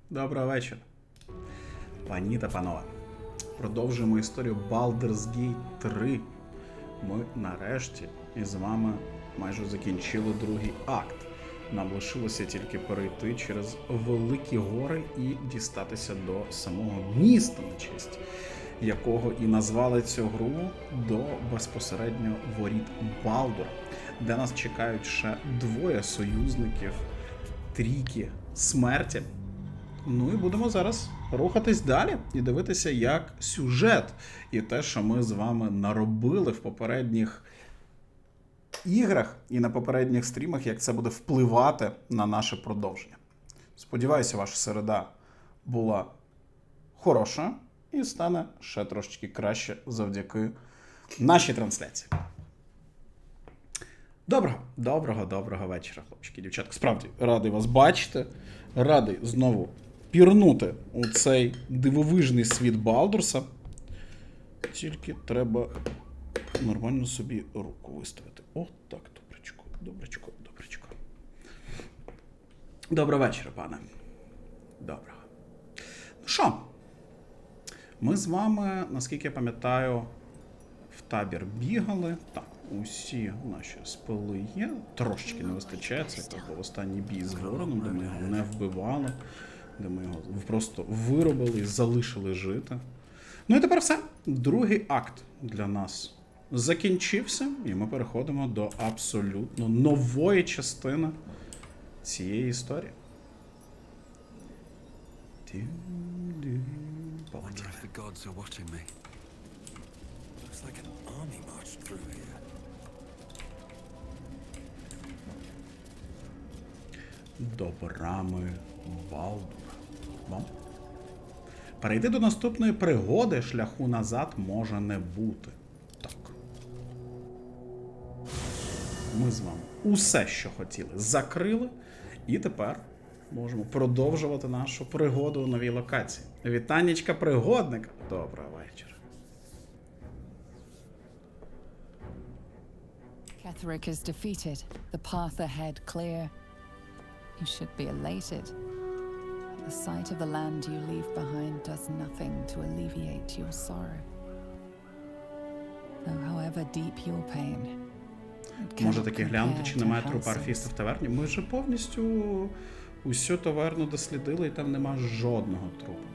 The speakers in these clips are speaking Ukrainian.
Доброго вечора. Пані та панове. Продовжуємо історію Baldur's Gate 3. Ми нарешті із вами майже закінчили другий акт. Нам лишилося тільки перейти через великі гори і дістатися до самого міста, на честь якого і назвали цю гру, до безпосередньо воріт Балдура, де нас чекають ще двоє союзників трійки смерті. Ну і будемо зараз рухатись далі і дивитися, як сюжет і те, що ми з вами наробили в попередніх іграх і на попередніх стрімах, як це буде впливати на наше продовження. Сподіваюся, ваша середа була хороша і стане ще трошечки краще завдяки нашій трансляції. Доброго вечора, хлопчики, дівчатки. Справді, радий вас бачити. Радий знову пірнути у цей дивовижний світ Балдурса. Тільки треба нормально собі руку виставити. О, так, добречко. Доброго вечора, пане. Доброго. Ну що? Ми з вами, наскільки я пам'ятаю, в табір бігали. Так, усі наші спили є. Трошечки не вистачає. Це був останній бій з вороном, де ми його не вбивали, де ми його просто виробили і залишили жити. Ну і тепер все. Другий акт для нас закінчився, і ми переходимо до абсолютно нової частини цієї історії. До брами Балдура. Перейти до наступної пригоди шляху назад може не бути. Так. Ми з вами усе, що хотіли, закрили. І тепер можемо продовжувати нашу пригоду у новій локації. Вітаннячка пригодника. Доброго вечора. Ketherick is defeated. The path ahead clear. You should be elated. The sight of the land you leave behind does nothing to alleviate your sorrow. Though however deep your pain, може таки глянути, чи немає трупа Арфіста в таверні? Ми вже повністю усю таверну дослідили, і там нема жодного трупу.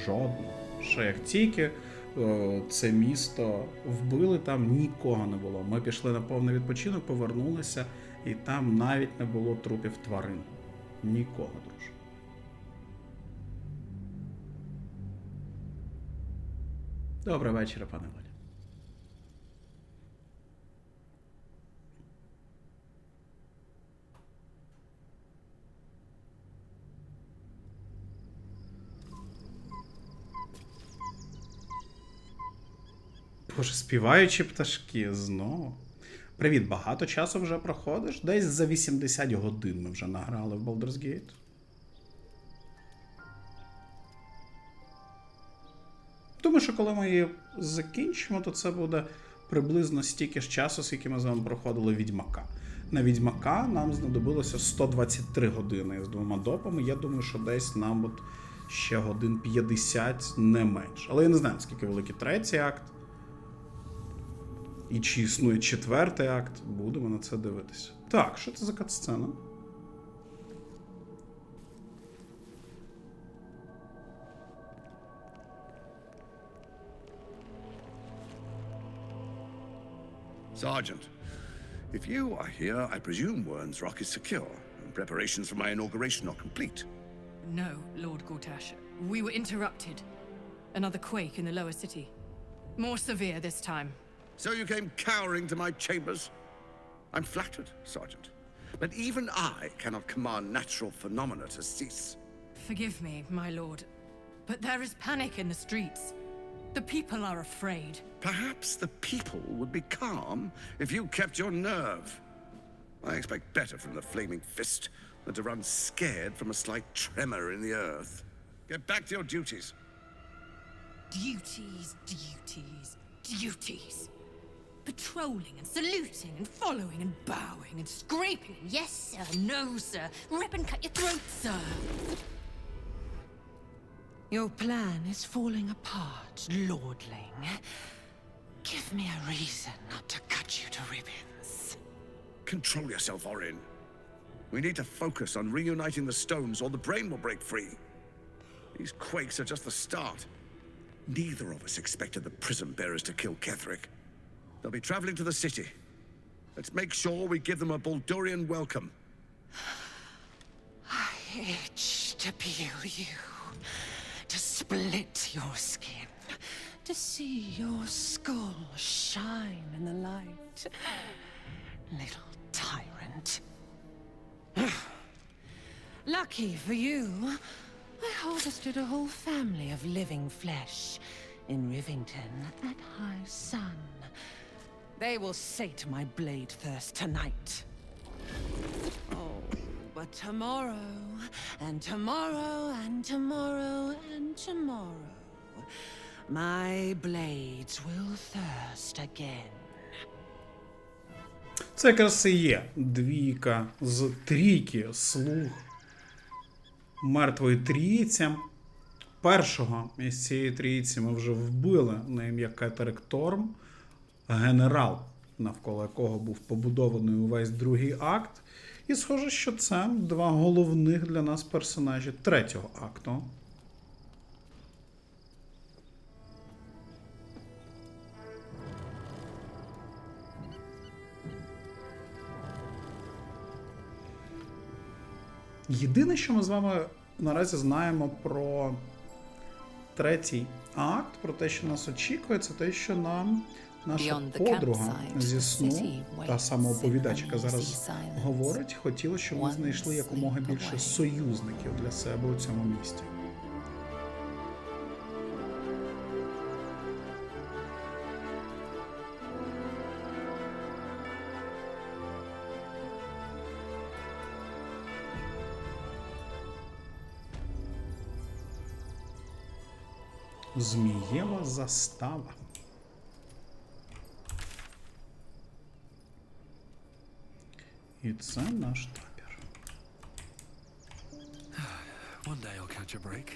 Жодного. Ще як тільки це місто вбили, там нікого не було. Ми пішли на повний відпочинок, повернулися, і там навіть не було трупів тварин. Нікого, друже. Доброго вечора, пане Валя. Боже, співаючі пташки знову. Привіт, багато часу вже проходиш? Десь за 80 годин ми вже награли в Baldur's Gate. Думаю, що коли ми її закінчимо, то це буде приблизно стільки ж часу, скільки ми з вами проходили Відьмака. На Відьмака нам знадобилося 123 години з двома допами. Я думаю, що десь нам от ще годин 50, не менше. Але я не знаю, скільки великий третій акт. І чи існує четвертий акт, будемо на це дивитися. Так, що це за катсцена? Sergeant, if you are here, I presume Wern's Rock is secure, and preparations for my inauguration are complete. No, Lord Gortash. We were interrupted. Another quake in the lower city. More severe this time. So you came cowering to my chambers? I'm flattered, Sergeant. But even I cannot command natural phenomena to cease. Forgive me, my lord, but there is panic in the streets. The people are afraid. Perhaps the people would be calm if you kept your nerve. I expect better from the flaming fist than to run scared from a slight tremor in the earth. Get back to your duties. Duties. Patrolling and saluting and following and bowing and scraping. Yes, sir. No, sir. Rip and cut your throat, sir. Your plan is falling apart, lordling. Give me a reason not to cut you to ribbons. Control yourself, Orin. We need to focus on reuniting the stones or the brain will break free. These quakes are just the start. Neither of us expected the prison bearers to kill Ketheric. They'll be traveling to the city. Let's make sure we give them a Baldurian welcome. I itch to peel you, to split your skin, to see your skull shine in the light. Little tyrant. Lucky for you, I harvested a whole family of living flesh in Rivington at high sun. They will sate my blade thirst tonight. Oh, but tomorrow, and tomorrow, and tomorrow, and tomorrow, my blades will thirst again. Це якраз і є двійка з трійки слуг мертвої трійці. Першого із цієї трійці ми вже вбили на ім'я Кетерик Торм, генерал, навколо якого був побудований увесь другий акт. І схоже, що це два головних для нас персонажі третього акту. Єдине, що ми з вами наразі знаємо про третій акт, про те, що нас очікує, це те, що нам наша подруга зі сну, та сама оповідач, яка зараз говорить, хотіла, щоб ми знайшли якомога більше союзників для себе у цьому місті. Змієва застава. І це наш табір. One day I'll catch a break.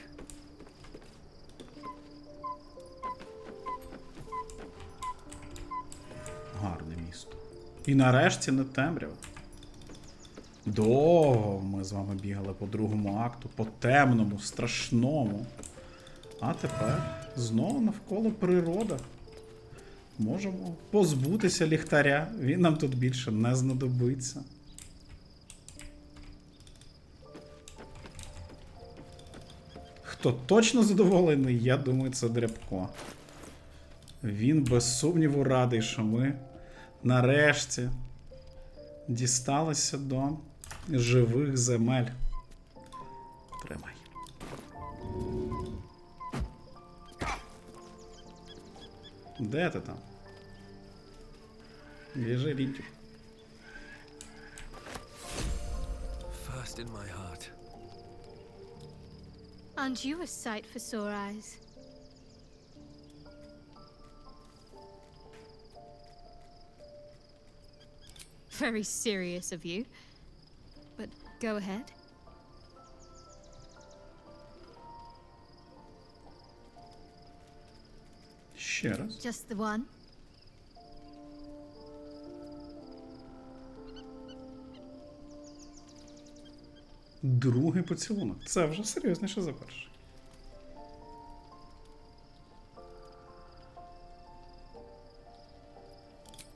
Гарне місто. І нарешті не темрява. Довго ми з вами бігали по другому акту, по темному, страшному. А тепер знову навколо природа. Можемо позбутися ліхтаря, він нам тут більше не знадобиться. Хто точно задоволений, я думаю, це Дрябко. Він без сумніву радий, що ми нарешті дісталися до живих земель. Тримай. Де ти там? Біжи, Рінтю. First in my heart. Aren't you a sight for sore eyes? Very serious of you. But go ahead. Ще раз. Just the one? Другий поцілунок. Це вже серйозніше за перший.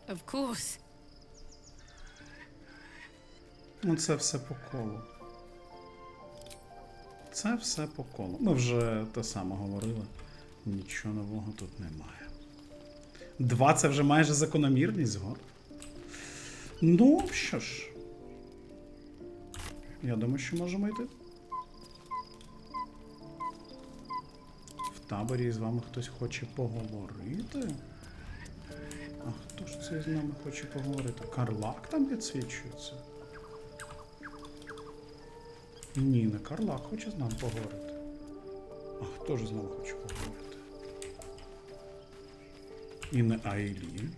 Of course. Ну це все по колу. Це все по колу. Ми вже те саме говорили. Нічого нового тут немає. 2 це вже майже закономірність, згод. Ну, що ж. Я думаю, що можемо йти. В таборі з вами хтось хоче поговорити. А хто ж це з нами хоче поговорити? Карлак там підсвічується? Ні, не Карлак хоче з нами поговорити. А хто ж з нами хоче поговорити? І не Айлін.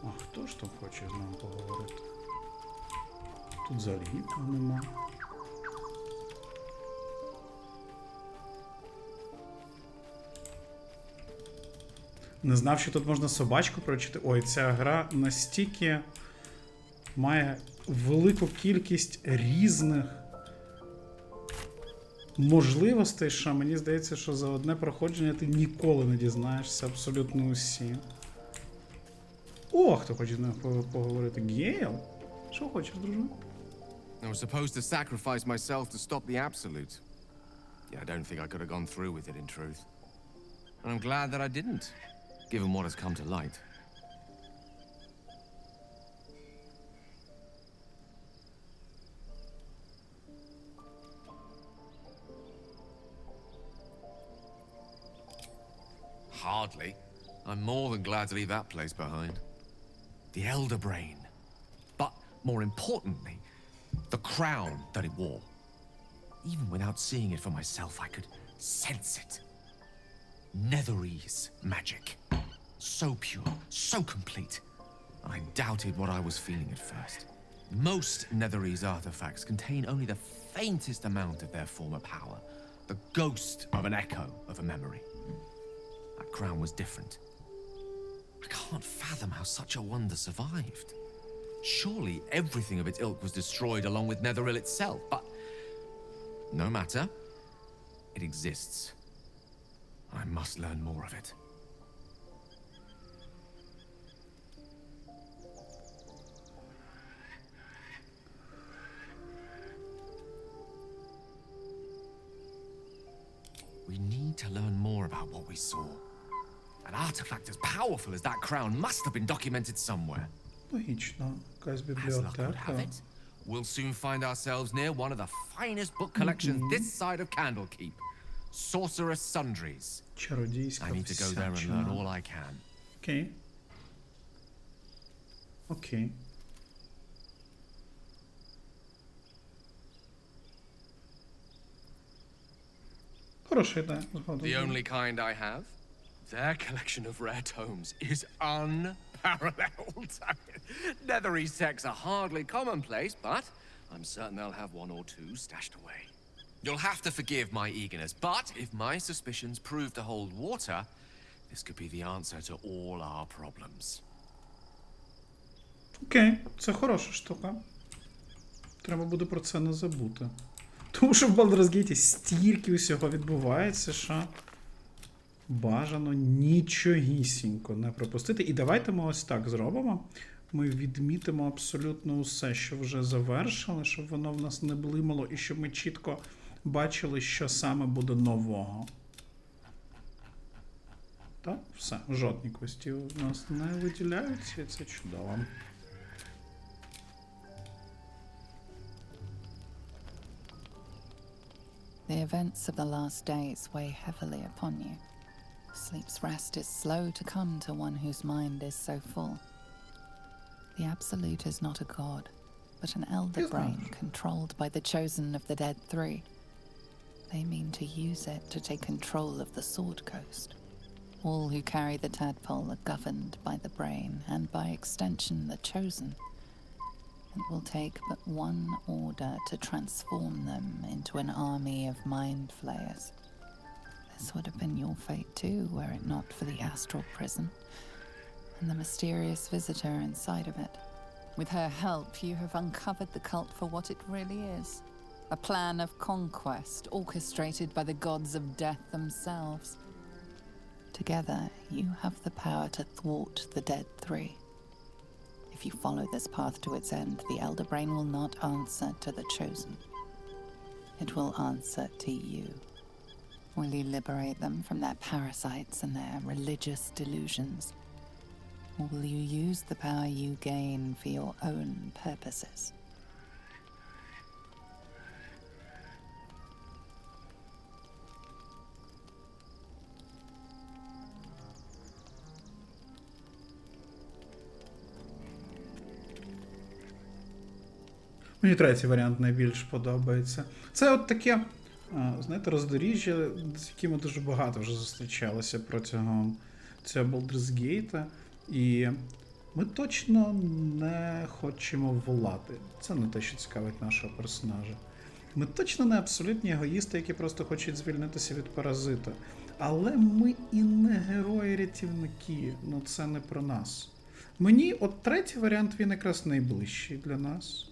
А хто ж там хоче з нами поговорити? Тут взагалі нікого нема. Не знав, що тут можна собачку прочити. Ой, ця гра настільки має велику кількість різних можливостей, що мені здається, що за одне проходження ти ніколи не дізнаєшся абсолютно усі. О, хто хоче з ним поговорити? Гейл? Що хочеш, друже? I was supposed to sacrifice myself to stop the Absolute. Yeah, I don't think I could have gone through with it in truth. And I'm glad that I didn't, given what has come to light. Hardly. I'm more than glad to leave that place behind. The Elder Brain. But more importantly, the crown that it wore. Even without seeing it for myself, I could sense it. Netherese magic. So pure, so complete. I doubted what I was feeling at first. Most Netherese artifacts contain only the faintest amount of their former power. The ghost of an echo of a memory. That crown was different. I can't fathom how such a wonder survived. Surely everything of its ilk was destroyed along with Netheril itself, but no matter. It exists. I must learn more of it. We need to learn more about what we saw. An artifact as powerful as that crown must have been documented somewhere. Логічно. Якась As luck would have бібліотека. it, we'll soon find ourselves near one of the finest book collections this side of Candlekeep. Sorcerer's Sundries. Чародійська I need to go there and learn всячина. all I can. Окей. Окей. Хороша ідея, згодом. The only kind I have? Their collection of rare tomes is unparalleled. Netherese texts are hardly commonplace, but I'm certain they'll have one or two stashed away. You'll have to forgive my eagerness, but if my suspicions prove to hold water, this could be the answer to all our problems. Окей, це хороша штука. Треба буде про це не забути. Тому що в Baldur's Gate стільки усього відбувається, що бажано нічогісінько не пропустити. І давайте ми ось так зробимо. Ми відмітимо абсолютно усе, що вже завершили, щоб воно в нас не блимало і щоб ми чітко бачили, що саме буде нового. Так, все, жодні квесті у нас не виділяються, і це чудово. The events of the last days weigh heavily upon you. Sleep's rest is slow to come to one whose mind is so full. The Absolute is not a god, but an elder brain controlled by the chosen of the Dead Three. They mean to use it to take control of the Sword Coast. All who carry the tadpole are governed by the brain, and by extension the chosen. It will take but one order to transform them into an army of mind flayers. This would have been your fate too, were it not for the astral prison and the mysterious visitor inside of it. With her help, you have uncovered the cult for what it really is. A plan of conquest orchestrated by the gods of death themselves. Together, you have the power to thwart the Dead Three. If you follow this path to its end, the Elder Brain will not answer to the Chosen. It will answer to you. Will you liberate them from their parasites and their religious delusions? Or will you use the power you gain for your own purposes? Мені третій варіант найбільш подобається. Це от таке, знаєте, роздоріжжя, з якими дуже багато вже зустрічалося протягом цього Baldur's Gate. І ми точно не хочемо волати. Це не те, що цікавить нашого персонажа. Ми точно не абсолютні егоїсти, які просто хочуть звільнитися від паразита. Але ми і не герої-рятівники. Ну це не про нас. Мені от третій варіант, він якраз найближчий для нас.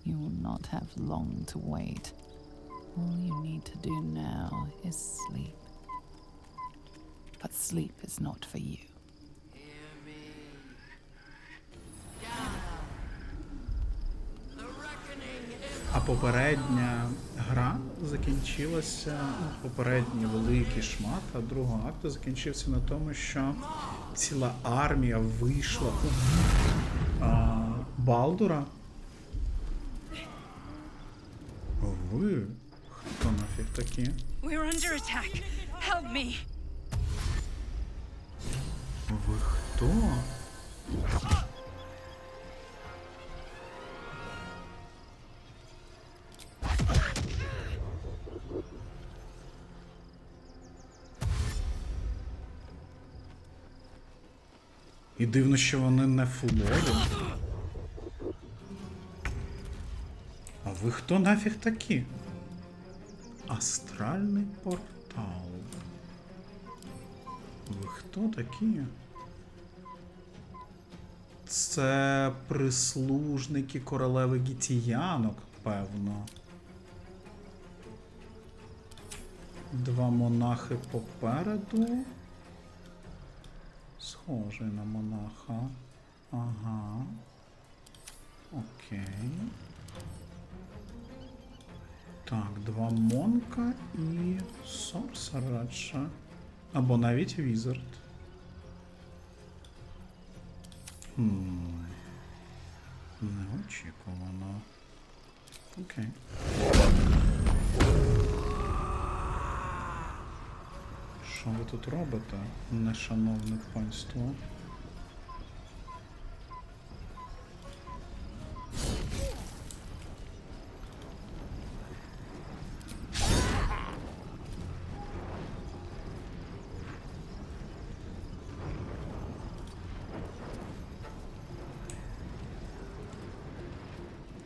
You will not have long to wait. All you need to do now is sleep. But sleep is not for you. А попередня гра закінчилася, попередній великий шмат, а другого акту закінчився на тому, що ціла армія вийшла у Балдура. Ви? Хто нафіг такі? We're under attack. Help me. Ви хто? І дивно, що вони не фулові. А ви хто нафіг такі? Астральний портал. Ви хто такі? Це прислужники королеви гітіянок, певно. Два монахи попереду. Схожий на монаха. Ага. Окей. Так, два монка і сорсерадша. Або навіть візард. Неочікувано. Окей. Що ви тут робите, нешановне панство?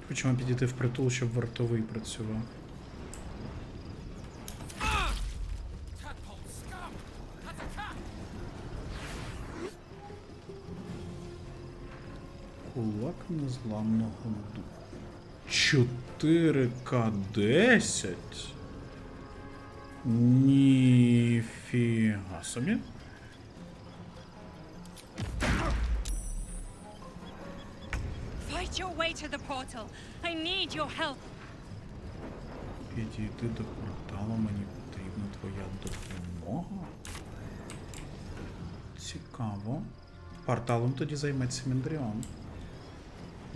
Хочемо підійти впритул, щоб вартовий працював. Кулак незламного духу. 4К10? Ніфіга собі. Fight your way to the portal. I need your help. Підійти до порталу, мені потрібна твоя допомога. Цікаво. Порталом тоді займеться Міндріон.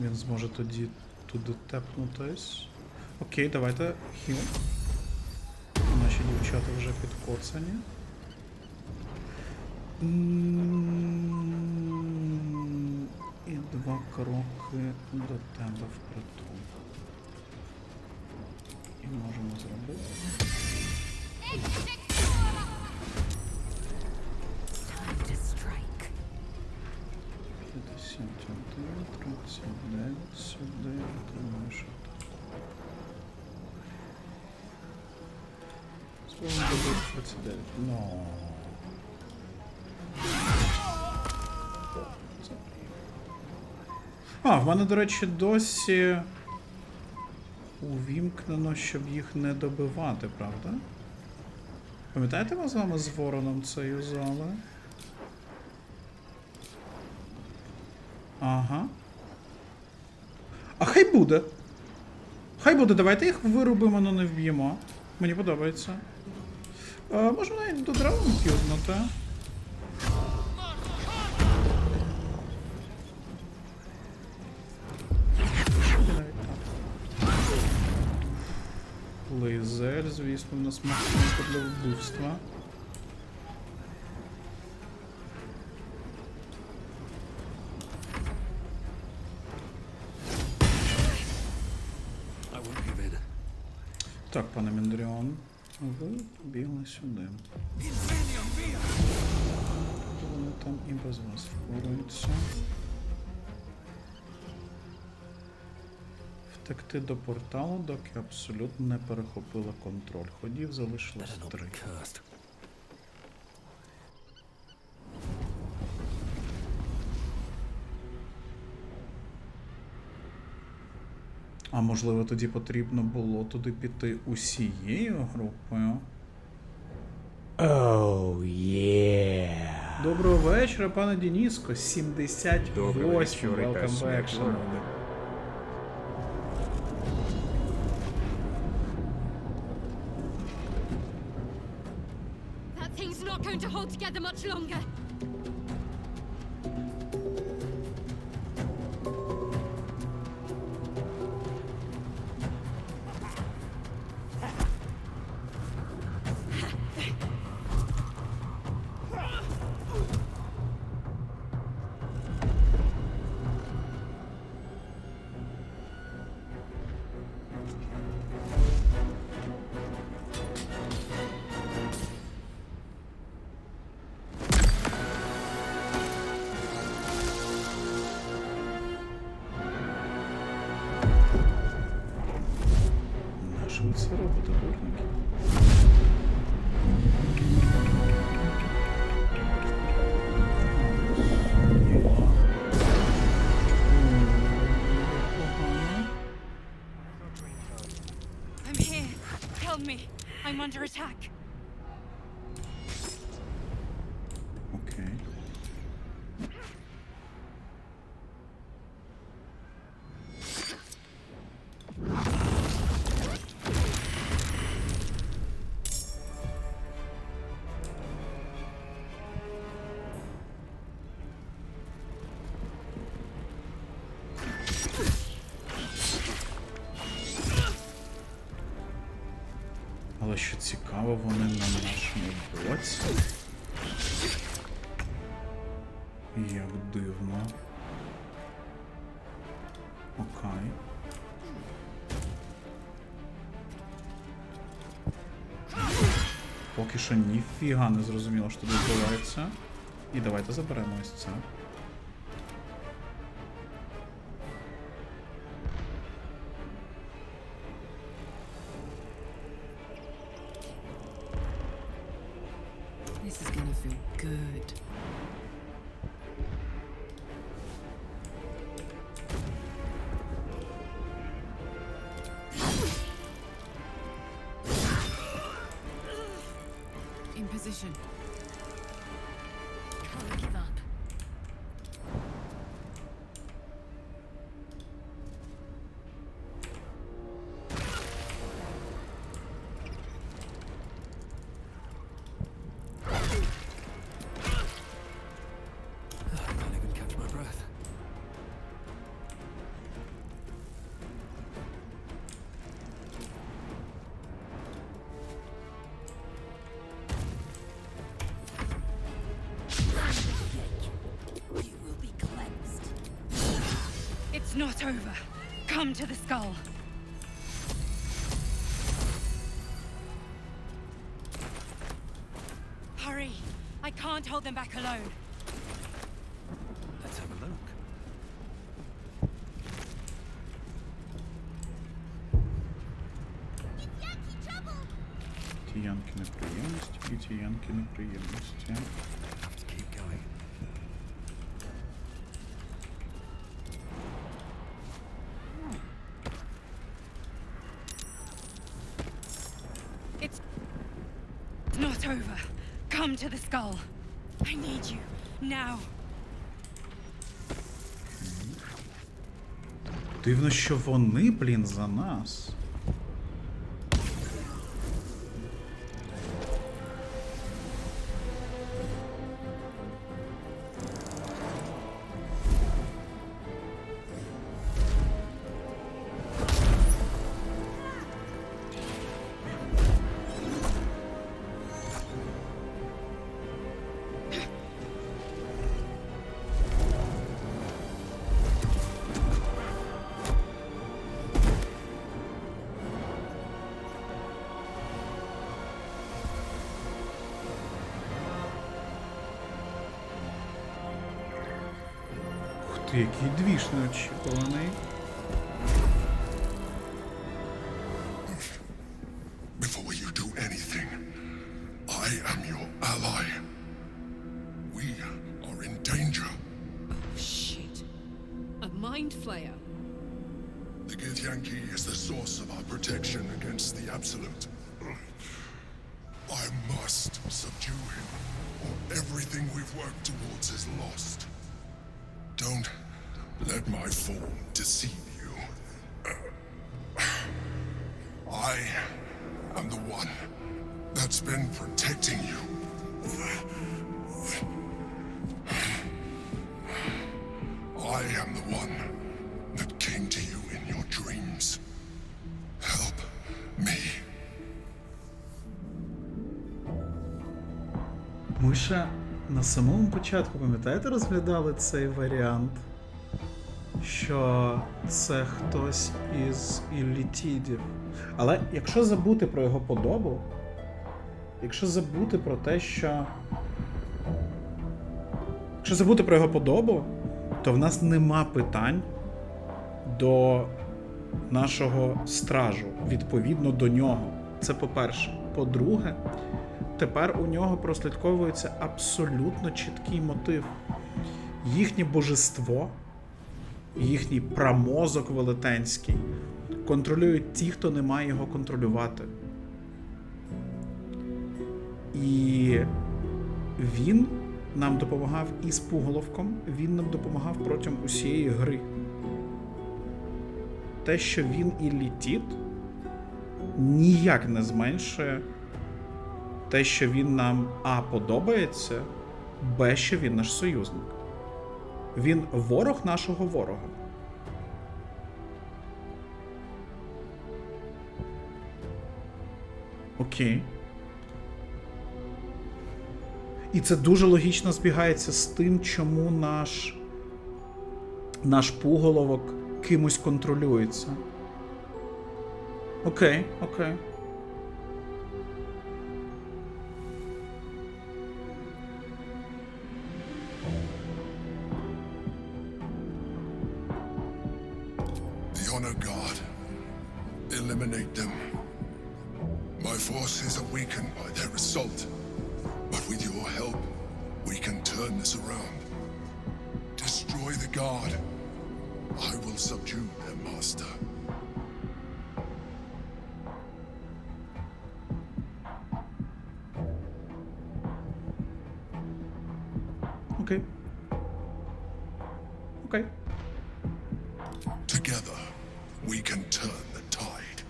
Він зможе тоді туди тепнутись. Окей, давайте хіл. Наші дівчата вже підкоцані. І 2 кроки до тебе впритул. І можемо зробити. 51, 39, сюди, думаю, що так. Спробуємо добити 39. Но. А, в мене, до речі, досі увімкнено, щоб їх не добивати, правда? Пам'ятаєте, ми з вами з Вороном це юзали? Ага. А хай буде. Хай буде, давайте їх вирубимо, но не вб'ємо. Мені подобається. Можна навіть до драуну к'юзнути. Лейзер, звісно, в нас максимум для вбивства. Так, пане Міндріон, ви побігли сюди. Вони там і без вас впораються. Втекти до порталу, доки абсолютно не перехопила контроль. Ходів залишилось 3. А можливо, тоді потрібно було туди піти усією групою? Oh, yeah. Доброго вечора, пане Деніско. 78. Доброго вечора, Welcome back, смерть шановний. народу. That thing's not going to hold together much longer. Наші ви це робите, дурники? I'm here. Help me. I'm under attack. Окей. Але що цікаво, вони на нашому боці. Як дивно. Окей. Поки що ніфіга не зрозуміло, що тут відбувається. І давайте заберемо ось це. This is gonna feel good. In position. Can't give up. I can't even catch my breath. You will be cleansed. It's not over. Come to the skull. Hurry. I can't hold them back alone. Let's have a look. Ті янки неприємності, і ті янки неприємності. Have to keep going. It's not over. Come to the skull. I need you. Now. Дивно, що вони, блін, за нас. Ух ти, який двіж неочікуваний. Before you do anything, I am your ally. We are in danger. Shit. A mind flayer. The gift Yankee is the source of our protection against the Absolute. I must subdue him, or everything we've worked towards is lost. Don't let my form deceive you. I am the one that's been protecting you. I am the one that came to you in your dreams. Help me. Ми ще на самому початку, пам'ятаєте, розглядали цей варіант, що це хтось із Іллітідів. Але якщо забути про його подобу, якщо забути про те, що... Якщо забути про його подобу, то в нас нема питань до нашого стражу, відповідно до нього. Це по-перше. По-друге, тепер у нього прослідковується абсолютно чіткий мотив. Їхнє божество, їхній прамозок велетенський контролюють ті, хто не має його контролювати. І він нам допомагав і з пуголовком, він нам допомагав протягом усієї гри. Те, що він Іллітід, ніяк не зменшує те, що він нам А подобається, Б, що він наш союзник. Він ворог нашого ворога. Окей. І це дуже логічно збігається з тим, чому наш пуголовок кимось контролюється. Окей, окей. The Honor God. Eliminate them. My forces are weakened by their assault. But with your help, we can turn this around. Destroy the Guard. I will subdue their master. Окей. Окей. Together, we can turn the tide.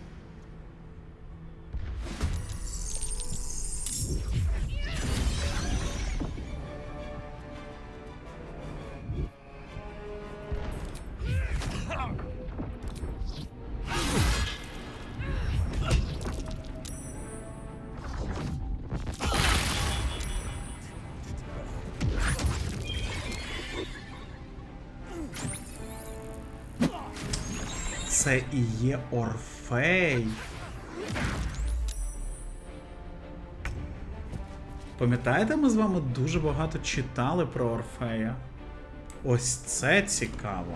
Це і є Орфей. Пам'ятаєте, ми з вами дуже багато читали про Орфея? Ось це цікаво.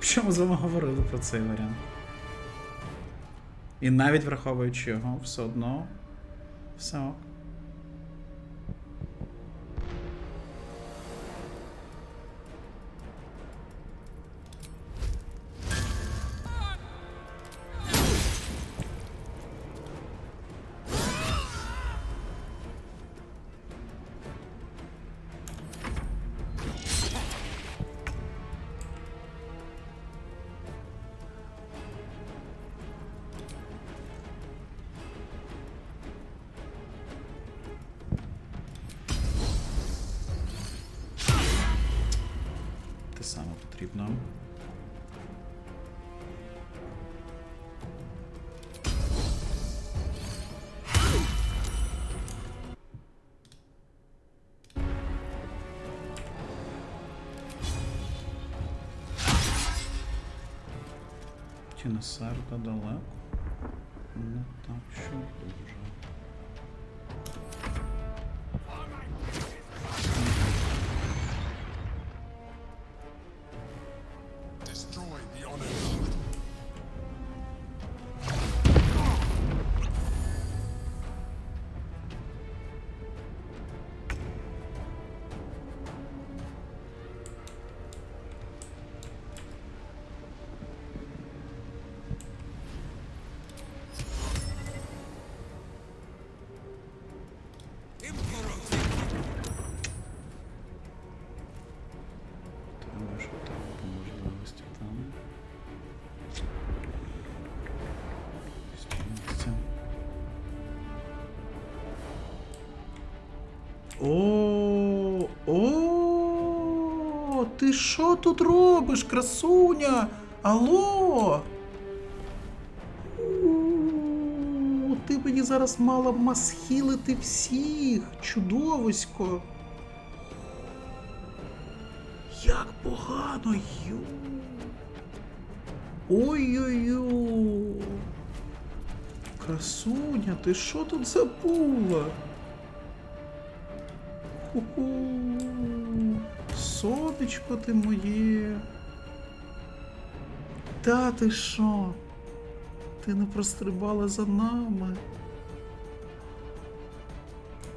Що ми з вами говорили про цей варіант? І навіть враховуючи його, все одно все ок. Те саме потрібно. Тінесерда далеко. Ну так, що дуже. Destroy the Honor God. Думаю, що так по можливості там. Спільніться. О, ти що тут робиш, красуня? Алло? Ти мені зараз мала б масхілити всіх, чудовисько. Як погано, ю. Ой-ой-ой. Красуня, ти що тут забула? Ху-ху. Сонечко ти моє. Та ти що? Ти не прострибала за нами.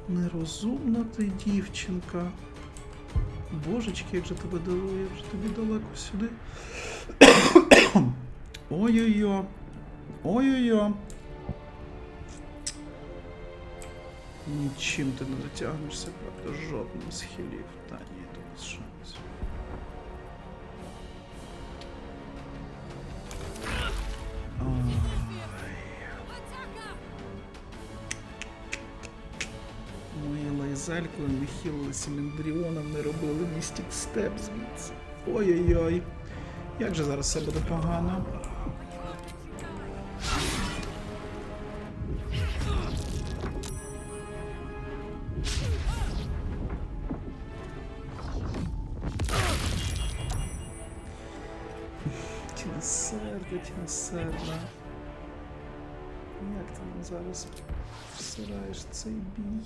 Нерозумна ти, дівчинка. Божечки, як же тебе дало, як же тобі далеко сюди. Ой-ой-ой. Ой-ой-ой. Нічим ти не дотягнешся, правда, жодним з хілів. Та ні, то без шансів. Ай. Мої лайзалькою не хілилися Міндріоном, не робили містік степ звідси. Ой-ой-ой. Як же зараз все буде погано? Тіносерда. Як ти нам зараз всираєш цей бій?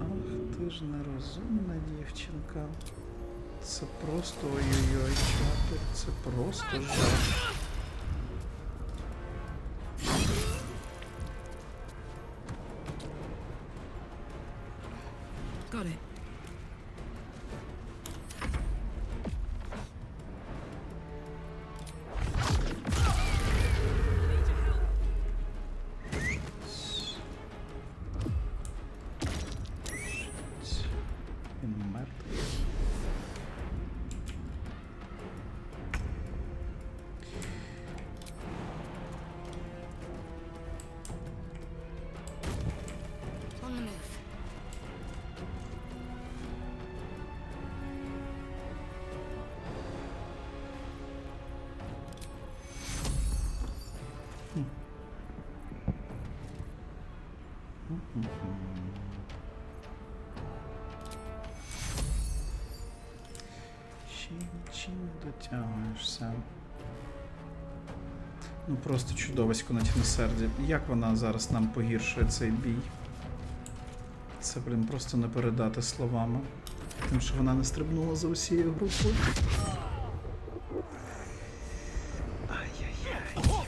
Ах, ти ж нерозумна дівчинка. Це просто ой-ой-ой, чатик, це просто жах. Got it. Він мертвий. On the move. Чим дотягуєшся? Ну просто чудовисько на тіносерді. Як вона зараз нам погіршує цей бій? Це, блін, просто не передати словами. Тим, що вона не стрибнула за усією групою. Ай-яй-яй.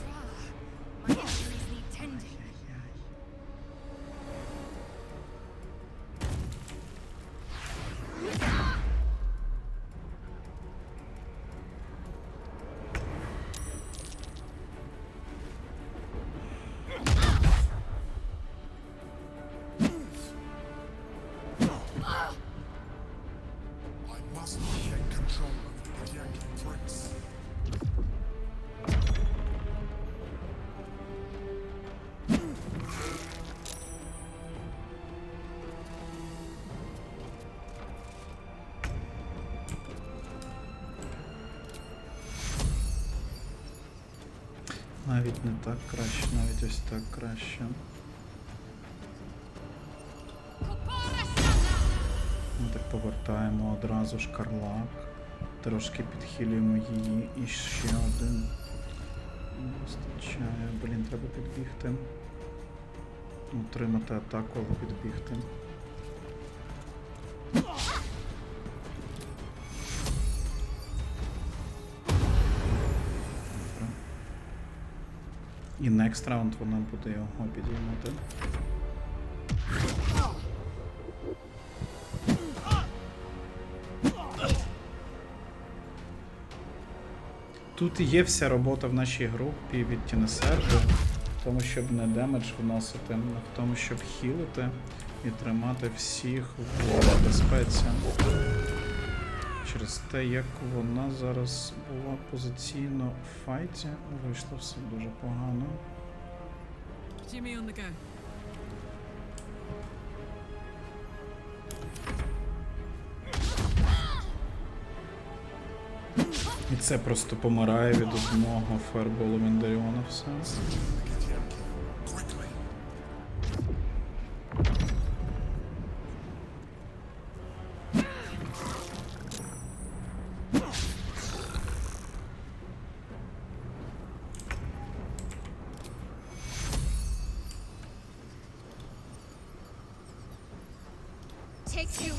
I must gain control of the P'ятнадцятий prince. Навіть не так краще, навіть ось так краще. Ми так повертаємо одразу шкарлак. Трошки підхилюємо її і ще один. Не вистачає. Блін, треба підбігти. Утримати атаку, але підбігти. Добре. І next раунд вона буде його підіймати. Тут є вся робота в нашій групі від Тінесерджу, в тому, щоб не демедж вносити, а в тому, щоб хілити і тримати всіх в безпеці. Через те, як вона зараз була позиційно в файті, вийшло все дуже погано. Jimmy on the go. І це просто помирає від одного фаерболу Міндаріона все. Take you.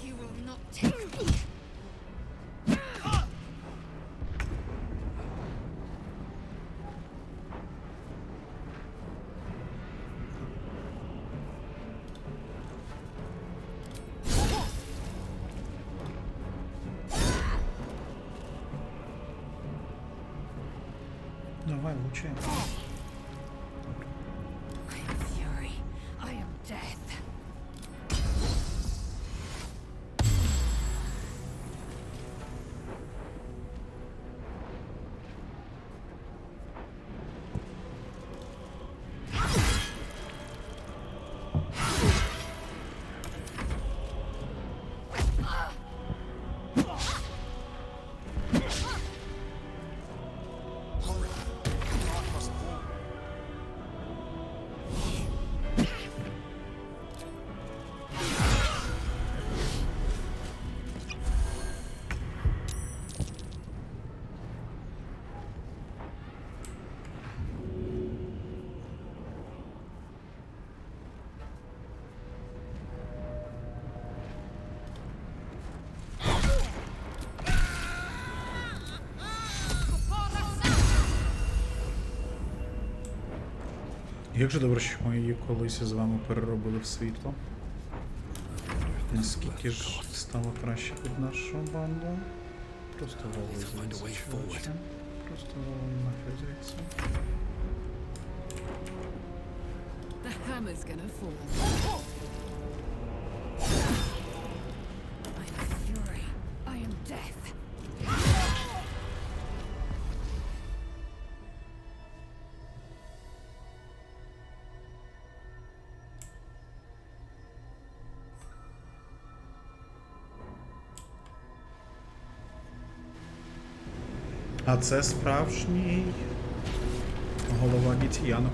You will not take me. Давай, лучше. I am fury. I am death. Як же добре, що ми її колись з вами переробили в світло. Наскільки ж стало краще під нашу банду. Просто голови звідси, чувачі. Просто голови нафіг звідси. The hammer's gonna fall. I am fury. I am death. А це справжній голова гітіянок.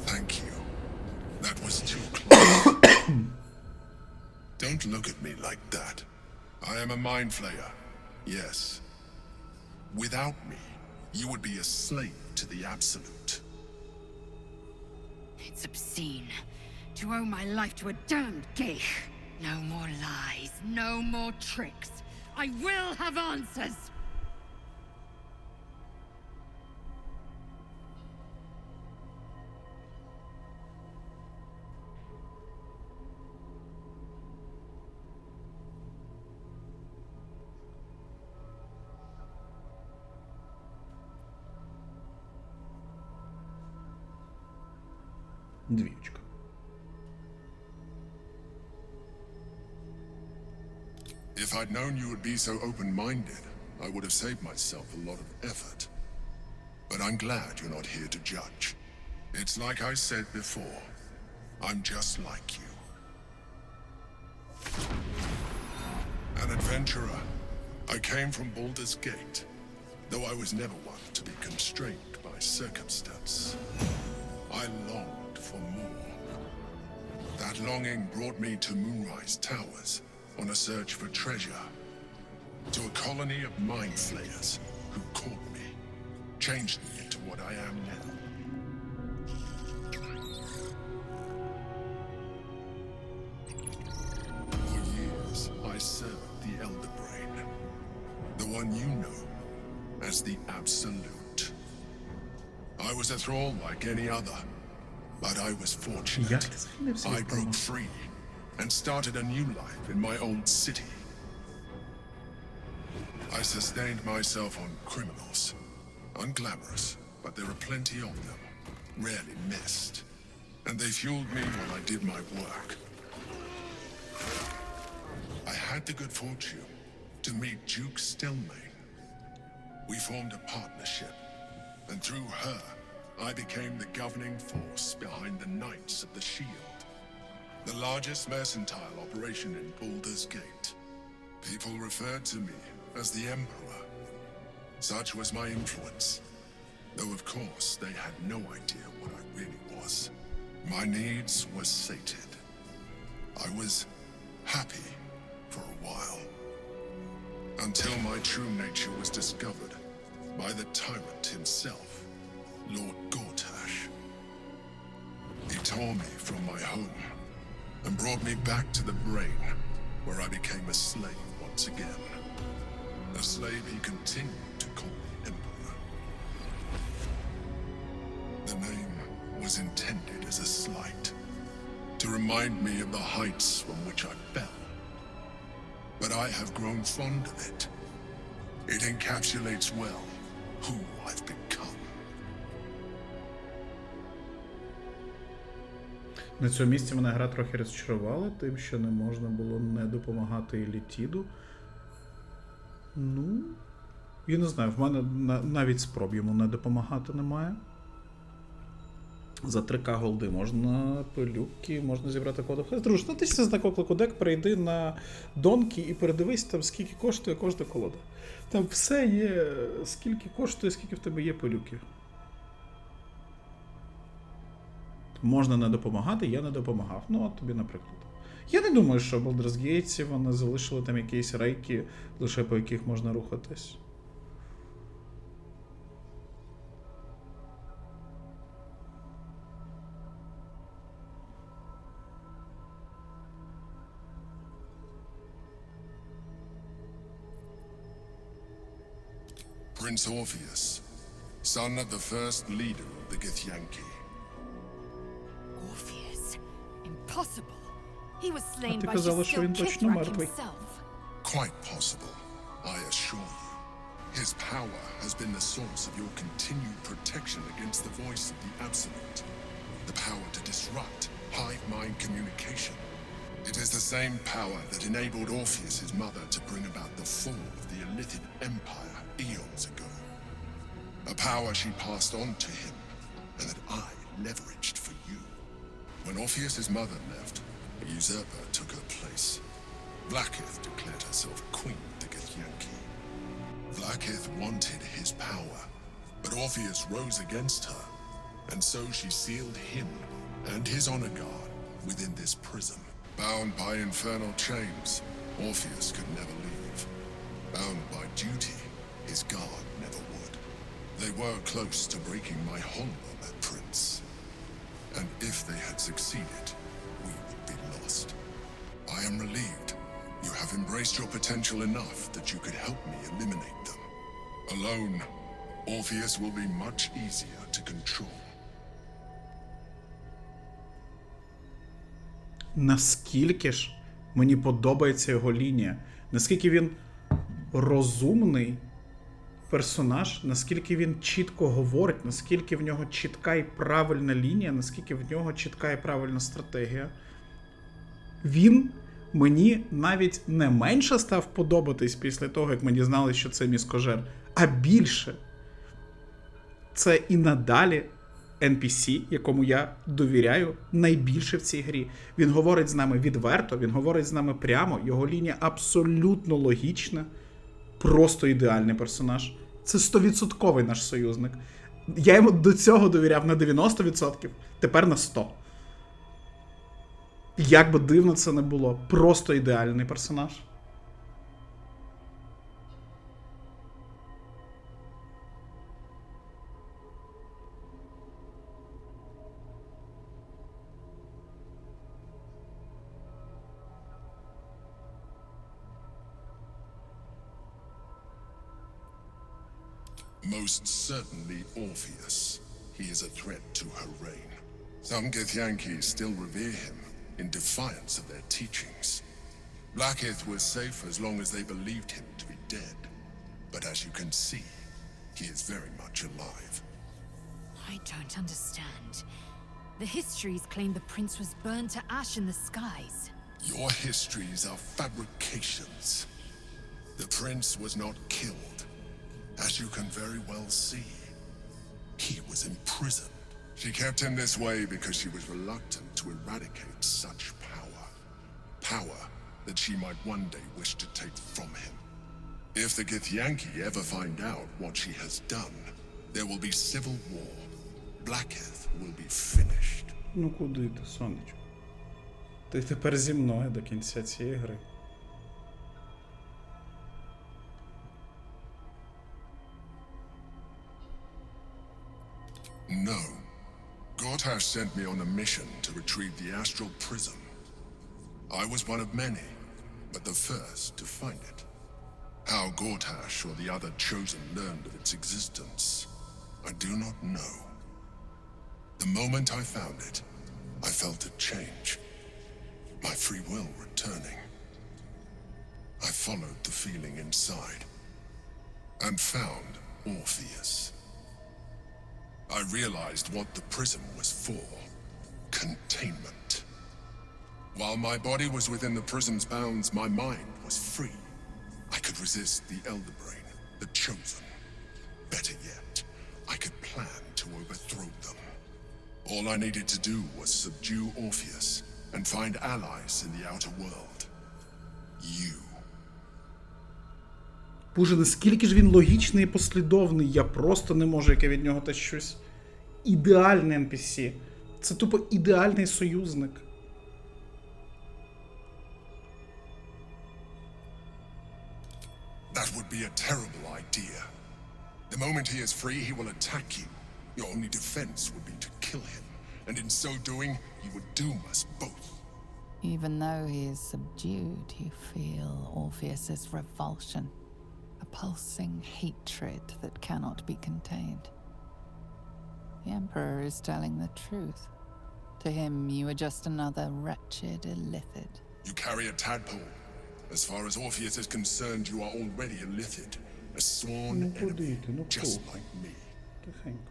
Thank you. That was too close. Don't look at me like that. I am a mind flayer. Yes. Without me, you would be a slave to the Absolute. It's obscene to owe my life to a damned geich. No more lies, no more tricks. I will have answers! Двічка. If I'd known you would be so open-minded, I would have saved myself a lot of effort. But I'm glad you're not here to judge. It's like I said before. I'm just like you. An adventurer. I came from Baldur's Gate, though I was never one to be constrained by circumstance. I longed for more. That longing brought me to Moonrise Towers on a search for treasure. To a colony of mind flayers who caught me, changed me into what I am now. For years, I served the Elder Brain, the one you know as the Absolute. I was a thrall like any other, but I was fortunate. I broke free and started a new life in my old city. I sustained myself on criminals. Unglamorous, but there are plenty of them. Rarely missed. And they fueled me while I did my work. I had the good fortune to meet Duke Stelmane. We formed a partnership, and through her, I became the governing force behind the Knights of the Shield, the largest mercantile operation in Baldur's Gate. People referred to me as the Emperor. Such was my influence, though of course they had no idea what I really was. My needs were sated. I was happy for a while, until my true nature was discovered by the tyrant himself, Lord Gortash. He tore me from my home and brought me back to the Brain, where I became a slave once again. A slave he continued to call me Emperor. The name was intended as a slight, to remind me of the heights from which I fell. But I have grown fond of it. It encapsulates well who I've become. На цьому місці мене гра трохи розчарувала тим, що не можна було не допомагати Елітіду. Ну, я не знаю, в мене навіть спроб йому не допомагати немає. За 3К голди можна пилюки, можна зібрати коду. Друже, натисни знак оклику дек, перейди на донки і передивись там, скільки коштує кожна колода. Там все є, скільки коштує, скільки в тебе є пилюків. Можна не допомагати, я не допомагав. Ну, от тобі, наприклад. Я не думаю, що в Baldur's Gate вони залишили там якісь рейки, лише по яких можна рухатись. Prince Orpheus, son of the first leader of the Githyanki. Orpheus? Impossible. He was slain ти by казала, що він Shisil точно Kithrak мертвий. himself. Quite possible, I assure you. His power has been the source of your continued protection against the voice of the Absolute. The power to disrupt hive mind communication. It is the same power that enabled Orpheus' mother to bring about the fall of the Illithid Empire eons ago. A power she passed on to him, and that I leveraged for you. When Orpheus' mother left, a usurper took her place. Vlaakith declared herself queen of the Githyanki. Vlaakith wanted his power, but Orpheus rose against her, and so she sealed him and his honor guard within this prison. Bound by infernal chains, Orpheus could never leave. Bound by duty, his guard never would. They were close to breaking my hold on that prince. And if they had succeeded, we would be lost. I am relieved. You have embraced your potential enough that you could help me eliminate them. Alone, Orpheus will be much easier to control. Наскільки ж мені подобається його лінія, наскільки він розумний персонаж, наскільки він чітко говорить, наскільки в нього чітка і правильна лінія, наскільки в нього чітка і правильна стратегія. Він мені навіть не менше став подобатись після того, як ми дізналися, що це міскожер, а більше. Це і надалі NPC, якому я довіряю найбільше в цій грі. Він говорить з нами відверто, він говорить з нами прямо, його лінія абсолютно логічна, просто ідеальний персонаж. Це 100% наш союзник. Я йому до цього довіряв на 90%, тепер на 100%. Як би дивно це не було, просто ідеальний персонаж. Most certainly Orpheus. He is a threat to her reign. Some Githyanki still revere him in defiance of their teachings. Blackith was safe as long as they believed him to be dead. But as you can see, he is very much alive. I don't understand. The histories claim the prince was burned to ash in the skies. Your histories are fabrications. The prince was not killed. As you can very well see, he was imprisoned. She kept him this way because she was reluctant to eradicate such power. Power that she might one day wish to take from him. If the Githyanki ever find out what she has done, there will be civil war. Blackith will be finished. Ну куди ти, сонечко? Ти тепер зі мною до кінця цієї гри. No. Gortash sent me on a mission to retrieve the astral prism. I was one of many, but the first to find it. How Gortash or the other chosen learned of its existence, I do not know. The moment I found it, I felt it change. My free will returning. I followed the feeling inside and found Orpheus. I realized what the prism was for. Containment. While my body was within the prism's bounds, my mind was free. I could resist the Elder Brain, the Chosen. Better yet, I could plan to overthrow them. All I needed to do was subdue Orpheus and find allies in the outer world. You. Боже, наскільки ж він логічний і послідовний, я просто не можу, як я від нього тащусь. Ідеальний NPC. Це тупо ідеальний союзник. That would be a terrible idea. The moment he is free, he will attack you. Your only defense would be to kill him, and in so doing, he would doom us both. Even though he is subdued, you feel Orpheus's revulsion. A pulsing hatred that cannot be contained. The Emperor is telling the truth. To him, you are just another wretched illithid. You carry a tadpole. As far as Orpheus is concerned, you are already a illithid. A sworn enemy, just like me. Тихенько.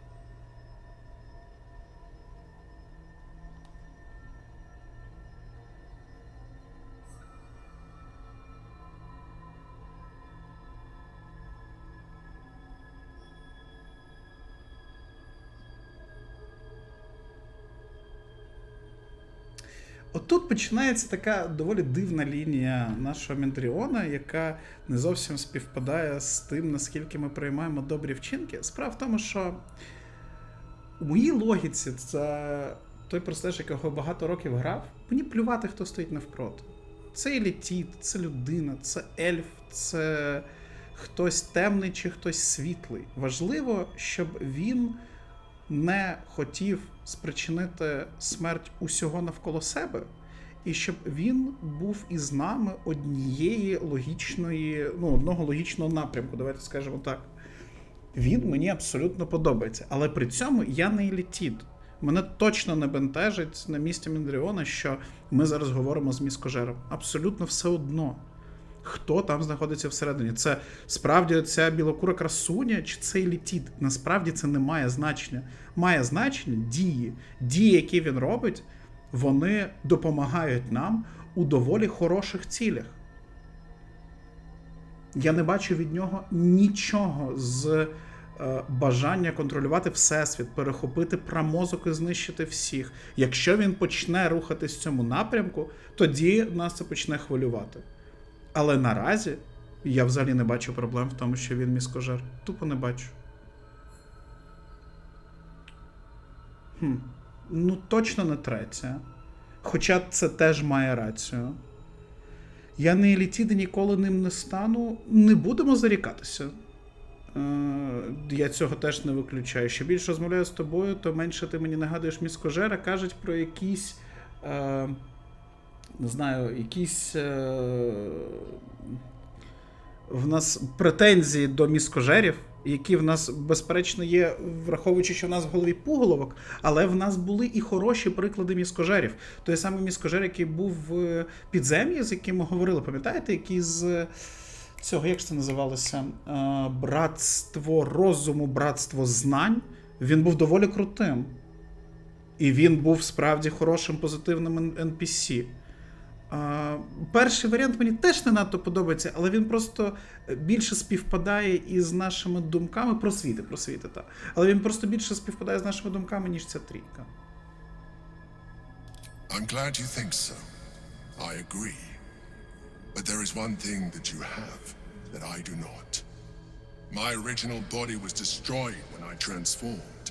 Отут починається така доволі дивна лінія нашого Мендріона, яка не зовсім співпадає з тим, наскільки ми приймаємо добрі вчинки. Справа в тому, що у моїй логіці це той персонаж, якого багато років грав, мені плювати, хто стоїть навпроти. Це елітіт, це людина, це ельф, це хтось темний чи хтось світлий. Важливо, щоб він не хотів спричинити смерть усього навколо себе, і щоб він був із нами одного логічного напрямку, давайте скажемо так. Він мені абсолютно подобається, але при цьому я не елітід. Мене точно не бентежить на місці Мендріона, що ми зараз говоримо з міскожером. Абсолютно все одно. Хто там знаходиться всередині? Це справді ця білокура красуня, чи це елітід? Насправді це не має значення. Має значення дії. Дії, які він робить, вони допомагають нам у доволі хороших цілях. Я не бачу від нього нічого з бажання контролювати Всесвіт, перехопити прамозок і знищити всіх. Якщо він почне рухатись в цьому напрямку, тоді нас це почне хвилювати. Але наразі я взагалі не бачу проблем в тому, що він міскожер. Тупо не бачу. Ну, точно не третя. Хоча це теж має рацію. Я не елітіди, ніколи ним не стану. Не будемо зарікатися. Я цього теж не виключаю. Що більше розмовляю з тобою, то менше ти мені нагадуєш міскожера. Кажуть про якісь... не знаю, якісь... в нас претензії до міскожерів, які в нас, безперечно, є, враховуючи, що в нас в голові пуголовок, але в нас були і хороші приклади міскожерів. Той самий міскожер, який був в підзем'ї, з яким ми говорили, пам'ятаєте, який з цього, як ж це називалося? Братство розуму, братство знань. Він був доволі крутим. І він був справді хорошим, позитивним NPC. Перший варіант мені теж не надто подобається, але він просто більше співпадає із нашими думками. Просвіти, так. Але він просто більше співпадає з нашими думками, ніж ця трійка. I'm glad you think so. I agree. But there is one thing that you have that I do not. My original body was destroyed when I transformed.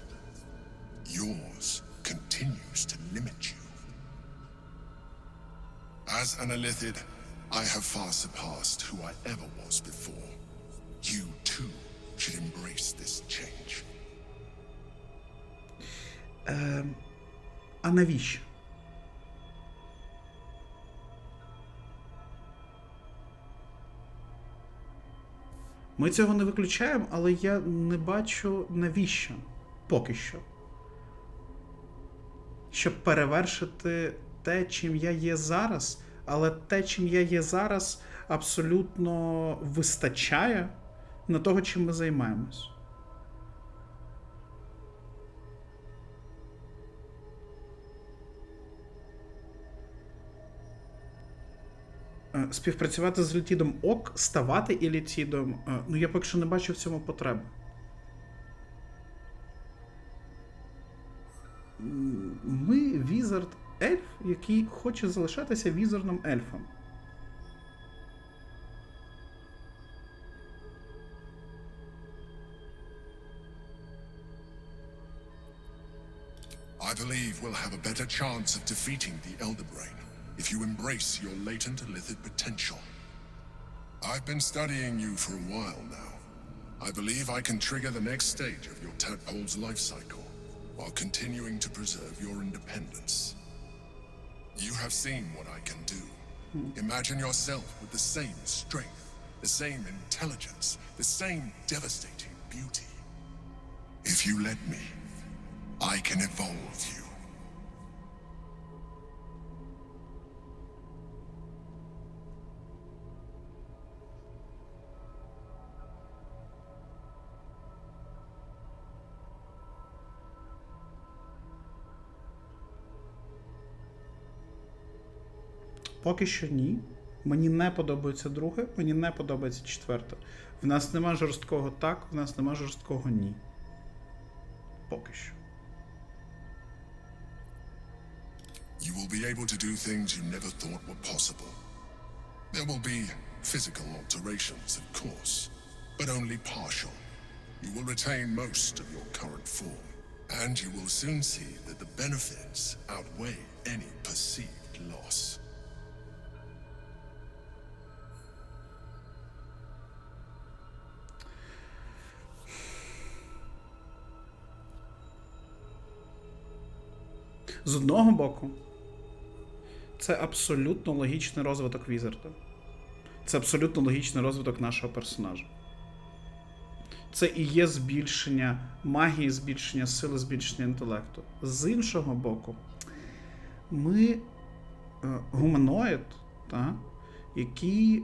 Yours continues to limit you. As an Illithid, I have far surpassed who I ever was before. You, too, should embrace this change. А навіщо? Ми цього не виключаємо, але я не бачу навіщо. Поки що. Щоб перевершити те, чим я є зараз, але те, чим я є зараз, абсолютно вистачає на того, чим ми займаємось. Співпрацювати з елітідом ок, ставати елітідом, ну я поки що не бачу в цьому потреби. Ми візард-ельф, який хоче залишатися візерним ельфом. I believe we'll have a better chance of defeating the Elder Brain if you embrace your latent Illithid potential. I've been studying you for a while now. I believe I can trigger the next stage of your tadpole's life cycle, while continuing to preserve your independence. You have seen what I can do. Imagine yourself with the same strength, the same intelligence, the same devastating beauty. If you let me, I can evolve you. Поки що ні. Мені не подобається друге, мені не подобається четверте. В нас нема жорсткого так, в нас нема жорсткого ні. Поки що. You will be able to do things you never thought were possible. There will be physical alterations, of course, but only partial. You will retain most of your current form, and you will soon see that the benefits outweigh any perceived loss. З одного боку, це абсолютно логічний розвиток Візарда. Це абсолютно логічний розвиток нашого персонажа. Це і є збільшення магії, збільшення сили, збільшення інтелекту. З іншого боку, ми гуманоїд, та, який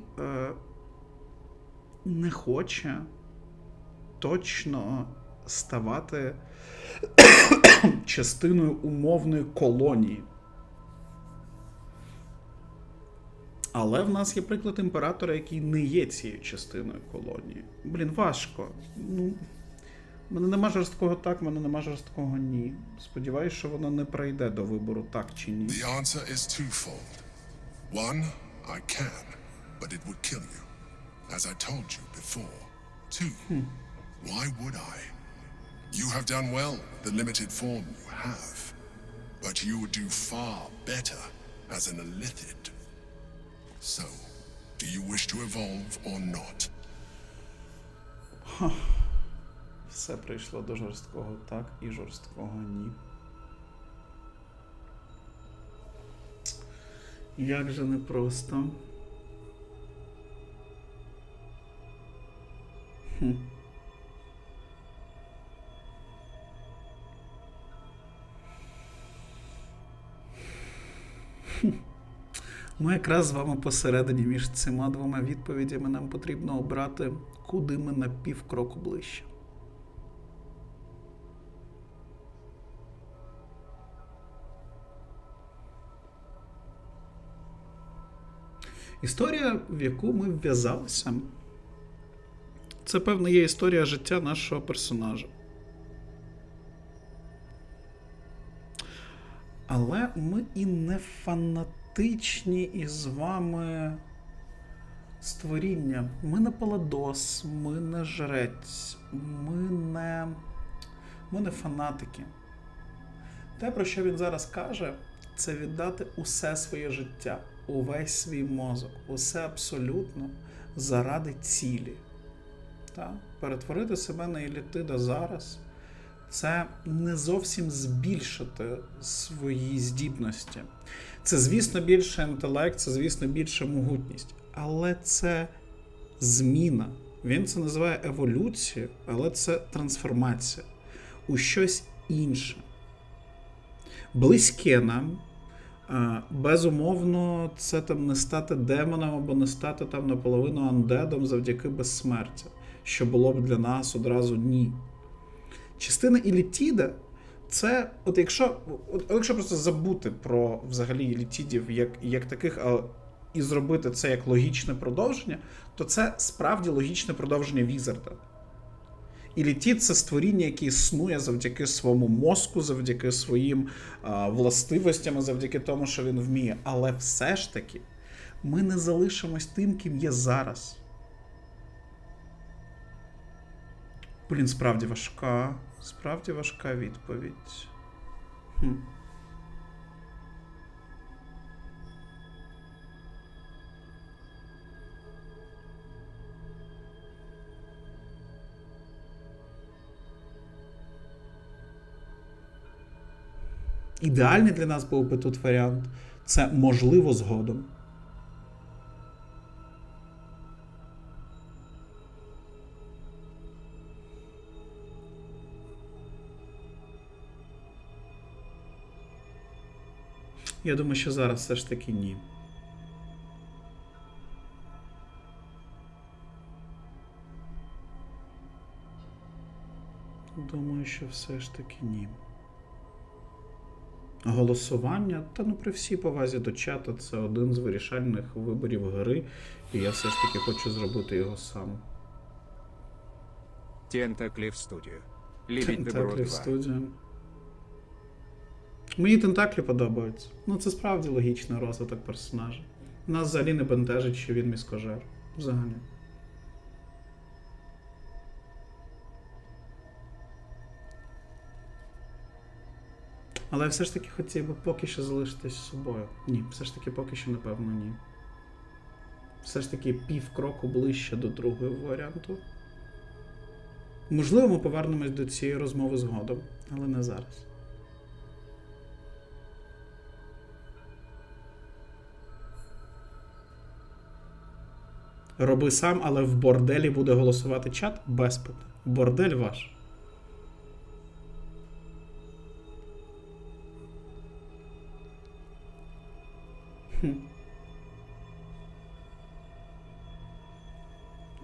не хоче точно ставати частиною умовної колонії. Але в нас є приклад імператора, який не є цією частиною колонії. Блін, важко. Ну, У мене нема жорсткого так, в мене нема жорсткого ні. Сподіваюсь, що воно не прийде до вибору так чи ні. The answer is twofold. One, I can, but it would kill you, as I told you before. Two, why would I? You have done well with the limited form you have, but you would do far better as an illithid. So, do you wish to evolve or not? Все прийшло до жорсткого так і жорсткого ні. Як же непросто. Ми якраз з вами посередині між цими двома відповідями. Нам потрібно обрати, куди ми на півкроку ближче. Історія, в яку ми вв'язалися, це, певно, є історія життя нашого персонажа. Але ми і не фанатичні із вами створіння. Ми не паладос, ми не жрець, ми не фанатики. Те, про що він зараз каже, це віддати усе своє життя, увесь свій мозок, усе абсолютно заради цілі. Так? Перетворити себе на елітида зараз – це не зовсім збільшити свої здібності. Це, звісно, більше інтелект, це, звісно, більше могутність. Але це зміна. Він це називає еволюцією, але це трансформація у щось інше. Близьке нам, безумовно, це там не стати демоном або не стати там наполовину андедом завдяки безсмертя, що було б для нас одразу ні. Частина елітіда – це, якщо просто забути про взагалі елітідів як таких, і зробити це як логічне продовження, то це справді логічне продовження Візарда. Елітід – це створіння, яке існує завдяки своєму мозку, завдяки своїм властивостям, завдяки тому, що він вміє. Але все ж таки ми не залишимось тим, ким є зараз. Блін, справді важка відповідь. Ідеальний для нас був би тут варіант. Це можливо згодом. Я думаю, що зараз все ж таки ні. Думаю, що все ж таки ні. Голосування, при всій повазі до чата, це один з вирішальних виборів гри, і я все ж таки хочу зробити його сам. Тентаклі в студію. Ліміть вибору 2. Студія. Мені тентаклі подобаються. Це справді логічний розвиток персонажа. Нас взагалі не бентежить, що він міскожер. Взагалі. Але я все ж таки хотів би поки що залишитись з собою. Ні, все ж таки поки що, напевно, ні. Все ж таки півкроку ближче до другого варіанту. Можливо, ми повернемось до цієї розмови згодом, але не зараз. Роби сам, але в борделі буде голосувати чат без питань. Бордель ваш.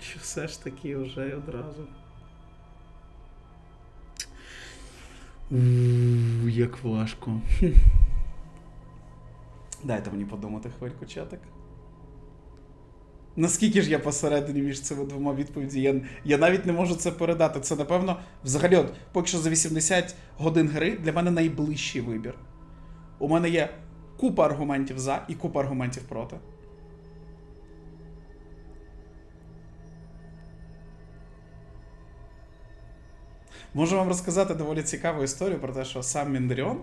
Чи все ж таки вже й одразу? Як важко. Дайте мені подумати хвильку, чатик. Наскільки ж я посередині між цими двома відповідями, я навіть не можу це передати. Це, напевно, взагалі, от, поки що за 80 годин гри для мене найближчий вибір. У мене є купа аргументів за і купа аргументів проти. Можу вам розказати доволі цікаву історію про те, що сам Міндеріон,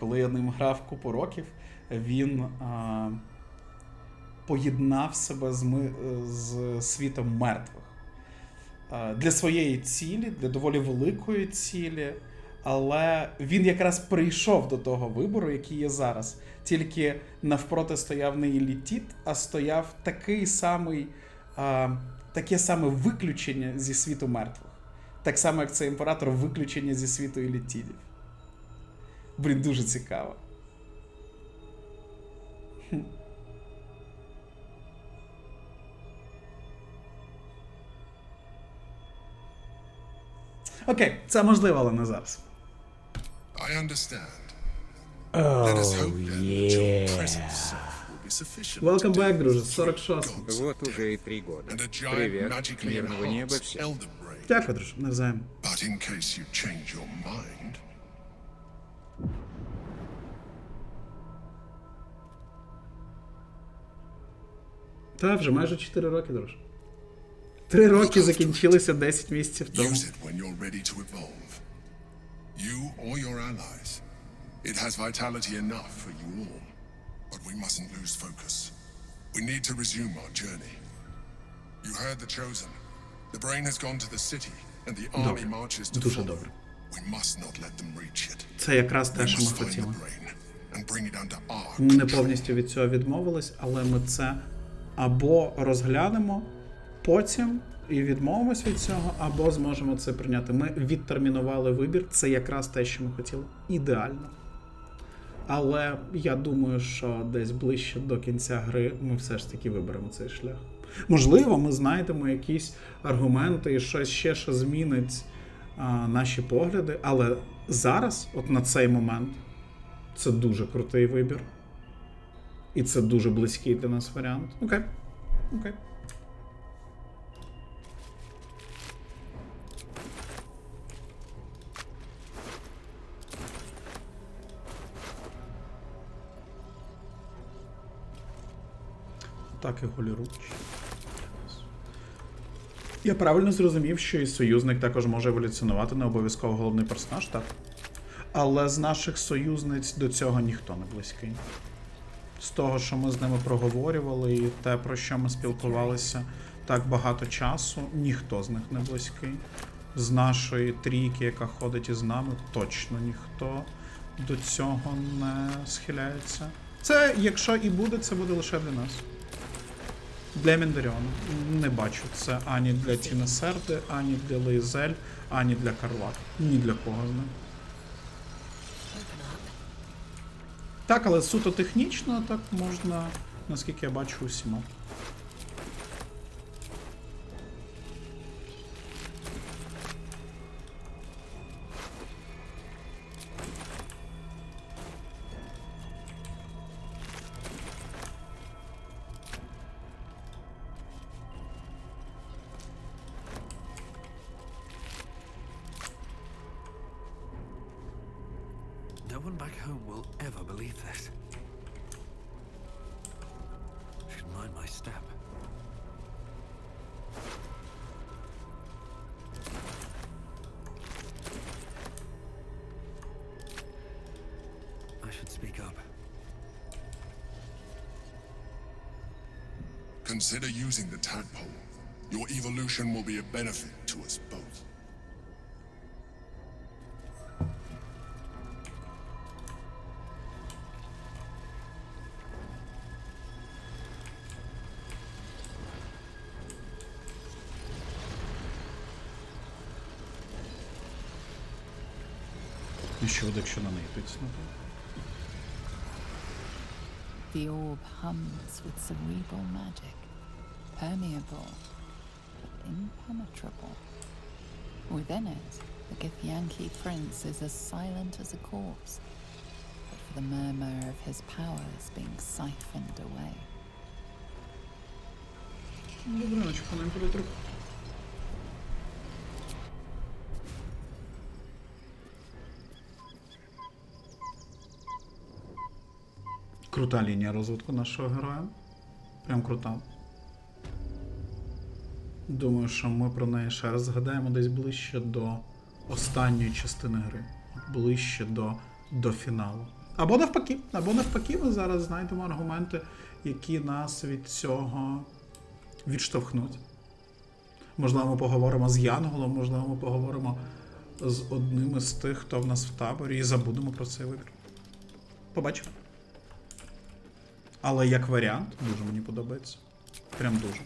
коли я ним грав купу років, він поєднав себе з світом мертвих. Для своєї цілі, для доволі великої цілі, але він якраз прийшов до того вибору, який є зараз. Тільки навпроти стояв не елітіт, а стояв таке саме виключення зі світу мертвих. Так само, як цей імператор виключення зі світу елітідів. Блін, дуже цікаво. Окей, це можливо, але не зараз. I understand. Oh, yeah. Welcome back, друже, 46. Вот уже и 3 года. Привет, мирного неба всем. Дякую, друже, навзаєм. But in case you change your mind, Та, вже майже 4 роки, друже. 3 роки закінчилися 10 місяців тому. use it when you're ready to evolve. You or your allies. It has vitality enough for you all. But we mustn't lose focus. We need to resume our journey. You heard the chosen. The brain has gone to the city, and the army marches to Дуже follow. добре. We must not let them reach it. Це якраз те, We що ми must find хотіли. the brain and bring it under our Ми не control. повністю від цього відмовились, але ми це або розглянемо потім і відмовимось від цього, або зможемо це прийняти. Ми відтермінували вибір, це якраз те, що ми хотіли. Ідеально. Але я думаю, що десь ближче до кінця гри ми все ж таки виберемо цей шлях. Можливо, ми знайдемо якісь аргументи і щось ще, що змінить наші погляди, але зараз, от на цей момент, це дуже крутий вибір. І це дуже близький для нас варіант. Окей. Окей. Так і голіруч. Я правильно зрозумів, що і союзник також може еволюціонувати, не обов'язково головний персонаж, так? Але з наших союзниць до цього ніхто не близький. З того, що ми з ними проговорювали, і те, про що ми спілкувалися так багато часу, ніхто з них не близький. З нашої трійки, яка ходить із нами, точно ніхто до цього не схиляється. Це, якщо і буде, це буде лише для нас. Для Міндеріона. Не бачу це ані для Тіни Серди, ані для Лейзель, ані для Карлат. Ні для кого з них. Так, але суто технічно так можна, наскільки я бачу, усіма. No one back home will ever believe this. Should mind my step. I should speak up. Consider using the tadpole. Your evolution will be a benefit to us both. І що буде, якщо на неї тиснути? The orb hums with cerebral magic, permeable, but impenetrable. Within it, the Githyanki prince is as silent as a corpse, but for the murmur of his powers being siphoned away. Добриночку, нам буде трохи. Крута лінія розвитку нашого героя. Прям крута. Думаю, що ми про неї ще раз згадаємо десь ближче до останньої частини гри. Ближче до фіналу. Або навпаки, ми зараз знайдемо аргументи, які нас від цього відштовхнуть. Можливо, ми поговоримо з Янголом, можливо, ми поговоримо з одним із тих, хто в нас в таборі, і забудемо про цей вибір. Побачимо. Але як варіант, дуже мені подобається. Прям дуже.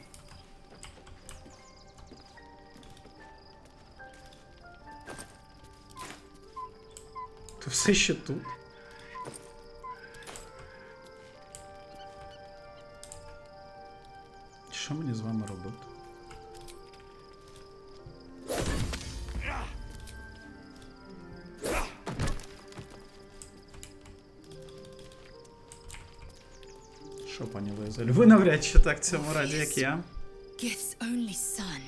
Ти все ще тут? Що мені з вами робити? Що, пані Лизель, ви навряд чи так цьому раді, як я. Gith's only son.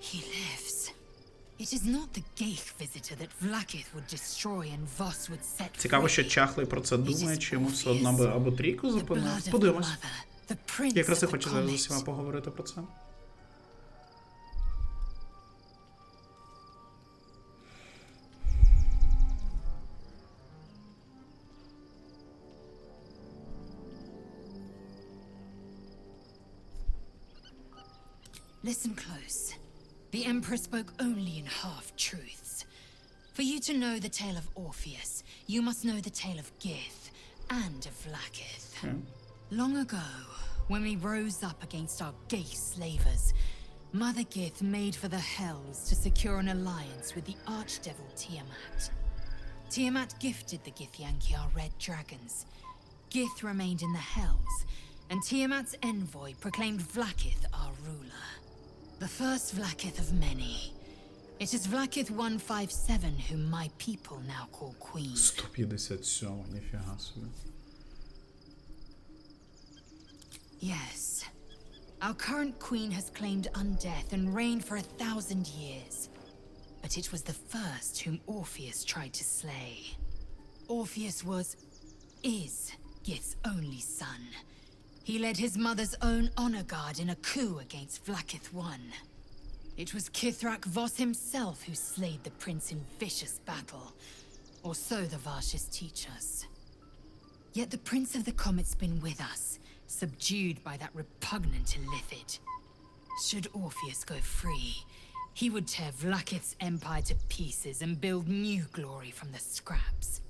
He lives. It is not the Geich visitor that Vlaakith would destroy and Voss would set free. Цікаво, що Чахлий про це думає, чи йому все одно би або трійку зупинив. Подивимось. Я якраз і хочу зараз з усіма поговорити про це. Listen close. The Emperor spoke only in half-truths. For you to know the tale of Orpheus, you must know the tale of Gith and of Vlaakith. Long ago, when we rose up against our Geich slavers, Mother Gith made for the Hells to secure an alliance with the Archdevil Tiamat. Tiamat gifted the Githyanki our red dragons. Gith remained in the Hells, and Tiamat's envoy proclaimed Vlaakith our ruler. The first Vlaakith of many. It is Vlaakith 157 whom my people now call Queen. 157, ніфіга собі. Yes. Our current queen has claimed undeath and reigned for 1,000 years. But it was the first whom Orpheus tried to slay. Orpheus is Gith's only son. He led his mother's own honor guard in a coup against Vlaakith I. It was Kithrak Voss himself who slayed the prince in vicious battle, or so the Varshas teach us. Yet the Prince of the Comet's been with us, subdued by that repugnant Illithid. Should Orpheus go free, he would tear Vlaakith's empire to pieces and build new glory from the scraps.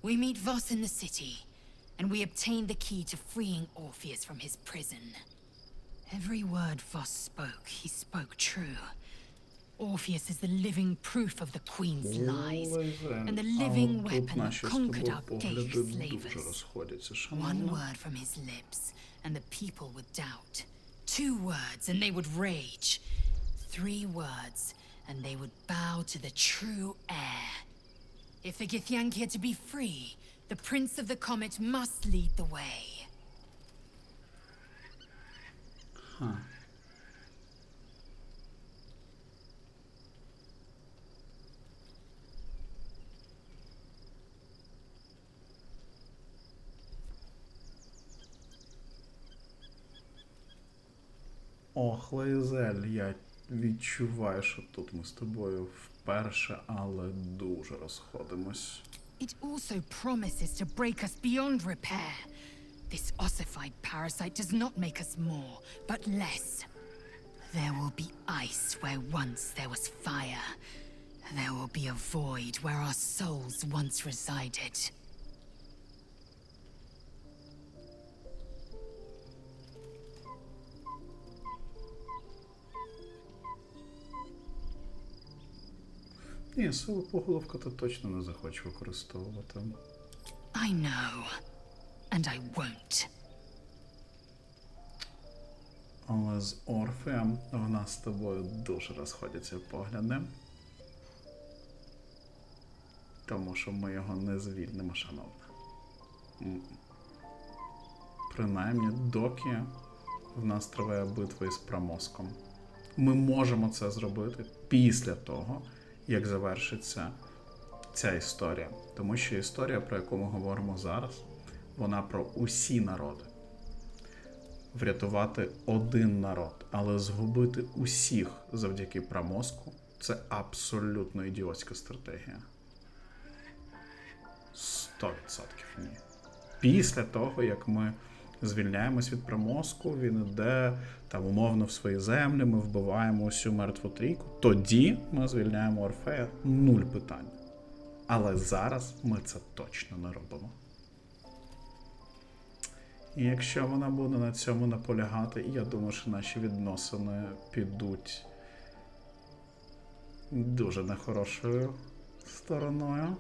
We meet Voss in the city, and we obtain the key to freeing Orpheus from his prison. Every word Voss spoke, he spoke true. Orpheus is the living proof of the Queen's lies, and the living weapon that conquered our Geich slavers. One word from his lips, and the people would doubt. 2 words, and they would rage. 3 words, and they would bow to the true heir. If the Githyanki are to be free, the Prince of the Comet must lead the way. Huh. Ох, Лейзель, я відчуваю, що тут ми з тобою вперше, але дуже розходимось. It also promises to break us beyond repair. This ossified parasite does not make us more, but less. There will be ice where once there was fire. There will be a void where our souls once resided. Ні, силу поголовка то точно не захочу використовувати. I know. And I won't. Але з Орфеєм в нас з тобою дуже розходяться погляди. Тому що ми його не звільнимо, шановна. Принаймні, доки в нас триває битва із промозком. Ми можемо це зробити після того, як завершиться ця історія. Тому що історія, про яку ми говоримо зараз, вона про усі народи. Врятувати один народ, але згубити усіх завдяки промозку – це абсолютно ідіотська стратегія. 100% ні. Після того, як ми звільняємось від промозку, він іде там умовно в свої землі, ми вбиваємо усю мертву трійку, тоді ми звільняємо Орфея, 0 питань. Але зараз ми це точно не робимо. І якщо вона буде на цьому наполягати, я думаю, що наші відносини підуть дуже нехорошою стороною.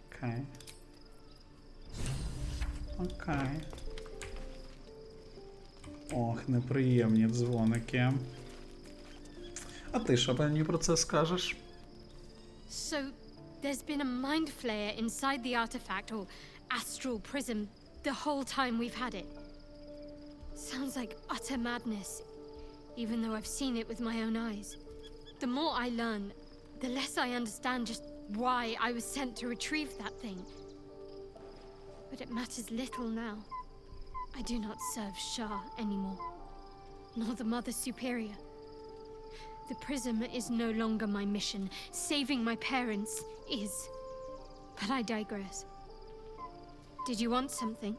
Окей. Окей. Ох, неприємні дзвоники. А ти що мені про це скажеш? So, there's been a mind flayer inside the artifact, or astral prism, the whole time we've had it. Sounds like utter madness, even though I've seen it with my own eyes. The more I learn, the less I understand just why I was sent to retrieve that thing. But it matters little now. I do not serve Shah anymore, nor the Mother Superior. The prism is no longer my mission. Saving my parents is. But I digress. Did you want something?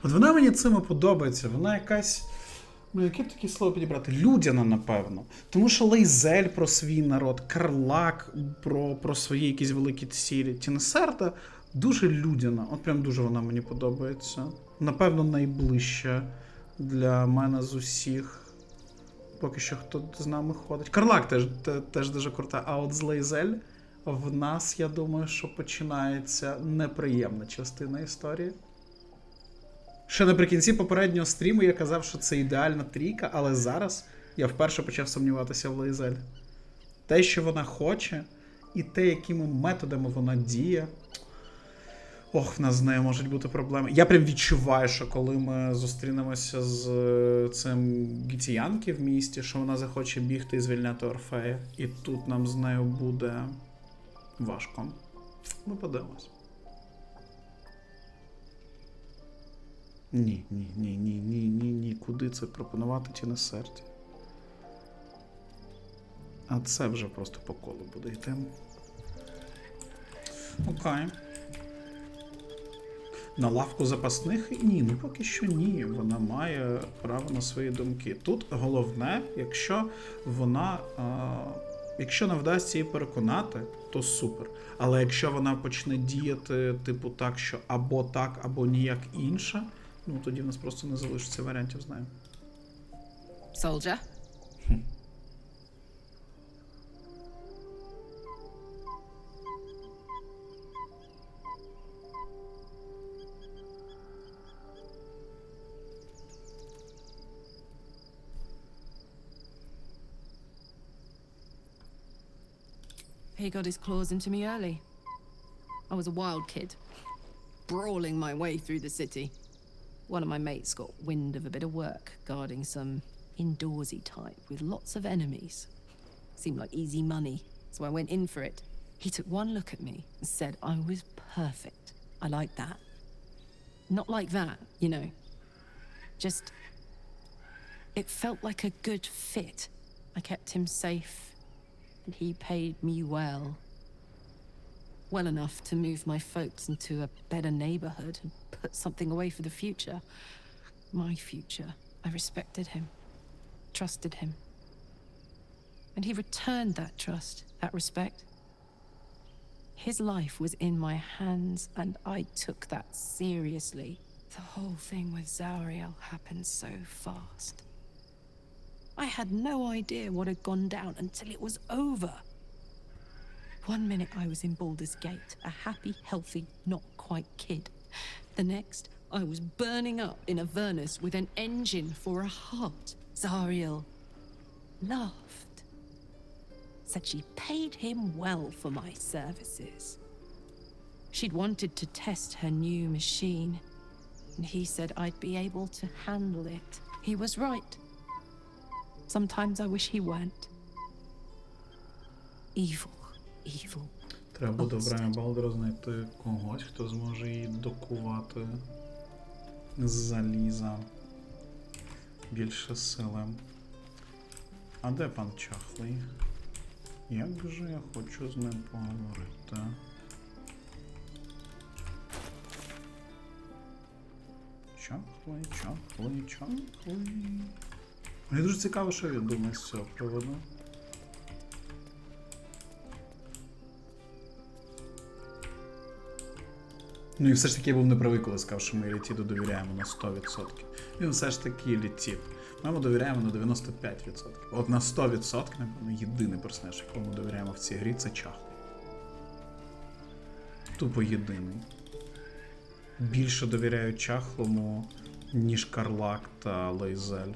От вона мені цим і подобається. Вона якась, яке б таке слово підібрати? Людяна, напевно. Тому що Лейзель про свій народ, Карлак про свої якісь великі цілі. Тінесерда дуже людяна. От прям дуже вона мені подобається. Напевно, найближча для мене з усіх. Поки що хто з нами ходить. Карлак теж дуже крута. А от з Лейзель в нас, я думаю, що починається неприємна частина історії. Ще наприкінці попереднього стріму я казав, що це ідеальна трійка, але зараз я вперше почав сумніватися в Лейзель. Те, що вона хоче, і те, якими методами вона діє. Ох, в нас з нею можуть бути проблеми. Я прям відчуваю, що коли ми зустрінемося з цим Гітіянки в місті, що вона захоче бігти і звільняти Орфея. І тут нам з нею буде важко. Ми подивимось. Ні. Куди це пропонувати Тінесерді? А це вже просто по колу буде йти. Окей. На лавку запасних? Ні, ну поки що ні. Вона має право на свої думки. Тут головне, якщо не вдасться її переконати, то супер. Але якщо вона почне діяти, типу так, що або так, або ніяк інше, ну тоді в нас просто не залишиться варіантів з нею. Soldier? He got his claws into me early. I was a wild kid, brawling my way through the city. One of my mates got wind of a bit of work guarding some indoorsy type with lots of enemies. Seemed like easy money, so I went in for it. He took one look at me and said I was perfect. I like that. Not like that, you know. Just, it felt like a good fit. I kept him safe. And he paid me well. Well enough to move my folks into a better neighborhood and put something away for the future. My future. I respected him. Trusted him. And he returned that trust, that respect. His life was in my hands, and I took that seriously. The whole thing with Zariel happened so fast. I had no idea what had gone down until it was over. One minute I was in Baldur's Gate, a happy, healthy, not quite kid. The next, I was burning up in Avernus with an engine for a heart. Zariel. laughed. Said she paid him well for my services. She'd wanted to test her new machine, and he said I'd be able to handle it. He was right. Sometimes I wish he weren't. Evil, evil. Треба буде в рамі Балдура знайти когось, хто зможе її докувати з заліза. Більше сили. А де пан Чахлий? Як же я хочу з ним поговорити? Чахлий. Мені дуже цікаво, що він думає з цього приводу. Ну і все ж таки я був неправий, коли сказав, що ми Літіду довіряємо на 100%. Він все ж таки Літід. Ми йому довіряємо на 95%. От на 100%, напевно, єдиний персонаж, якому ми довіряємо в цій грі, це Чахлий. Тупо єдиний. Більше довіряю Чахлому, ніж Карлак та Лейзель.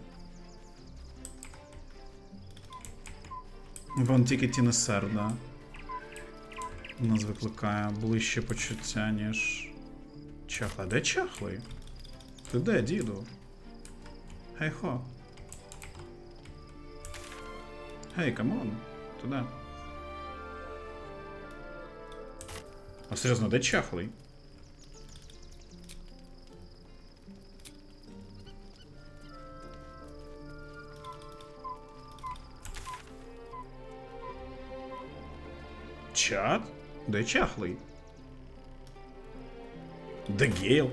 Вон тільки Тінесерда нас викликає ближче почуття, ніж Чахлий. Де Чахлий? Ти де, діду? Гей-хо. Гей, камон. Ти де? А серйозно, де Чахлий? Чат? Де Чахлий? Де Гейл?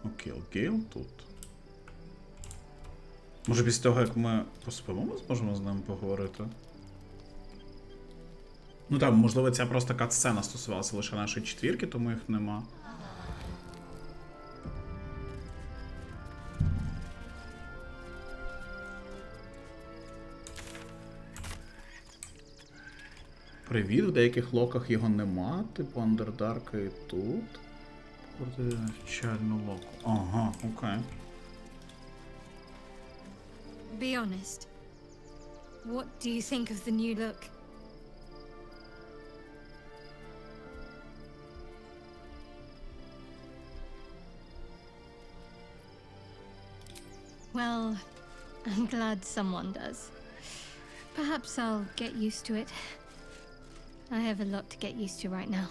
Окей, Гейл тут. Може після того, як ми поспимо, ми зможемо з ним поговорити? Ну там, можливо, ця просто кат-сцена стосувалася лише нашої четвірки, тому їх нема. Привіт, в деяких локах його нема, типу Андердарка і тут. Чальну локу. Ага, окей. Be honest. What do you think of the new look? Well, I'm glad someone does. Perhaps I'll get used to it. I have a lot to get used to right now.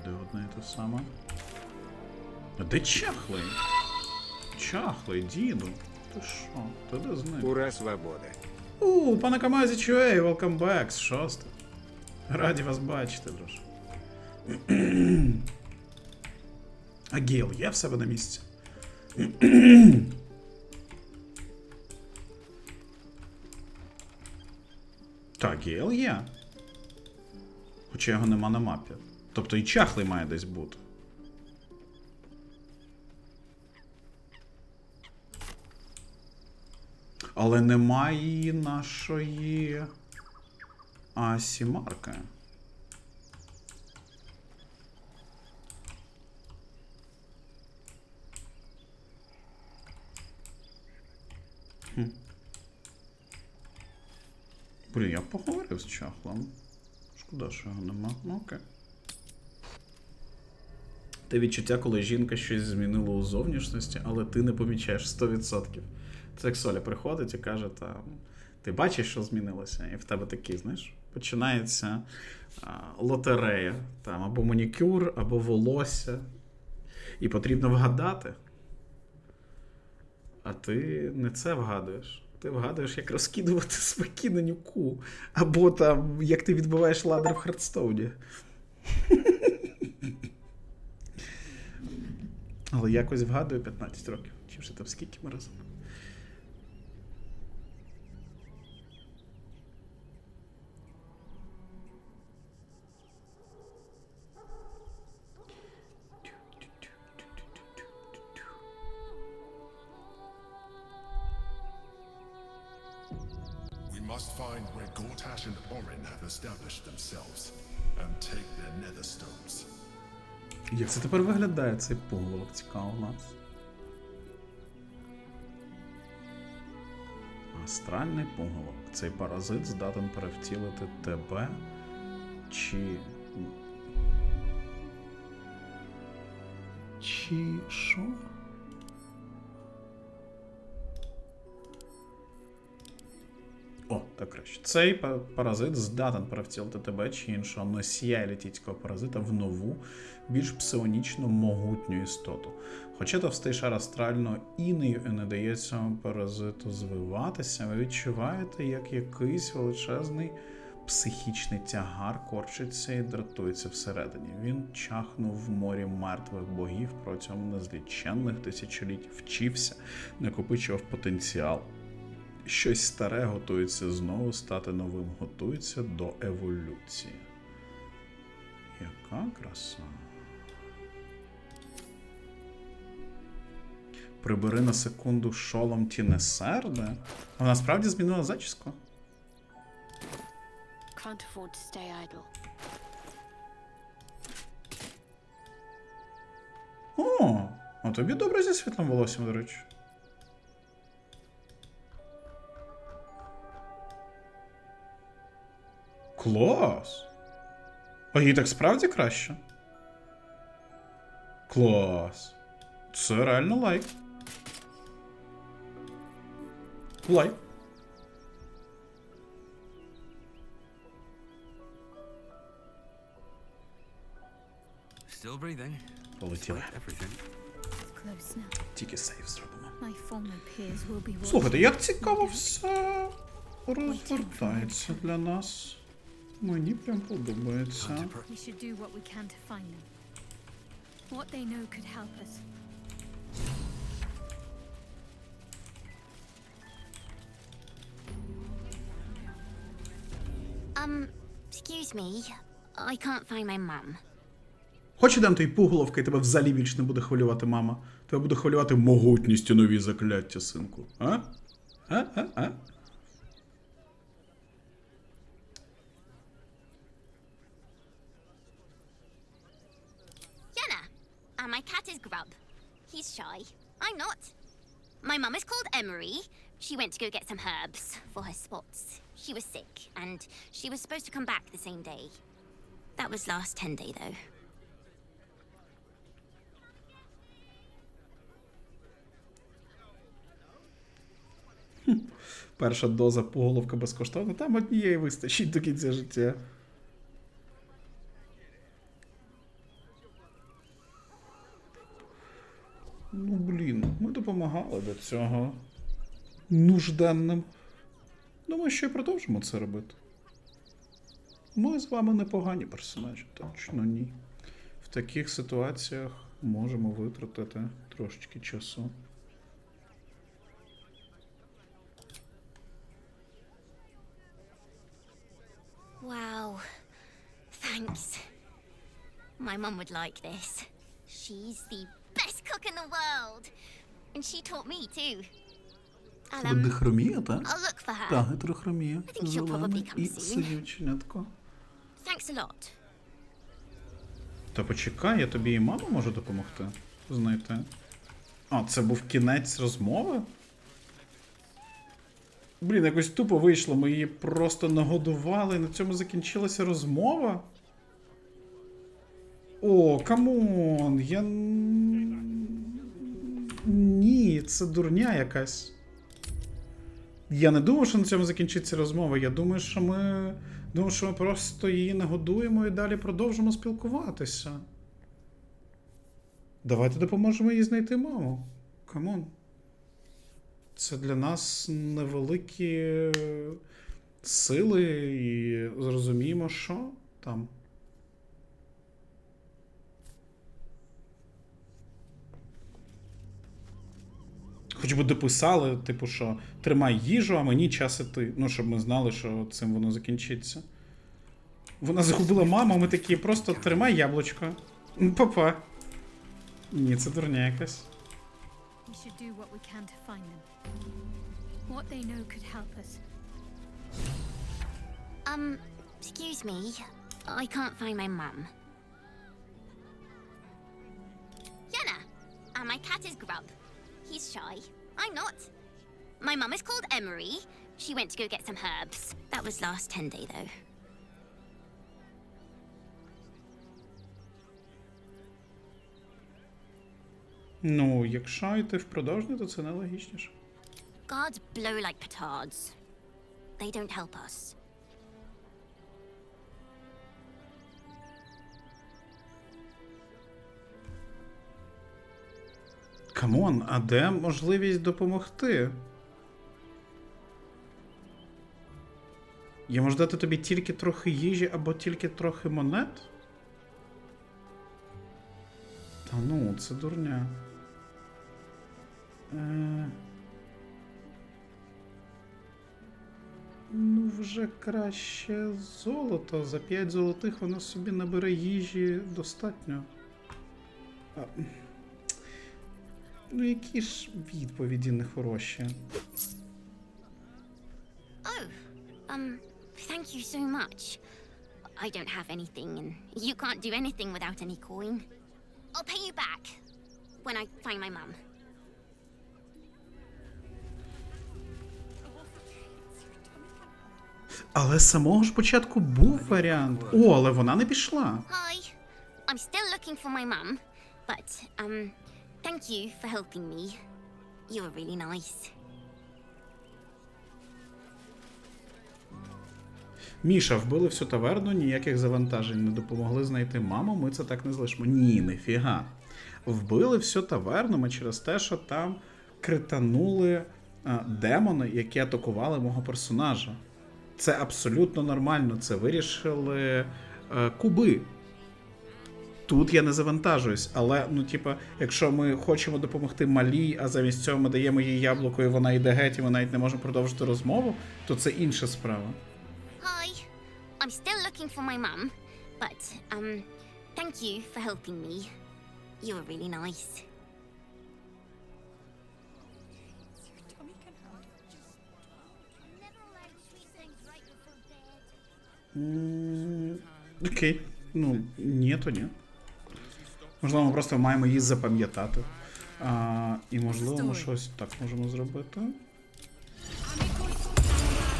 Йде одне і те саме. А де Чахлий? Чахлий, діду. Ти що? Ти де з ним? Ура свободи. Пане Камазі Чуей, welcome back з 6. Раді вас бачити, друже. А Гейл є в себе на місці? Так, Гейл є. Хоча його нема на мапі. Тобто і Чахлий має десь бути. Але немає нашої Асімарки. Блін, я поговорив з Чахлом. Шкода, що його нема. Ну, окей. Те відчуття, коли жінка щось змінила у зовнішності, але ти не помічаєш 100%. Це як Соля приходить і каже, там, ти бачиш, що змінилося? І в тебе такий, знаєш, починається лотерея. Там, або манікюр, або волосся. І потрібно вгадати. А ти не це вгадуєш. Ти вгадуєш, як розкидувати смаки на нюку. Або там, як ти відбиваєш ладер в Хардстоуні. Але якось вгадую 15 років. Чи вже там скільки ми разом. find where Gortash and Orin have established themselves and take their nether stones. Як це тепер виглядає, цей поголовок? Цікаво в нас. Астральний поголовок. Цей паразит здатен перевтілити тебе чи... Чи що? О, так краще. Цей паразит здатен перевтілити тебе чи іншого носія елітійського паразита в нову, більш псионічно могутню істоту. Хоча товстий шар астрального інею і не дає цьому паразиту звиватися, ви відчуваєте, як якийсь величезний психічний тягар корчиться і дратується всередині. Він чахнув в морі мертвих богів протягом незліченних тисячоліть, вчився, накопичував потенціал. Щось старе готується знову стати новим, готується до еволюції. Яка краса. Прибери на секунду шолом Тінесерде. А вона справді змінила зачіску? Can't afford to stay idle. О, а тобі добре зі світлим волоссям, до речі. Клас! А їй так справді краще? Клас! Це реально лайк. Лайк. Still breathing. Полетіли. Close now. Тільки сейв зробимо. My former peers will be watching. Слухайте, як цікаво все розвертається для нас. Мені прям подобається. We should do what we can to find them. What they know could help us. Excuse me. I can't find my mum. Хоч ідем той пуголовка, і тебе взагалі більш не буде хвилювати мама. Тебе буде хвилювати могутність і нові закляття, синку. А? А? And my cat is Grub. He's shy. I'm not. My mum is called Emery. She went to go get some herbs for her spots. She was sick, and she was supposed to come back the same day. That was last 10 day, though. Перша доза поголовка безкоштовна. Там однієї вистачить до кінця життя. Ну, блін, ми допомагали до цього нужденним. Думаю, що і продовжимо це робити. Ми з вами непогані персонажі, точно ні. В таких ситуаціях можемо витратити трошечки часу. Wow. Thanks. My mum would like this. She's the best cook in the world. And she taught me too. Дихромія, так? I'll look for her. Так, гетерохромія. I think she'll probably Зелене come і soon. синівченятко. Thanks a lot. Та почекай, я тобі і маму можу допомогти знайти. А, це був кінець розмови? Блін, якось тупо вийшло, ми її просто нагодували, і на цьому закінчилася розмова? О, камон, Ні, це дурня якась. Я не думав, що на цьому закінчиться розмова. Я думаю, що ми просто її нагодуємо і далі продовжимо спілкуватися. Давайте допоможемо їй знайти маму. Камон. Це для нас невеликі сили і зрозуміємо, що там. Хоч би дописали, типу, що тримай їжу, а мені час іти. Ну, щоб ми знали, що цим воно закінчиться. Вона загубила маму, ми такі, просто тримай яблучко. Папа. Ні, це дурня якась. We should do what we can to find them. What they know could help us. Excuse me. I can't find my mum. Yenna! My cat is Grub. He's shy. I'm not. My mum is called Emery. She went to go get some herbs. That was last 10 day, though. Ну, якщо йти в продовження, то це нелогічніше. Guards blow like petards. They don't help us. Камон, а де можливість допомогти? Я можу дати тобі тільки трохи їжі або тільки трохи монет? Та ну, це дурня. Ну, вже краще золото. За 5 золотих воно собі набере їжі достатньо. Ну, які ж відповіді нехороші. Oh, thank you so much. I don't have anything, and you can't do anything without any coin. I'll pay you back when I find my mum. Але з самого ж початку був варіант. О, але вона не пішла. Hi, I'm still looking for my mum, but, thank you for helping me. You were really nice. Міша, вбили всю таверну, ніяких завантажень не допомогли знайти маму, ми це так не залишимо. Ні, нефіга. Вбили всю таверну ми через те, що там кританули демони, які атакували мого персонажа. Це абсолютно нормально, це вирішили куби. Тут я не завантажуюсь, але, ну, типа, якщо ми хочемо допомогти малій, а замість цього ми даємо їй яблуко, і вона йде геть, і ми навіть не можемо продовжити розмову, то це інша справа. Hi, I'm still looking for my mum, but, thank you for helping me. You were really nice. Окей. Ну, ні, то ні. Можливо, ми просто маємо її запам'ятати. І можливо, ми щось так можемо зробити.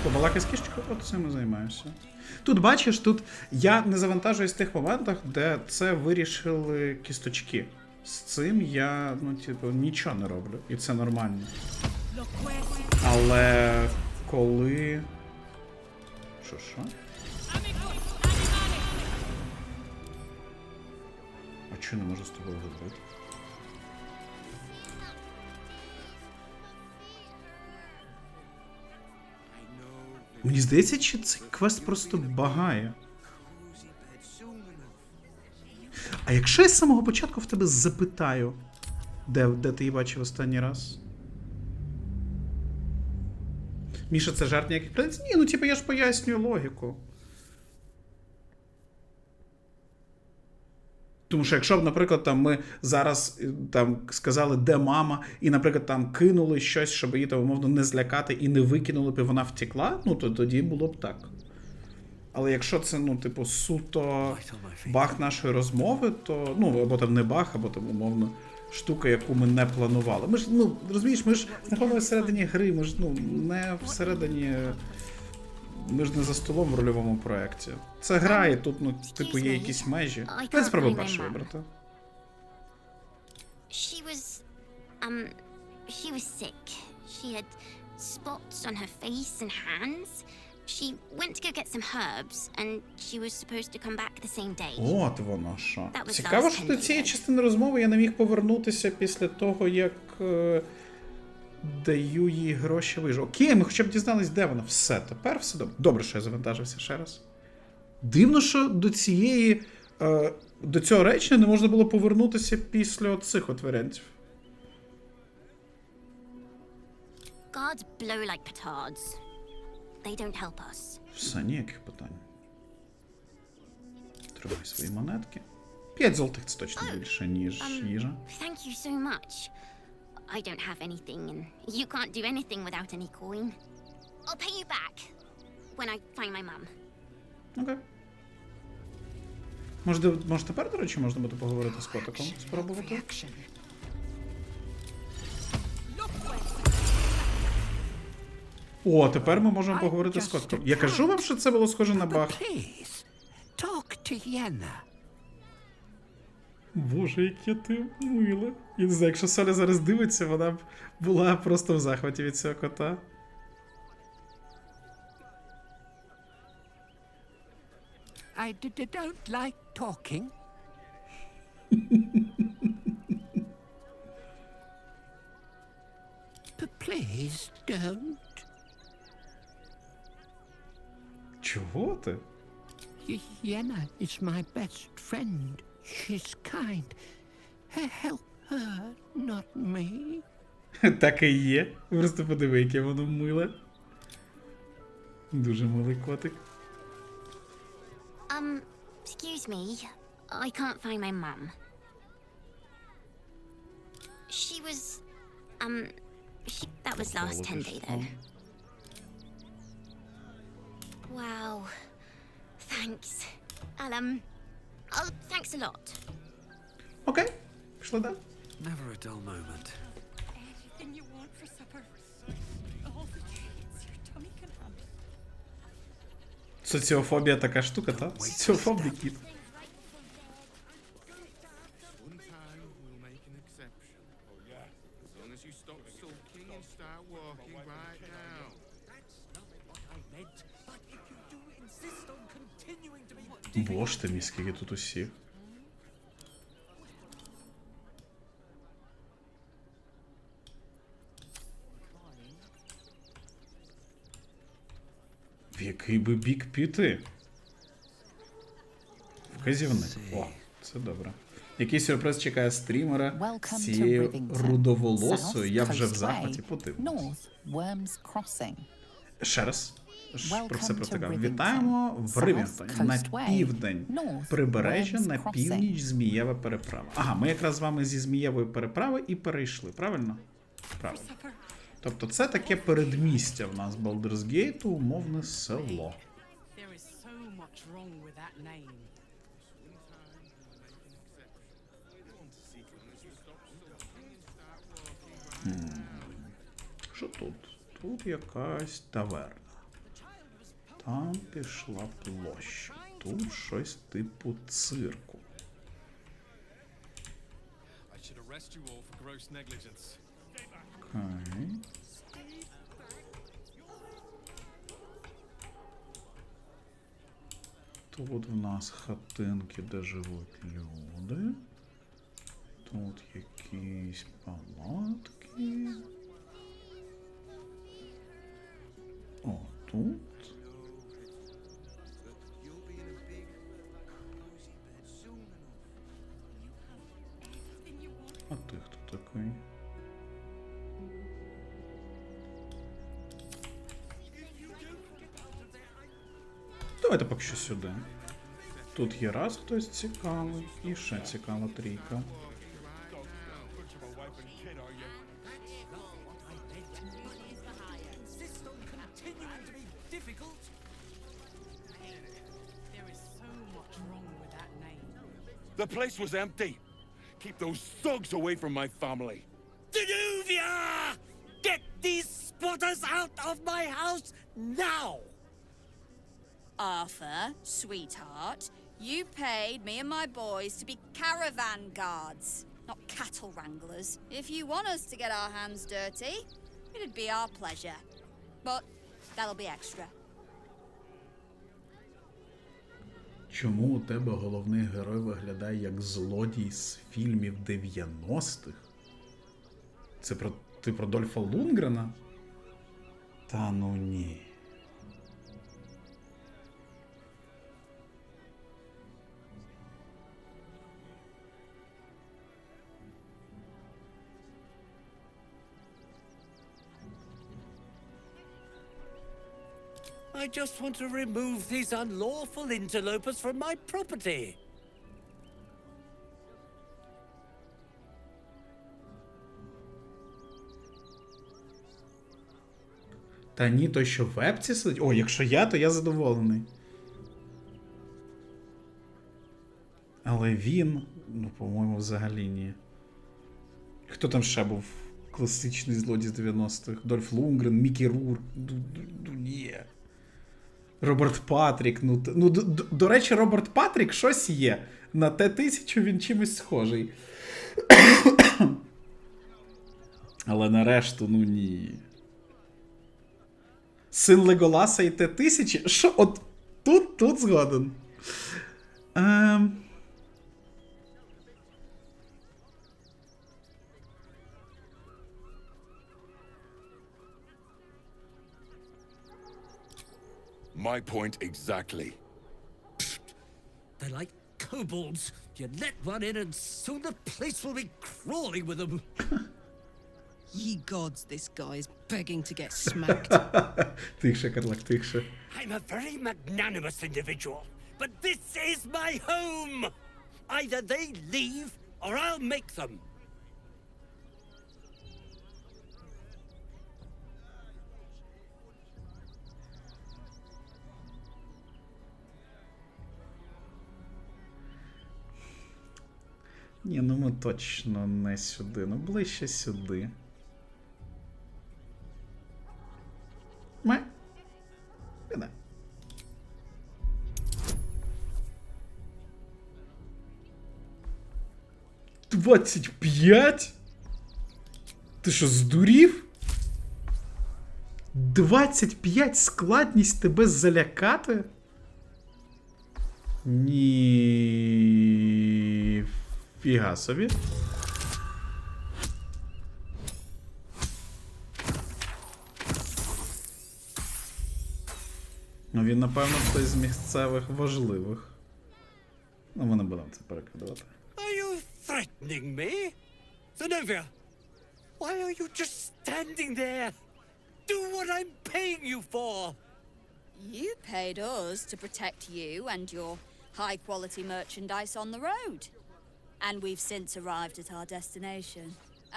Побалакай з кішечкою, от цим і займаюся. Тут, бачиш, тут я не завантажуюсь в тих моментах, де це вирішили кісточки. З цим я, ну, типу, нічого не роблю. І це нормально. Але коли... Що? А чого не можу з тобою говорити? Мені здається, чи цей квест просто багає. А якщо я з самого початку в тебе запитаю, де ти її бачив останній раз? Міша, це жарт ніяких принципів? Ні, ну типу я ж пояснюю логіку. Тому що якщо б, наприклад, там ми зараз там сказали, де мама, і, наприклад, там кинули щось, щоб її там, умовно, не злякати і не викинули б, і вона втекла, ну, то тоді було б так. Але якщо це, ну, типу, суто баг нашої розмови, то, ну, або там не баг, або там, умовно, штука, яку ми не планували. Ми ж, ну, розумієш, ми ж знаходимося всередині гри, ми ж, ну, не всередині... Ми ж не за столом в рольовому проєкті. Це гра, і тут, ну, типу, є якісь межі. Давай спробуй перше вибрати. She was sick. She had spots on her face and hands. She went to go get some herbs, and she was supposed to come back the same day. От воно що. Цікаво, що до цієї частини розмови я не міг повернутися після того, як даю їй гроші вижу. Окей, ми хоча б дізнались, де вона. Все, тепер все добре. Добре, що я завантажився ще раз. Дивно, що до цього речення не можна було повернутися після цих от варіантів. Guards blow like petards. They don't help us. Все, ніяких питань. Тримай свої монетки. 5 золотих це точно більше, ніж їжа. Thank you so much. I don't have anything, and you can't do anything without any coin. I'll pay you back when I find my mum. Окей. Може тепер, до речі, можна буде поговорити з котиком? Спробувати? О, тепер ми можемо поговорити з котиком. Я кажу вам, що це було схоже на баг. Боже, яке ти миле. Я не знаю, якщо Соля зараз дивиться, вона б була просто в захваті від цього кота. I don't like talking. But please don't. Чого ти? Yenna is my best friend. She's kind. Help her, not me. Так і є. Просто подиви, яке воно миле. Дуже милий котик. Excuse me. I can't find my mum. She was, that was last Sunday, though. Wow. Thanks. Thanks a lot. Окей, пішли далі. Never a dull moment. Anything you want for supper. All the treats your tummy can handle. Соціофобія така штука, та? Соціофобний кіт. Боже ти мій, скільки тут усіх. В який би бік піти? Вказівник. О, це добре. Який сюрприз чекає стрімера з цією рудоволосою? Я вже в захваті, подивимось. Ще раз. Про все протикав. Вітаємо в Ривінгтоні. На південь прибережжя, на північ Змієва переправа. Ага, ми якраз з вами зі Змієвої переправи і перейшли, правильно? Правильно. Тобто це таке передмістя в нас Baldur's Gate, умовне село. Що тут? Тут якась таверна. Там пішла площа. Тут щось типу цирку. Окей. Тут в нас хатинки, де живуть люди. Тут якісь палатки. О, тут. А ти хто такий? Давайте поки що сюди. Тут є раз хтось цікавий, і ще цікава трійка. The place was empty. Keep those thugs away from my family. Danuvia! Get these spotters out of my house now! Arthur, sweetheart, you paid me and my boys to be caravan guards, not cattle wranglers. If you want us to get our hands dirty, it'd be our pleasure. But that'll be extra. Чому у тебе головний герой виглядає як злодій з фільмів 90-х? Це ти про Дольфа Лундгрена? Та ну ні. I just want to remove these unlawful interlopers from my property. Та ні, той, що в вебці сидить. О, якщо я, то я задоволений. Але він, ну, по-моєму, взагалі ні. Хто там ще був? Класичний злодій з 90-х. Дольф Лундгрен, Мікі Рурк. Ні. Роберт Патрік. До речі, Роберт Патрік щось є. На Т-1000 він чимось схожий. Але на решту, ну ні. Син Леголаса і Т-1000? Що? От тут згоден. My point exactly. They're like kobolds. You let one in and soon the place will be crawling with them. Ye gods, this guy is begging to get smacked. Тихше, Карлак, тихше. I'm a very magnanimous individual, but this is my home. Either they leave or I'll make them. Ні, ну ми точно не сюди. Ну, ближче сюди. Піде. «25? Ти що, здурів? 25 складність тебе залякати? Ні. Фіга собі. Ну він, напевно, хтось з місцевих важливих. Ну, ми не будемо це перекидувати. Are you threatening me? Zenobia, why are you just standing there? Do what I'm paying you for! You paid us to protect you and your high-quality merchandise on the road. And we've since arrived at our destination.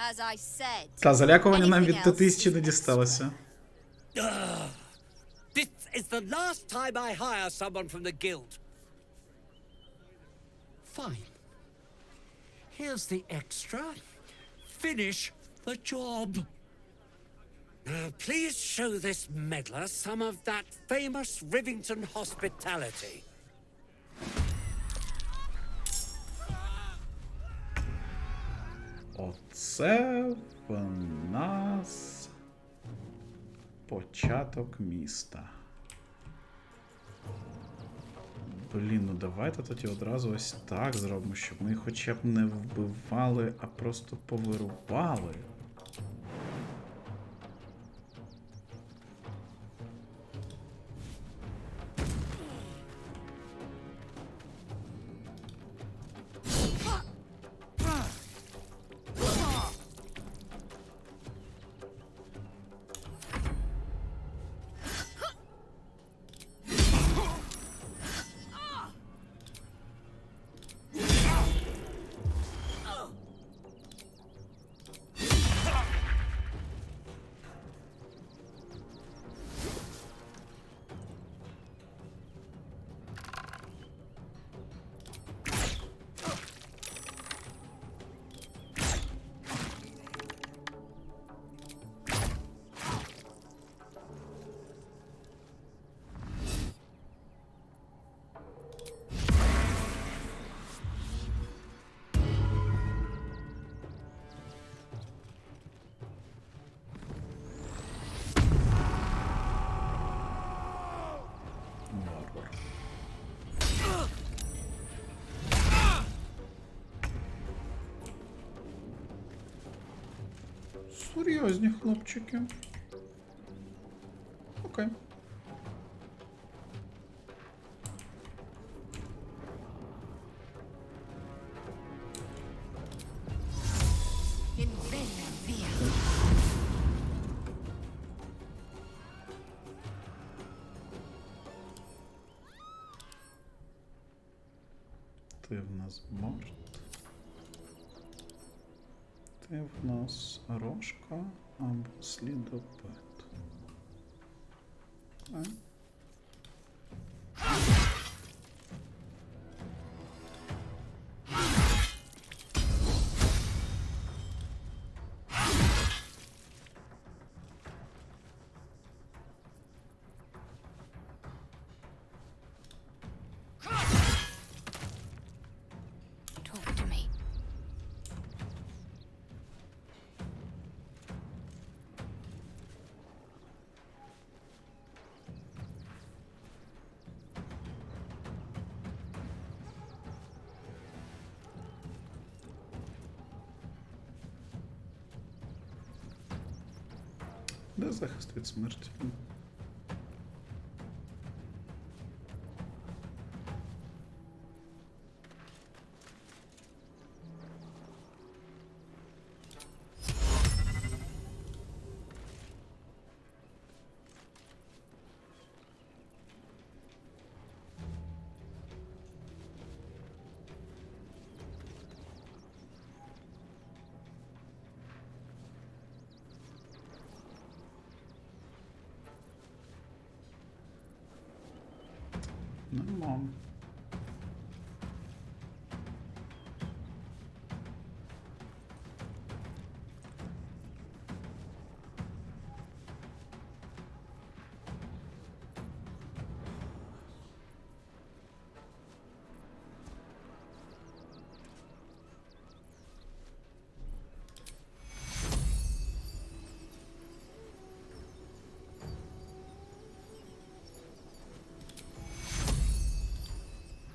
As I said, Та залякування нам від Т-1000 не дісталося. This is the last time I hire someone from the guild. Fine. Here's the extra. Finish the job. Now, please show this meddler some of that famous Rivington hospitality. Оце в нас початок міста. Блін, ну давайте тоді одразу ось так зробимо, щоб ми хоча б не вбивали, а просто повирубали. Серйозні хлопчики. Окей. Ти в нас морд. Ти в нас рожка або слідопит. А? Talk to me. Де захист від смерті? Нормально.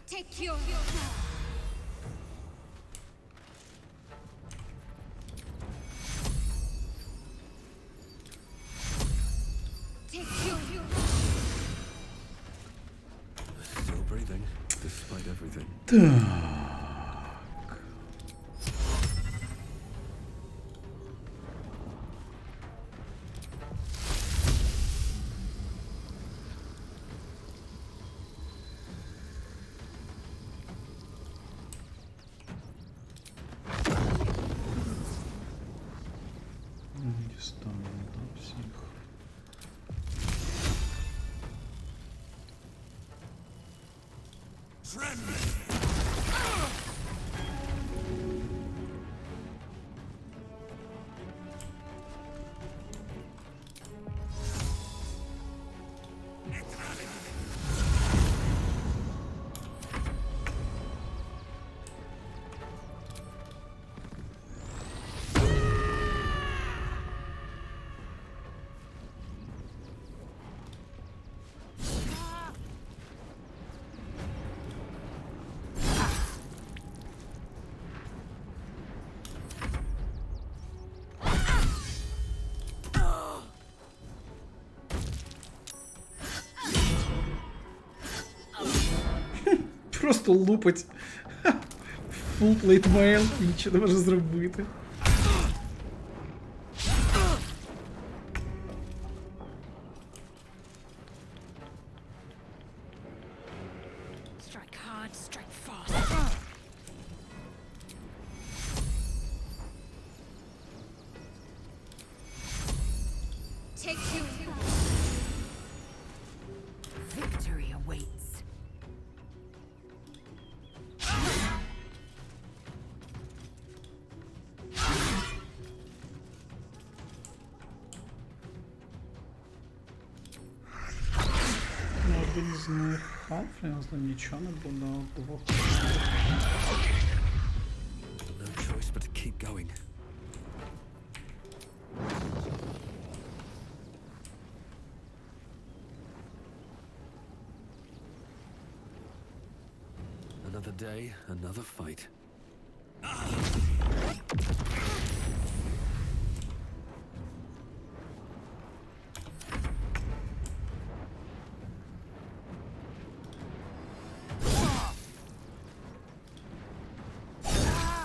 Take your... Take your... Still breathing, despite everything. Дістану до всіх. Просто лупить full plate mail і нічого не може зробити. Strike hard, strike fast. Take your... Victory awaits. Ну, один з них халфлінг, нічого не буде, а двох. No choice but to keep going. Another day, another fight.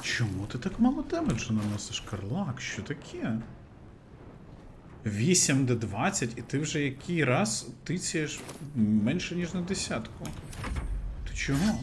Чому ти так мало демеджу наносиш, Карлак? Що таке? 8d20 і ти вже який раз тицяєш менше, ніж на десятку. Ти чого?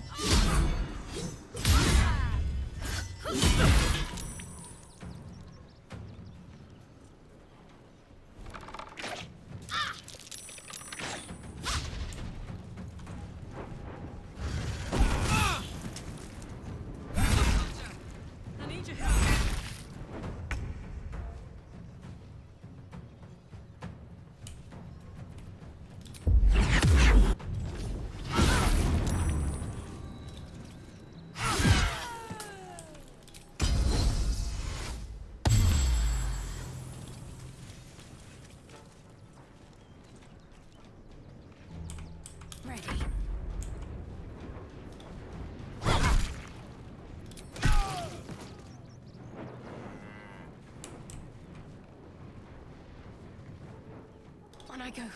I go?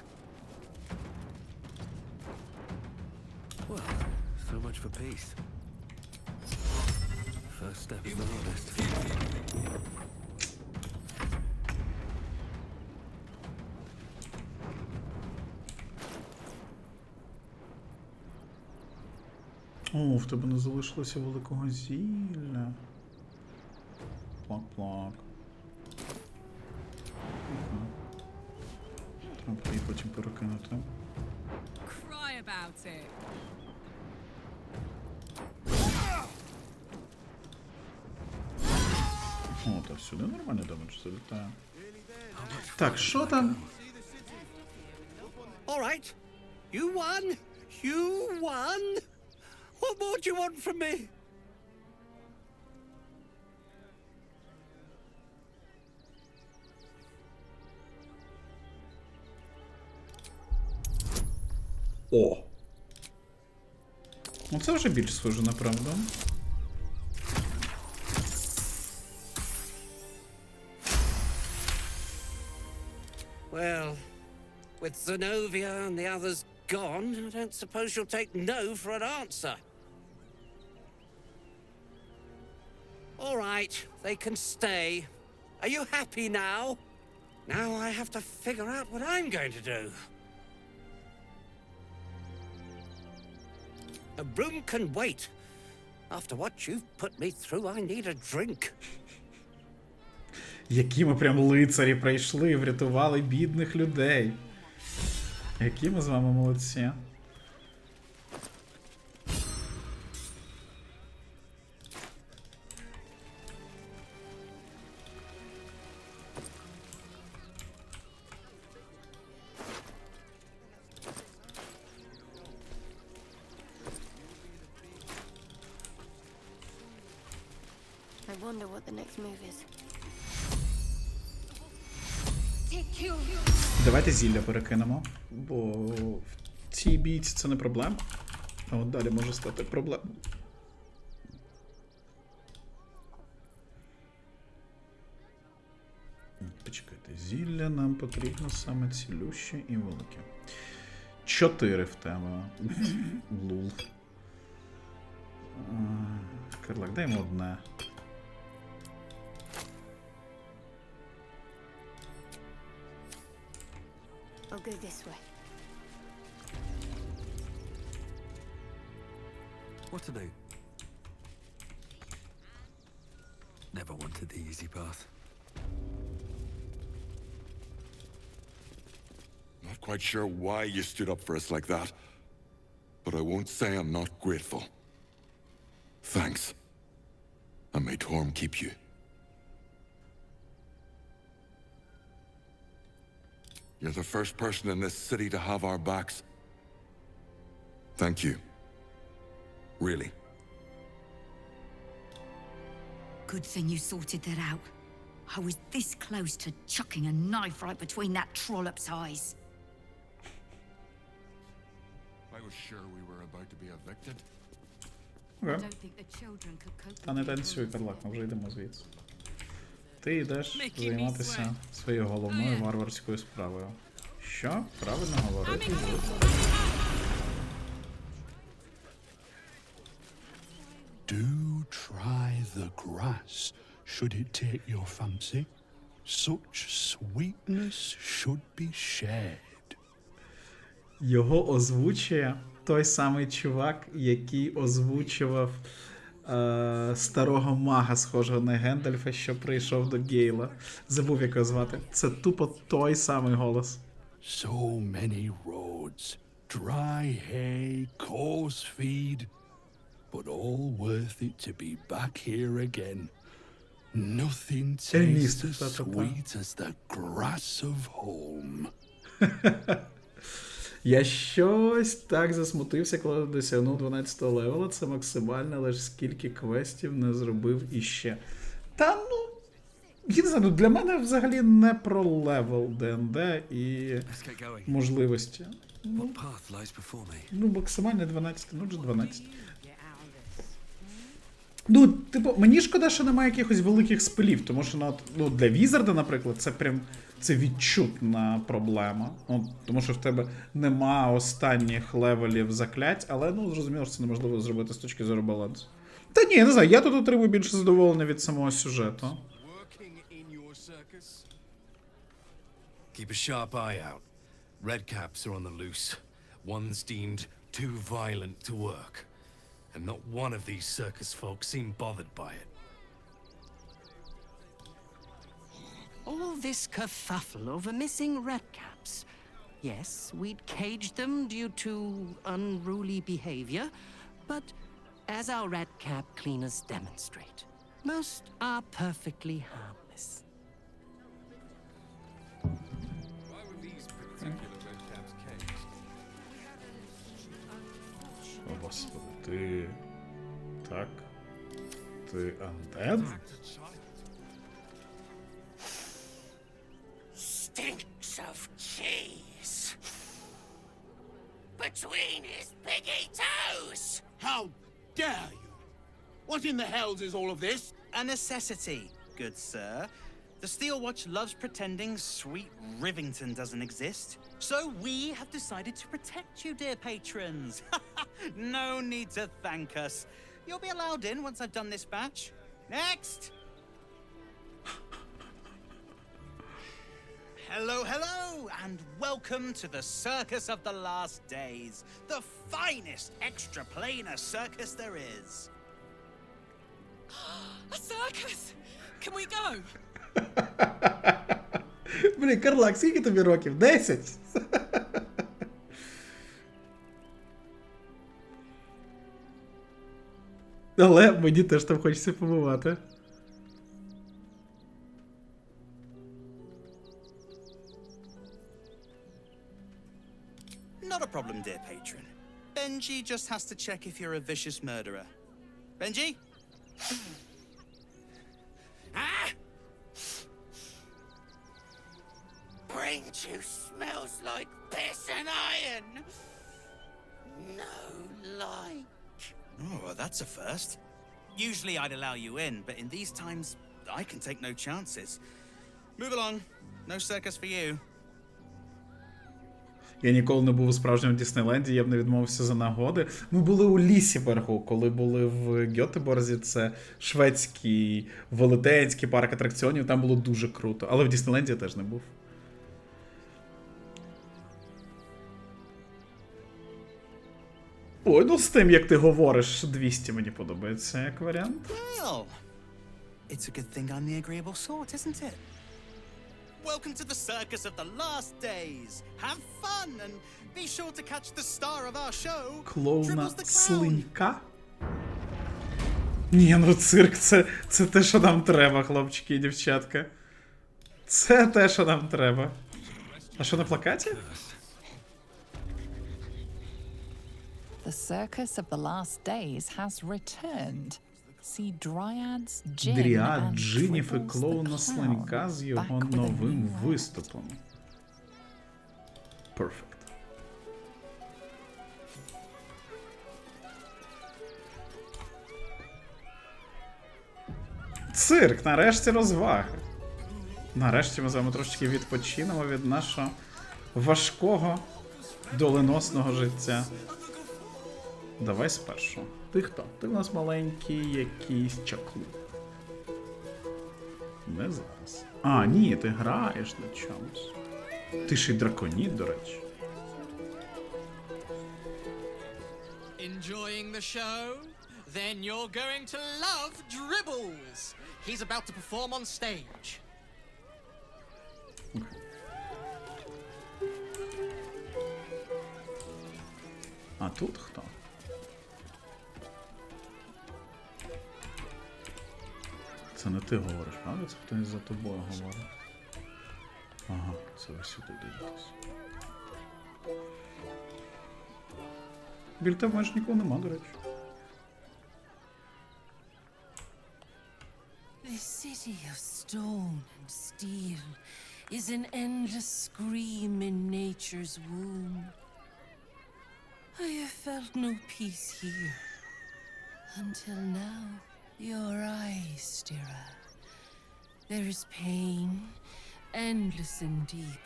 Well, so much for peace. First step is the hardest. О, в тебе не залишилося великого зілля. Плак-плак. Треба її потім перекинути. Cry about it. О, та сюди нормально демедж залітає. Так, що там? All right. You won. You won. What more do you want from me? О! Ну це вже більш схоже на правду. Well, with Zenobia and the others gone, I don't suppose you'll take no for an answer. All right, they can stay. Are you happy now? Now I have to figure out what I'm going to do. A room can wait. After what you've put me through, I need a drink. Які ми прям лицарі прийшли, врятували бідних людей. Які ми з вами молодці. I wonder what the next move is. Давайте зілля перекинемо, бо в цій бійці це не проблема. А от далі може стати проблемою. Почекайте, зілля нам потрібно саме цілюще і велике. 4 в тему. Лул. Карлак, дай йому одне. I'll go this way. What to do? Never wanted the easy path. Not quite sure why you stood up for us like that, but I won't say I'm not grateful. Thanks. And may Torm keep you. You're the first person in this city to have our backs. Thank you. Really. Good thing you sorted that out. I was this close to chucking a knife right between that trollop's eyes. I was sure we were about to be evicted. Та не танцюй, Карлак, ми вже йдемо звідси. Ти йдеш займатися своєю головною варварською справою. Що? Правильно говорити. Do try the grass, should it take your fancy. Such sweetness should be shared. Його озвучує той самий чувак, який озвучував старого мага, схожого на Гендальфа, що прийшов до Гейла. Забув, як його звати. Це тупо той самий голос. So many roads, dry hay, coarse feed, but all worth it to be back here again. Nothing tastes as sweet as the grass of home. Я щось так засмутився, коли досягнув 12 левела. Це максимально, але ж скільки квестів не зробив іще. Та ну, я не знаю, для мене взагалі не про левел ДНД і можливості. Ну, максимально 12, ну вже 12. Ну, типу, мені шкода, що немає якихось великих спелів, тому що ну, для Візарда, наприклад, це прям Це відчутна проблема. Ну, тому що в тебе нема останніх левелів заклять, але ну зрозуміло, що це неможливо зробити з точки зору балансу. Та ні, не знаю, я тут отримую більше задоволення від самого сюжету. Keep a sharp eye out. Redcaps are on the loose. One's deemed too violent to work. And not one of these circus folk seem bothered by it. All this kerfuffle over missing redcaps. Yes, we'd caged them due to unruly behavior, but as our redcap cleaners demonstrate, most are perfectly harmless. Why were these particular redcaps caged? О, Господи, ти... Так? Ти андед? Stinks of cheese between his piggy toes. How dare you? What in the hells is all of this? A necessity, good sir. The Steel Watch loves pretending sweet Rivington doesn't exist. So we have decided to protect you, dear patrons. No need to thank us. You'll be allowed in once I've done this batch. Next! Hello, hello, and welcome to the Circus of the Last Days, the finest extra-planar circus there is. A circus! Can we go? Блін, Карлак, скільки тобі років? 10? Але мені теж там хочеться побувати. Not a problem, dear patron. Benji just has to check if you're a vicious murderer. Benji? Ah! Brain juice smells like piss and iron. No like. Oh, well, that's a first. Usually I'd allow you in, but in these times, I can take no chances. Move along. No circus for you. Я ніколи не був у справжньому Діснейленді, я б не відмовився за нагоди. Ми були у Лісібергу, коли були в Гьотеборзі, це шведський велетенський парк атракціонів, там було дуже круто. Але в Діснейленді я теж не був. Ой, ну з тим, як ти говориш, 200 мені подобається як варіант. Well, it's a good thing I'm the agreeable sort, isn't it? Welcome to the circus of the last days. Have fun and be sure to catch the star of our show. Клоуна Слинька? Ні, ну цирк, це те, що нам треба, хлопчики і дівчатка. Це те, що нам треба. А що на плакаті? The circus of the last days has returned. See Dryads, Jin, Дріад, and Джинів і Tribbles the клоуна Clown Слинька з його back with a новим new виступом. Perfect. Цирк, нарешті розваги. Нарешті ми з вами трошечки відпочинемо від нашого важкого, доленосного життя. Давай спершу. Ти хто? Ти в нас маленький якийсь чаклун. Не зараз. А, ні, ти граєш на чомусь. Ти ж і драконіт, до речі. Enjoying the show? Then you're going to love Dribbles. He's about to perform on stage. А тут хто? Це не ти говориш, правда? Це хтось за тобою говорить. Ага, це ви сюди дивитесь. Біля тебе майже нікого нема, до речі. This city of stone and steel is an endless scream in nature's womb. I have felt no peace here until now. Your eyes, Stira. There is pain, endless and deep,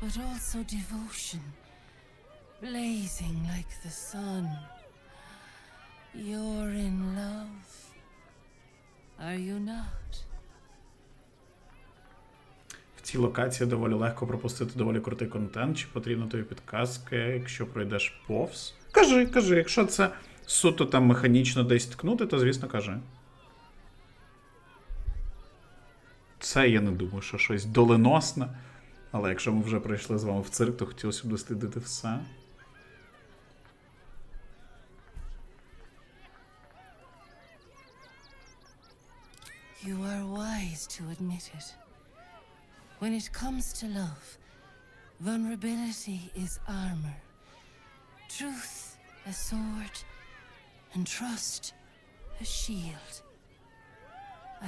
but also devotion, blazing like the sun. You're in love, are you not? В цій локації доволі легко пропустити доволі крутий контент. Чи потрібно тобі підказки, якщо пройдеш повз? Кажи, якщо це суто там механічно десь ткнути, то звісно кажи. Це я не думаю, що щось доленосне. Але якщо ми вже прийшли з вами в цирк, то хотілося б дослідити все. You are wise to admit it. When it comes to love, vulnerability is armor, truth a sword, and trust a shield.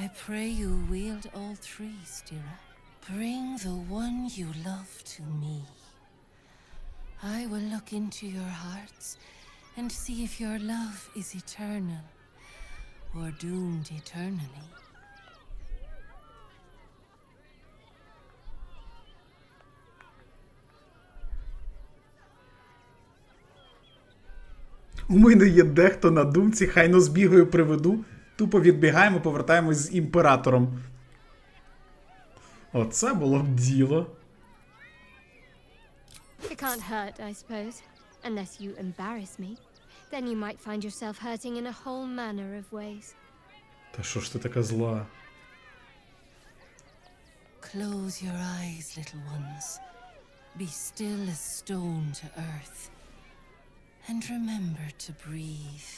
I pray you wield all three, Stira. Bring the one you love to me. I will look into your hearts and see if your love is eternal or doomed eternally. У мене є дехто на думці, хайно збігаю, приведу. Тупо відбігаємо, повертаємось з імператором. Оце було б діло. It can't hurt, I suppose. Unless you embarrass me. Then you might find yourself hurting in a whole manner of ways. Та що ж ти така зла? Close your eyes, little ones. Be still as stone to earth. And remember to breathe.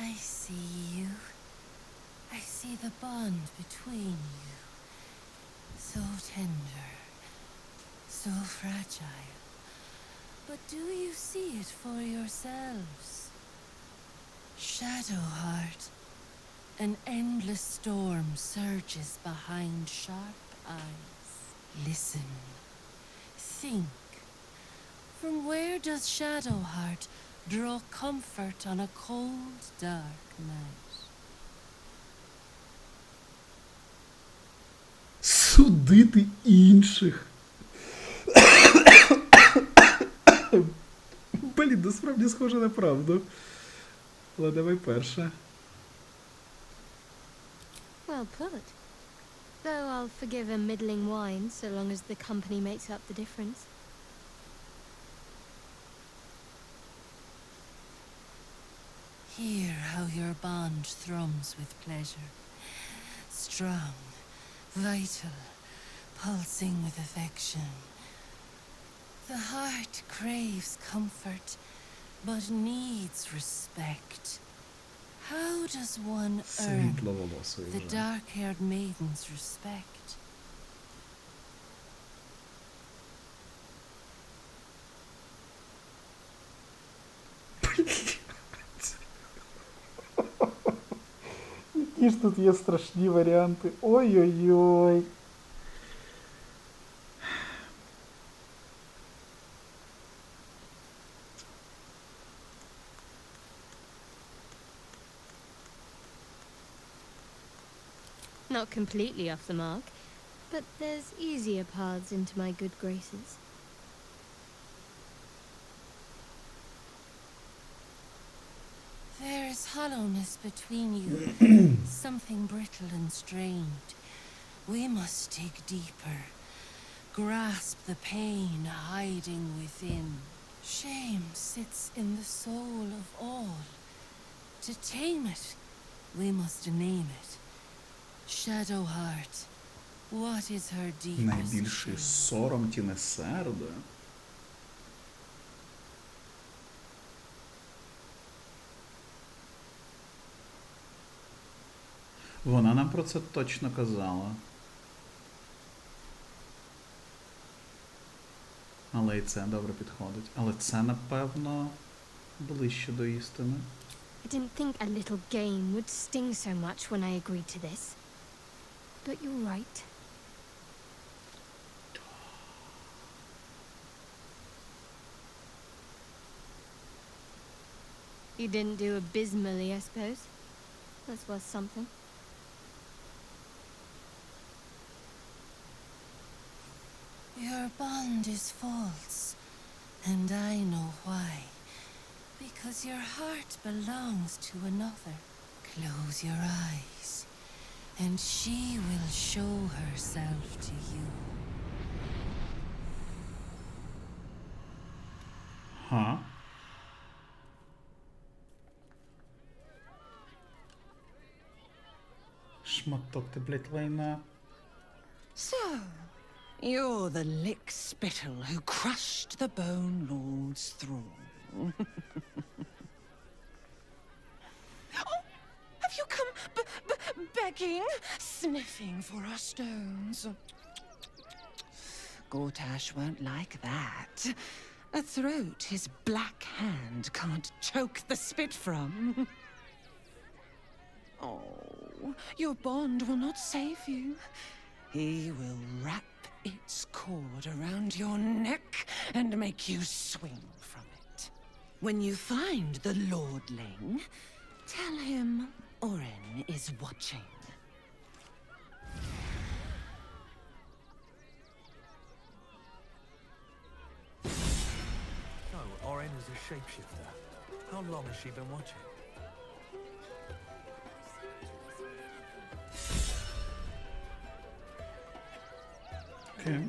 I see you. I see the bond between you. So tender, so fragile. But do you see it for yourselves? Shadowheart, an endless storm surges behind sharp eyes. Listen. Think. From where does Shadowheart draw comfort on a cold, dark night? Судити інших. Блін, насправді схоже на правду. Але давай перше. Well put. Though I'll forgive a middling wine so long as the company makes up the difference. Hear how your bond thrums with pleasure. Strong, vital, pulsing with affection. The heart craves comfort, but needs respect. How does one earn the dark-haired maiden's respect? Які ж тут є страшні варіанти. Ой-ой-ой. Not completely off the mark, but there's easier paths into my good graces. There is hollowness between you, something brittle and strained. We must dig deeper, grasp the pain hiding within. Shame sits in the soul of all. To tame it, we must name it. Shadowheart, what is her deepest Найбільший сором Тінесерда. Вона нам про це точно казала. Але і це добре підходить. Але це, напевно, ближче до істини. I didn't think a little game would sting so much when I agreed to this. But you're right. You didn't do abysmally, I suppose. That's worth something. Your bond is false, and I know why. Because your heart belongs to another. Close your eyes, and she will show herself to you. Ха. Шматок ти, блядь, лайна. So, you're the lick-spittle who crushed the Bone Lord's throne. Oh, have you come begging, sniffing for our stones? Gortash won't like that. A throat his black hand can't choke the spit from. Oh, your bond will not save you. He will wrap its cord around your neck and make you swing from it. When you find the Lordling, tell him Oren is watching. No, Oren is a shapeshifter. How long has she been watching? Окей.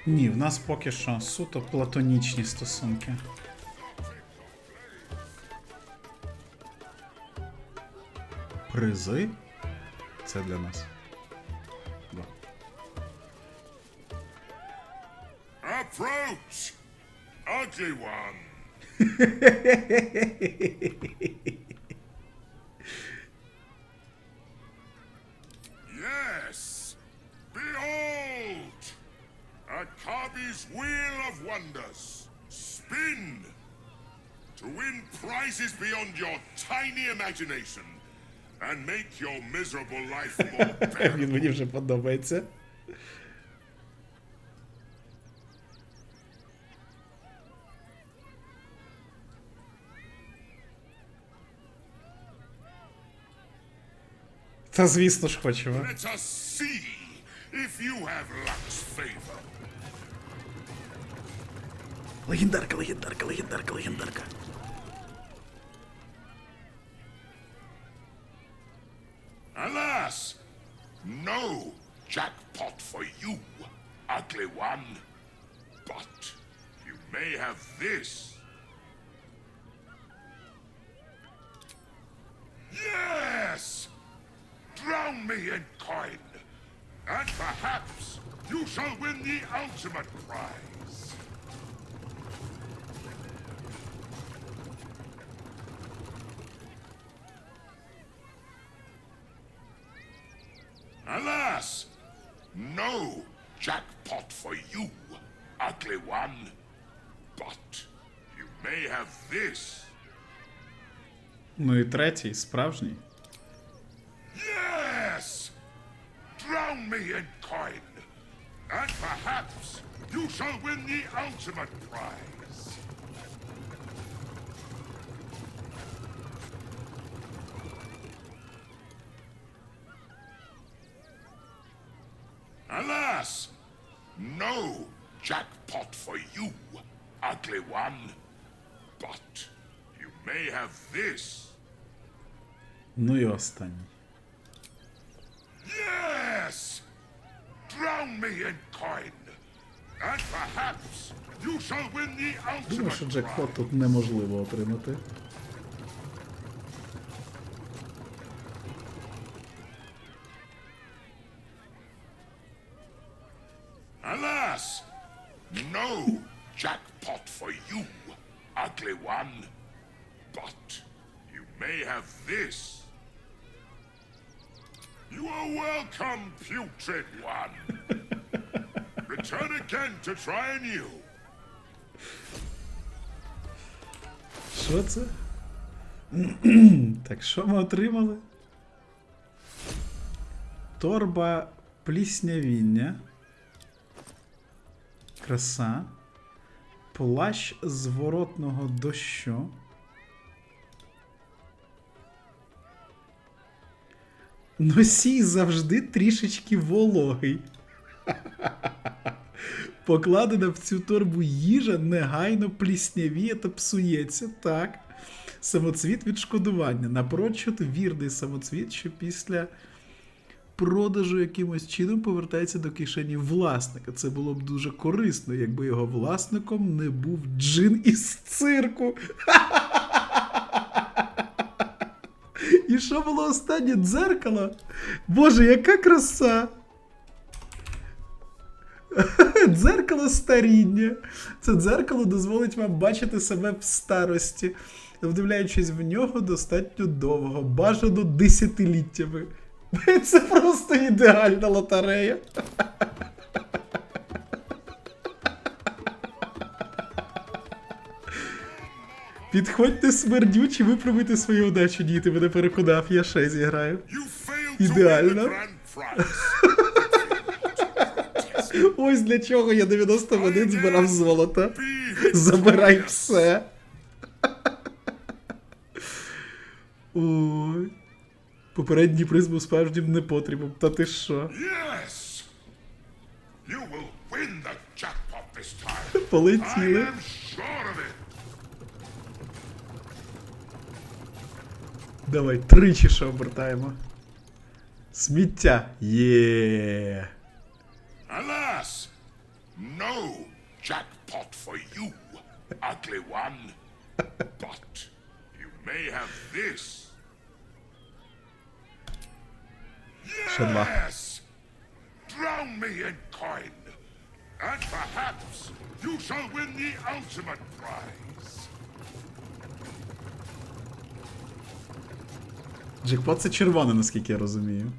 Ні, в нас поки що суто платонічні стосунки. Призи? Це для нас. Да. Approach, ugly one. Yes, behold, Akabi's wheel of wonders. Spin to win prizes beyond your tiny imagination and make your miserable life more bearable. Він мені вже подобається. Та звісно ж хочемо. Let us see if you have luck's favor. Легендарка, легендарка, легендарка, легендарка. Alas, no jackpot for you, ugly one. But you may have this. Yes! Drown me in coin, and perhaps you shall win the ultimate prize. Alas, no jackpot for you, ugly one. But you may have this. Ну і третій, справжній. Yes! Drown me in coin, and perhaps you shall win the ultimate prize. Alas, no jackpot for you, ugly one. But you may have this. Ну і останній. Yes! Drown me in coin, and perhaps you shall win the Думаю, що ultimate джекпот prize. тут неможливо отримати. Alas, no jackpot for you, ugly one. But you may have this. You are welcome, putrid one. Return again to try anew. Що це? Так, що ми отримали? Торба пліснявіння. Краса. Плащ зворотного дощу. Носій завжди трішечки вологий. Покладена в цю торбу їжа негайно пліснявіє та псується. Так. Самоцвіт відшкодування. Напрочуд вірний самоцвіт, що після продажу якимось чином повертається до кишені власника. Це було б дуже корисно, якби його власником не був джин із цирку. І що було останнє? Дзеркало? Боже, яка краса! Дзеркало старіння. Це дзеркало дозволить вам бачити себе в старості, вдивляючись в нього достатньо довго, бажано десятиліттями. Це просто ідеальна лотерея. Підходьте смердючі, виправити свою удачу, ні, ти мене переконав, я ще зіграю. Ідеально. Ось для чого я 90 годин збирав золото. Забирай все. Ой. Попередній приз був справжнім непотрібом. Та ти що? Полетіли. Давай, тричі ще обертаємо. Сміття. Є. Alas, no jackpot for you, ugly one. But you may have this. Yes! Drown me in coin, and perhaps you shall win the ultimate prize. Джекпот це червоне, наскільки я розумію.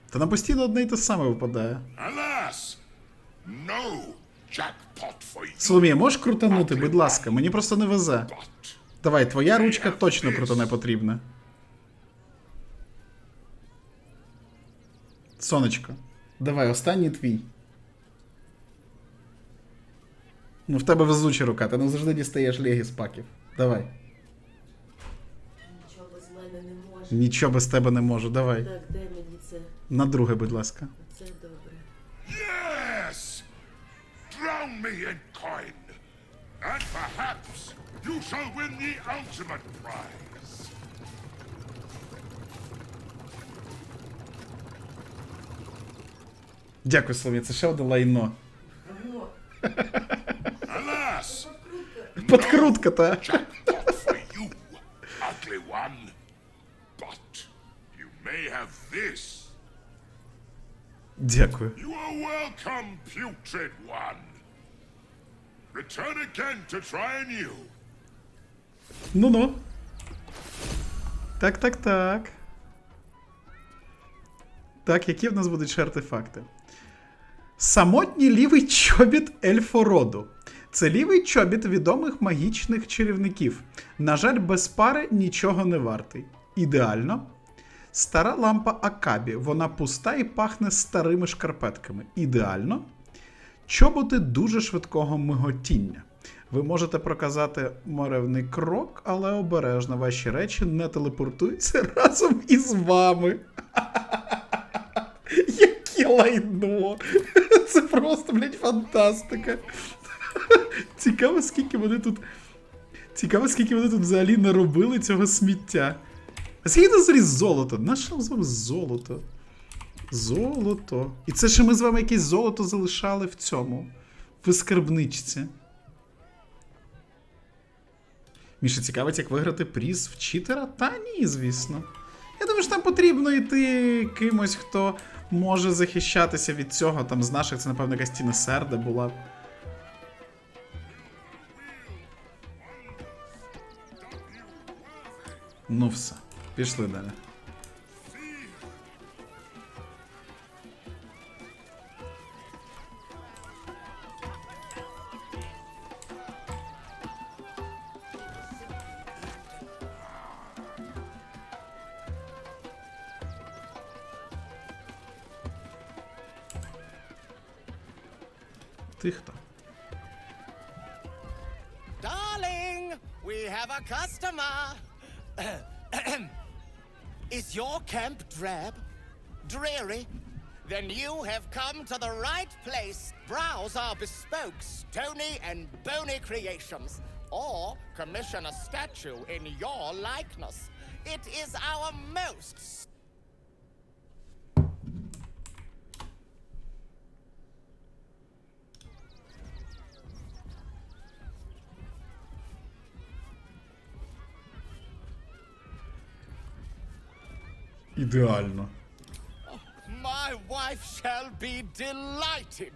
Та нам постійно одне й те саме випадає. Alas, no jackpot for you. Соломія, можеш крутанути, будь ласка, мені просто не везе. Давай, твоя ручка точно крутане потрібна. Сонечко, давай, останній твій. Ну, в тебе везуча рука, ти не завжди дістаєш легі з паків. Давай. Нічого без мене не може. Нічого без тебе не можу, давай. Так, де мені це? На друге, будь ласка. Це добре. Yes! Drown me in coin, and perhaps you shall win the ultimate prize. Дякую, Соломія, це ще одне лайно. Alas, Подкрутка, та. jackpot for you, ugly one. But you may have this. Дякую. You are welcome, putrid one. Return again to try anew. Ну-ну. Так. Так, які в нас будуть ще артефакти? Самотній лівий чобіт ельфороду. Це лівий чобіт відомих магічних чарівників. На жаль, без пари нічого не вартий. Ідеально. Стара лампа Акабі. Вона пуста і пахне старими шкарпетками. Ідеально. Чоботи дуже швидкого миготіння. Ви можете проказати моревний крок, але обережно ваші речі не телепортуються разом із вами. Яке лайно! Це просто, блядь, фантастика. Цікаво, скільки вони тут взагалі наробили цього сміття. А скільки взагалі золото? Наше з вами золото? Золото. І це ще ми з вами якесь золото залишали в цьому. В скарбничці. Міша, цікавить, як виграти приз в читера? Та ні, звісно. Я думаю, що там потрібно йти кимось, хто може захищатися від цього. Там з наших, це, напевно, якась Тіна Серда була. Ну все, пішли далі. Ти хто? Darling, we have a customer. Is your camp drab? Dreary? Then you have come to the right place. Browse our bespoke, stony and bony creations. Or commission a statue in your likeness. It is our most... Ідеально. My wife shall be delighted.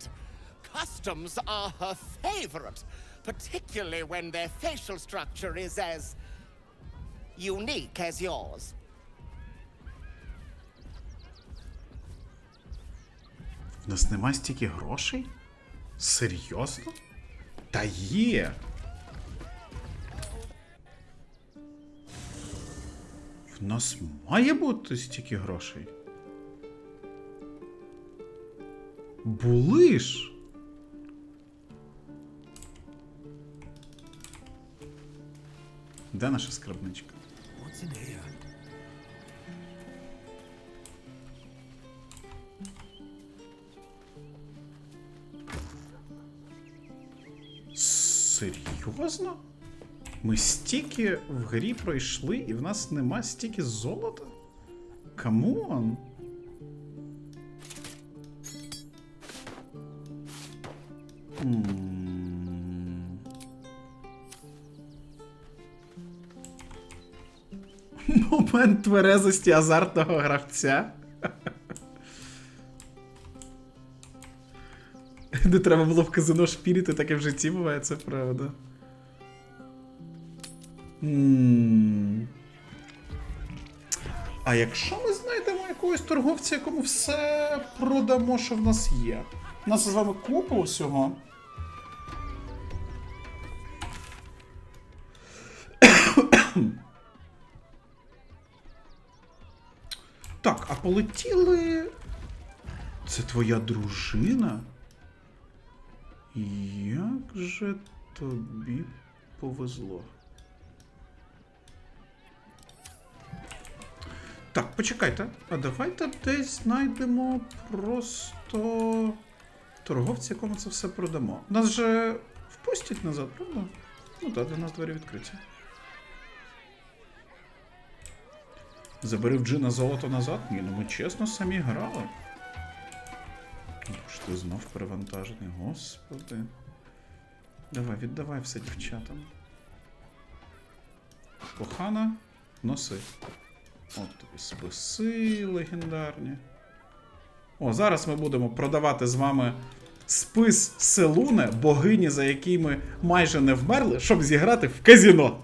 Customs are her favorite, particularly when their facial structure is as unique as yours. В нас нема стільки грошей? Серйозно? Та є! В нас має бути стільки грошей. Були ж! Де наша скарбничка? Серйозно? Ми стільки в грі пройшли, і в нас нема стільки золота? Камон! Момент тверезості азартного гравця. Не треба було в казино шпіліти, таке в житті буває, це правда. А якщо ми знайдемо якогось торговця, якому все продамо, що в нас є? У нас з вами купа усього. Так, а полетіли... Це твоя дружина? Як же тобі повезло? Так, почекайте. А давайте десь знайдемо просто торговця, якому це все продамо. Нас же впустять назад, правда? Ну так, для нас двері відкриті. Забери в Джина золото назад? Ні, ну ми чесно самі грали. Боже, ти знов перевантажений, господи. Давай, віддавай все дівчатам. Кохана, носи. От тобі списи легендарні. О, зараз ми будемо продавати з вами спис Селуне, богині, за який ми майже не вмерли, щоб зіграти в казіно.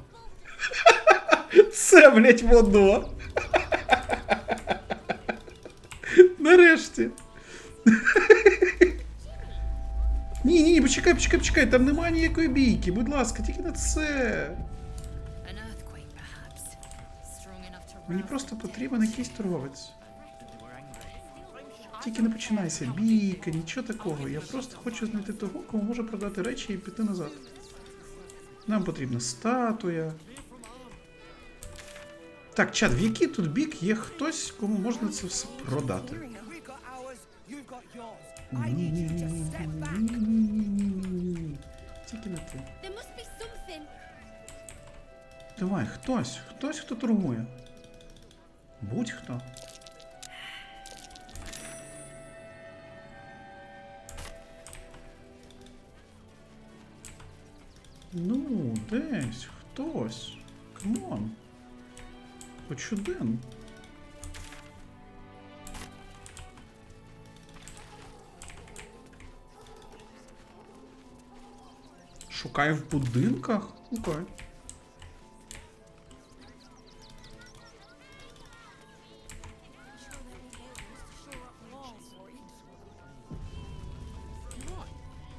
Це, блять, воно. Нарешті. Ні, почекай, там немає ніякої бійки, будь ласка, тільки на це. Мені просто потрібен якийсь торговець. Тільки не починайся, бійка, нічого такого. Я просто хочу знайти того, кому може продати речі і піти назад. Нам потрібна статуя. Так, чат, в який тут бік є хтось, кому можна це все продати? Ні. Тільки не ти. Давай, хтось, хто торгує. Будь-хто. Ну, десь, хтось. Камон. Хоч один. Шукає в будинках? Окей.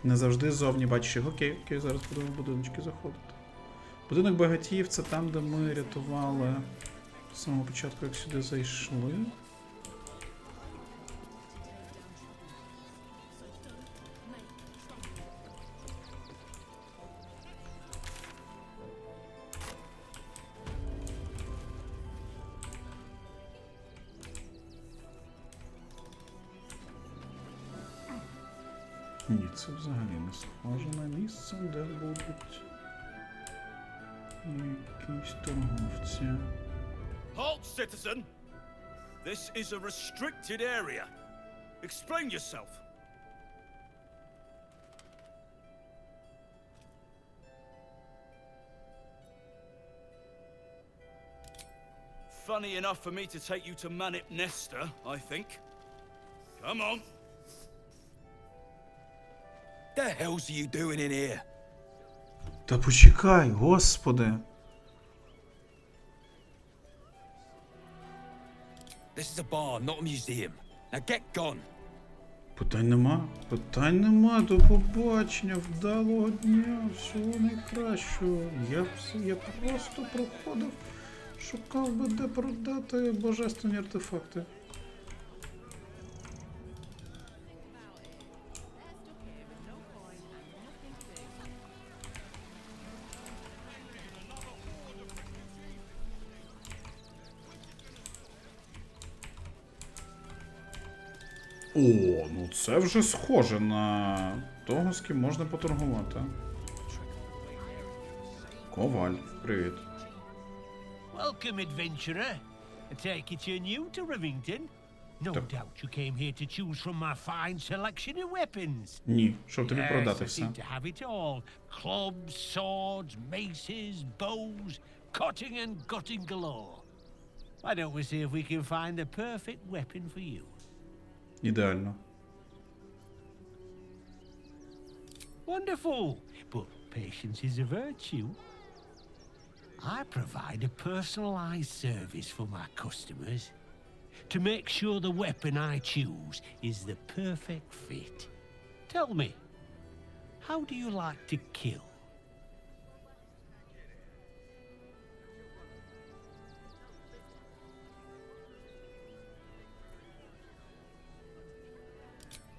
Не завжди ззовні бачиш їх. Окей, зараз будемо в будиночки заходити. Будинок багатіїв — це там, де ми рятували з самого початку, як сюди зайшли. Ні, це взагалі не схоже на місце, де будуть якісь торговці. Halt, citizen! This is a restricted area. Explain yourself. Funny enough for me to take you to Manip Nesta, I think. Come on. The hell's you doing in here? Та почекай, господи. This is a bar, not a museum. Now get gone. Питань нема. Питань нема. До побачення. Вдалого дня. Всього найкращого. Я просто проходив. Шукав би, де продати божественні артефакти. О, ну це вже схоже на того, з ким можна поторгувати. Коваль, привіт. Welcome, adventurer. I take it you're new to Rivington. No doubt you came here to choose from my fine selection of weapons. Ні, щоб тобі продати I все. seem to have it all. Clubs, swords, maces, bows, cutting and gutting galore. Why don't we see if we can find the perfect weapon for you? Ідеально. Wonderful, but patience is a virtue. I provide a personalized service for my customers to make sure the weapon I choose is the perfect fit. Tell me, how do you like to kill?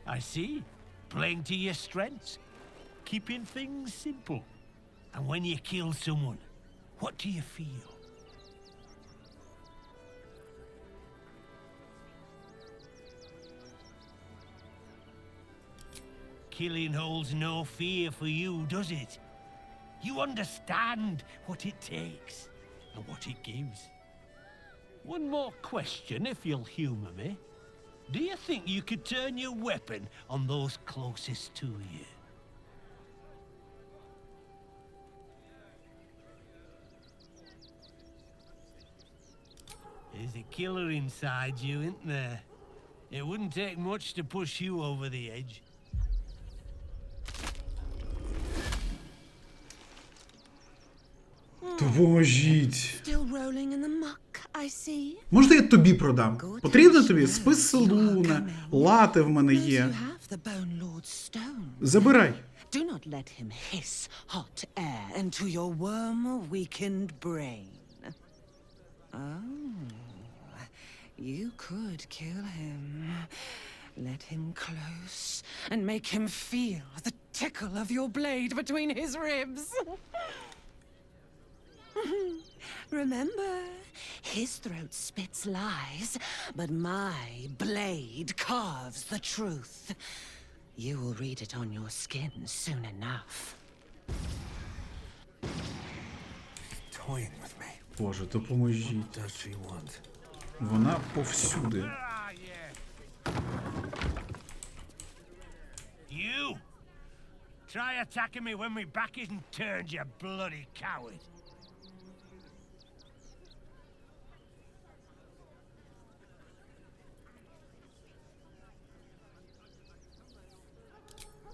I see. Playing to your strengths. Keeping things simple. And when you kill someone, what do you feel? Killing holds no fear for you, does it? You understand what it takes and what it gives. One more question, if you'll humor me. Do you think you could turn your weapon on those closest to you? There's a killer inside you, isn't there? It wouldn't take much to push you over the edge. Допоможіть. Still rolling in the muck, I see. Можна я тобі продам? Потрібно тобі? Спис селуна, лати в мене є. Забирай. Do not let him hiss hot air into your worm-weakened brain. Oh, you could kill him. Let him close and make him feel the tickle of your blade between his ribs. Remember, his throat spits lies, but my blade carves the truth. You will read it on your skin soon enough. Toying with me. Боже, допоможіть. What does she want? Вона повсюди. You! Try attacking me when my back isn't turned, you bloody coward!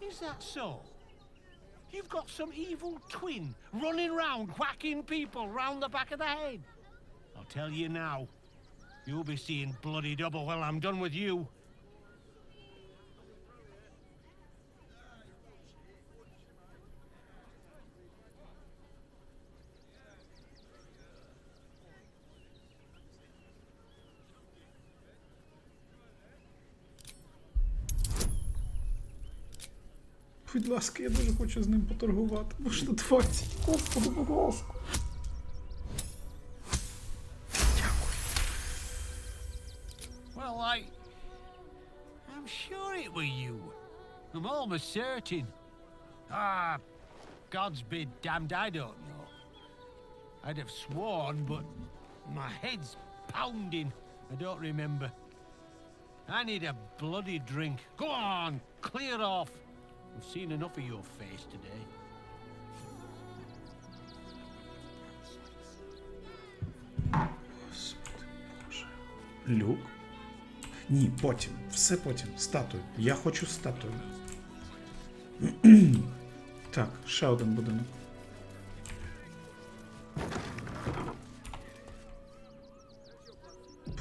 Is that so? You've got some evil twin running round whacking people round the back of the head. I'll tell you now, you'll be seeing bloody double when I'm done with you. Будь ласка, я дуже хочу з ним поторгувати. Можна 20. Господи, будь ласка. Well, I'm sure it were you. I'm almost certain. Ah, God's be damned, I don't know. I'd have sworn, but my head's pounding. I don't remember. I need a bloody drink. Go on, clear off. I've seen enough of your face today. Люк? Ні, потім. Все потім. Статую. Я хочу статую. Так, ще один будинок.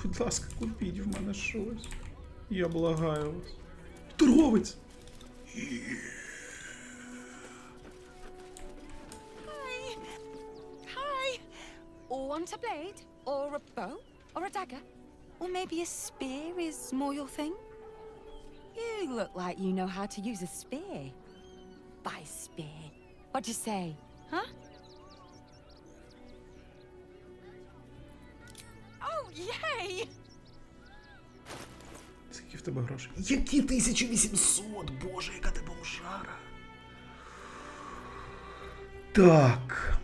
Будь ласка, купіть в мене щось. Я благаю вас. Торговець! Hi! Want a blade? Or a bow? Or a dagger? Or maybe a spear is more your thing? You look like you know how to use a spear. Buy spear. What'd you say? Huh? Oh, yay! Скільки в тебе грошей? Які 1800? Боже, яка ти бомжара. Так.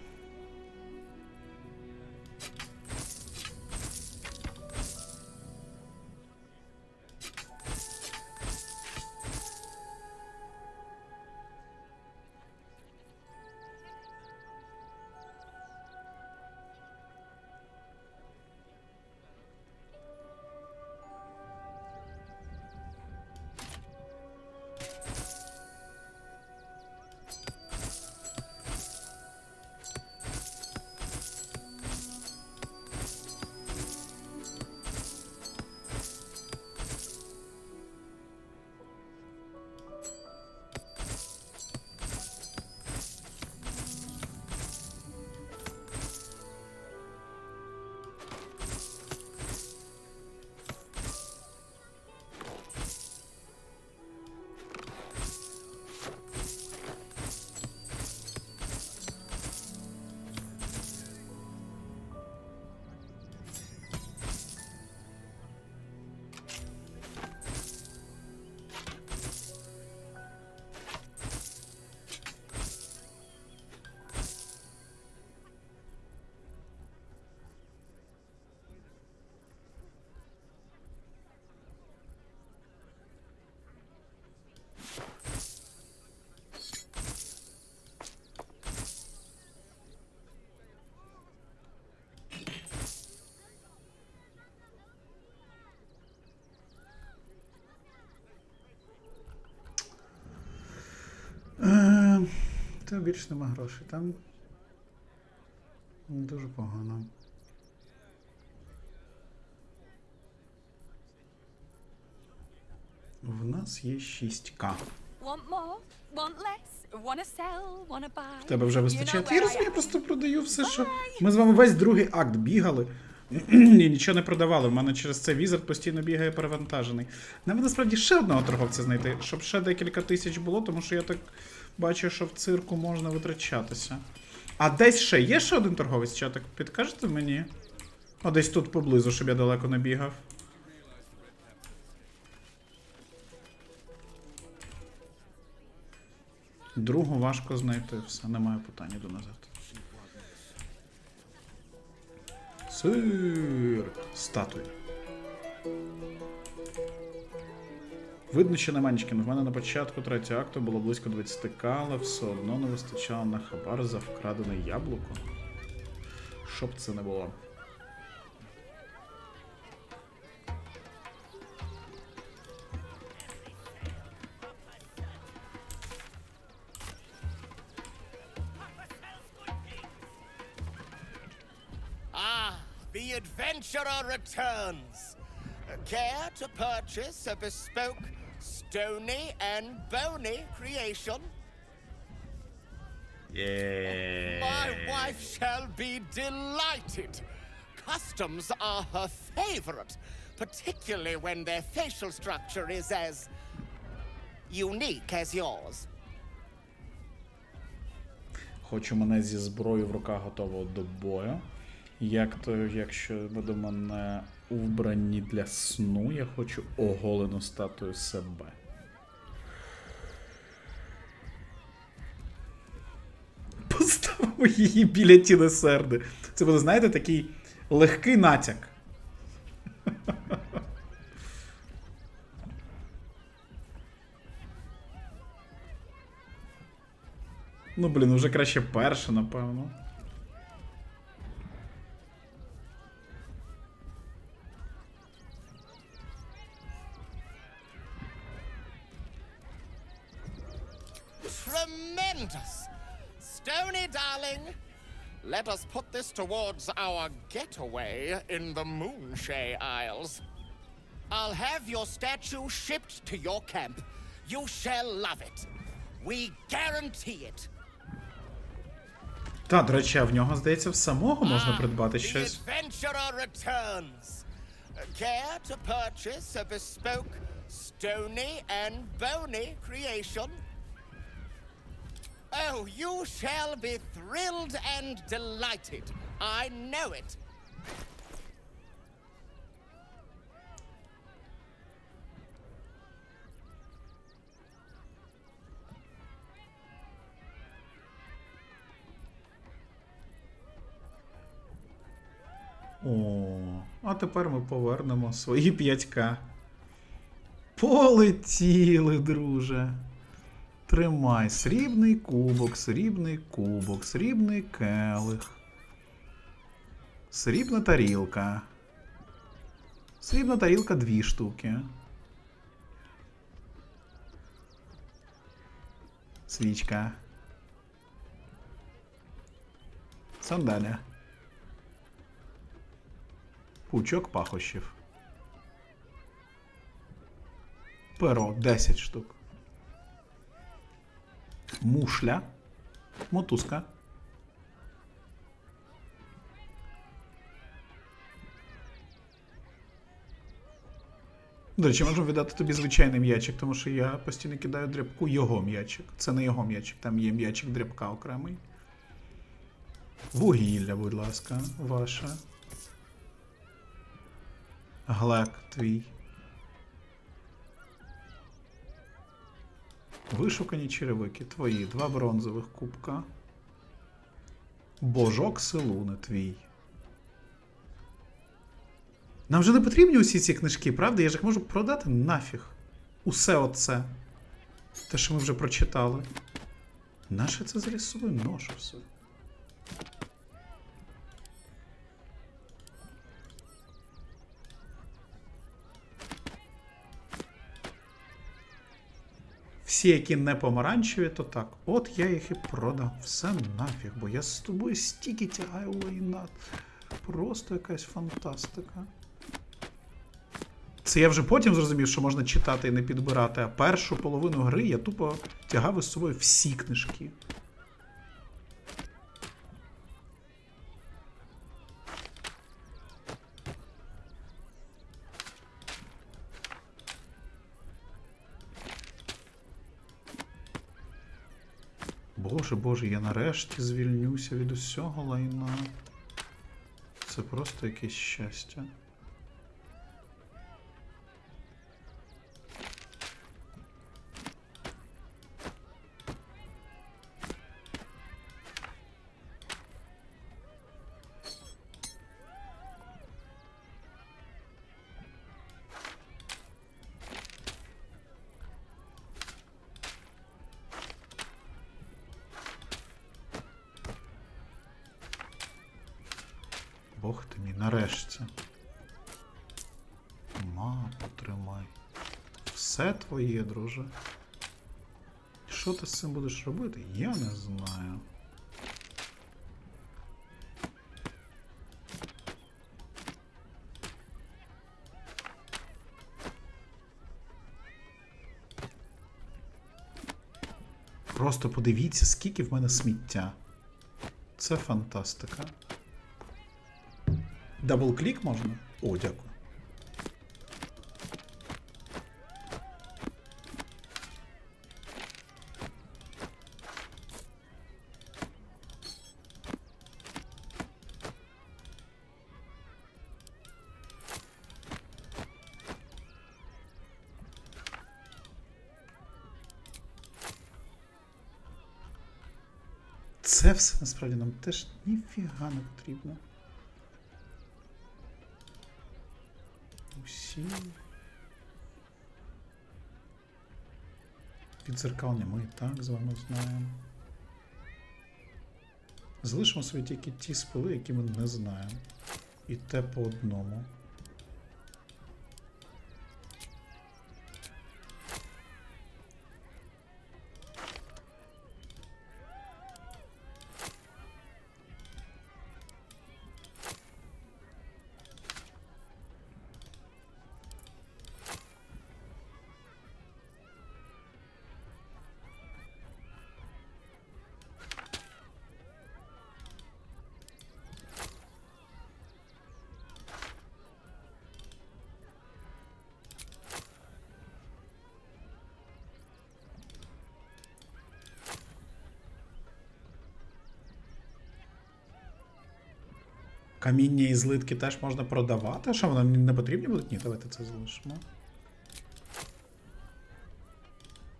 Та більше нема грошей. Там дуже погано. В нас є 6К. Want more? Want less? Wanna sell? Wanna buy? В тебе вже вистачає. You know Я where розумію, I я am. просто продаю все, що... Ми з вами весь другий акт бігали. І нічого не продавали. В мене через це візард постійно бігає перевантажений. Нам насправді ще одного торговця знайти, щоб ще декілька тисяч було, тому що я так бачу, що в цирку можна витрачатися. А десь ще є ще один торговець, чатик? Підкажете мені? О, десь тут поблизу, щоб я далеко не бігав. Другу важко знайти. Все, немає питань, іду назад. Сир. Статуя. Видно, що нема нічки. В мене на початку третього акту було близько 20к, але все одно не вистачало на хабар за вкрадене яблуко. Щоб це не було. The adventurer returns. Care to purchase a bespoke, stony and bony creation? Yeah. My wife shall be delighted. Customs are her favorite, particularly when their facial structure is as unique as yours. Хочу мене зі зброєю в руках готового до бою. Як то, якщо буде мене у вбранні для сну, я хочу оголену статую себе. Її біля тілесерди. Це буде, знаєте, такий легкий натяк. Ну, блін, вже краще перше, напевно. Tremendous! Stony, darling, let us put this towards our getaway in the Moonshay Isles. I'll have your statue shipped to your camp. You shall love it. We guarantee it. Та, до речі, а в нього, здається, в самого можна придбати щось. The adventurer returns. Care to purchase a bespoke, stony and bony creation? Oh, you shall be thrilled and delighted. I know it. О, а тепер ми повернемо свої 5К. Полетіли, друже. Тримай. Срібний кубок, срібний кубок, срібний келих. Срібна тарілка. Срібна тарілка 2 штуки. Свічка. Сандаля. Пучок пахощів. Перо 10 штук. Мушля. Мотузка. До речі, можу віддати тобі звичайний м'ячик, тому що я постійно кидаю дрібку його м'ячик. Це не його м'ячик, там є м'ячик дрібка окремий. Вугілля, будь ласка, ваше. Глек твій. Вишукані черевики твої. 2 бронзових кубка. Божок Селуни твій. Нам вже не потрібні усі ці книжки, правда? Я ж їх можу продати нафіг. Усе оце. Те, що ми вже прочитали. Наше це з собою ношу все. Всі, які не помаранчеві, то так. От я їх і продам. Все нафіг, бо я з тобою стільки тягаю лайнат. Просто якась фантастика. Це я вже потім зрозумів, що можна читати і не підбирати, а першу половину гри я тупо тягав із собою всі книжки. Боже, боже, я нарешті звільнюся від усього лайна. Це просто якесь щастя. Бог ти мій, нарешті. Потримай. Все твоє, друже. Що ти з цим будеш робити? Я не знаю. Просто подивіться, скільки в мене сміття. Це фантастика. Дабл-клік можна? О, дякую. це все насправді нам теж ніфіга не потрібно. Усі. Підзеркалення ми і так з вами знаємо. Залишимо собі тільки ті спили, які ми не знаємо. І те по одному. Каміння і злитки теж можна продавати. Що, вони не потрібні будуть? Ні, давайте це залишимо.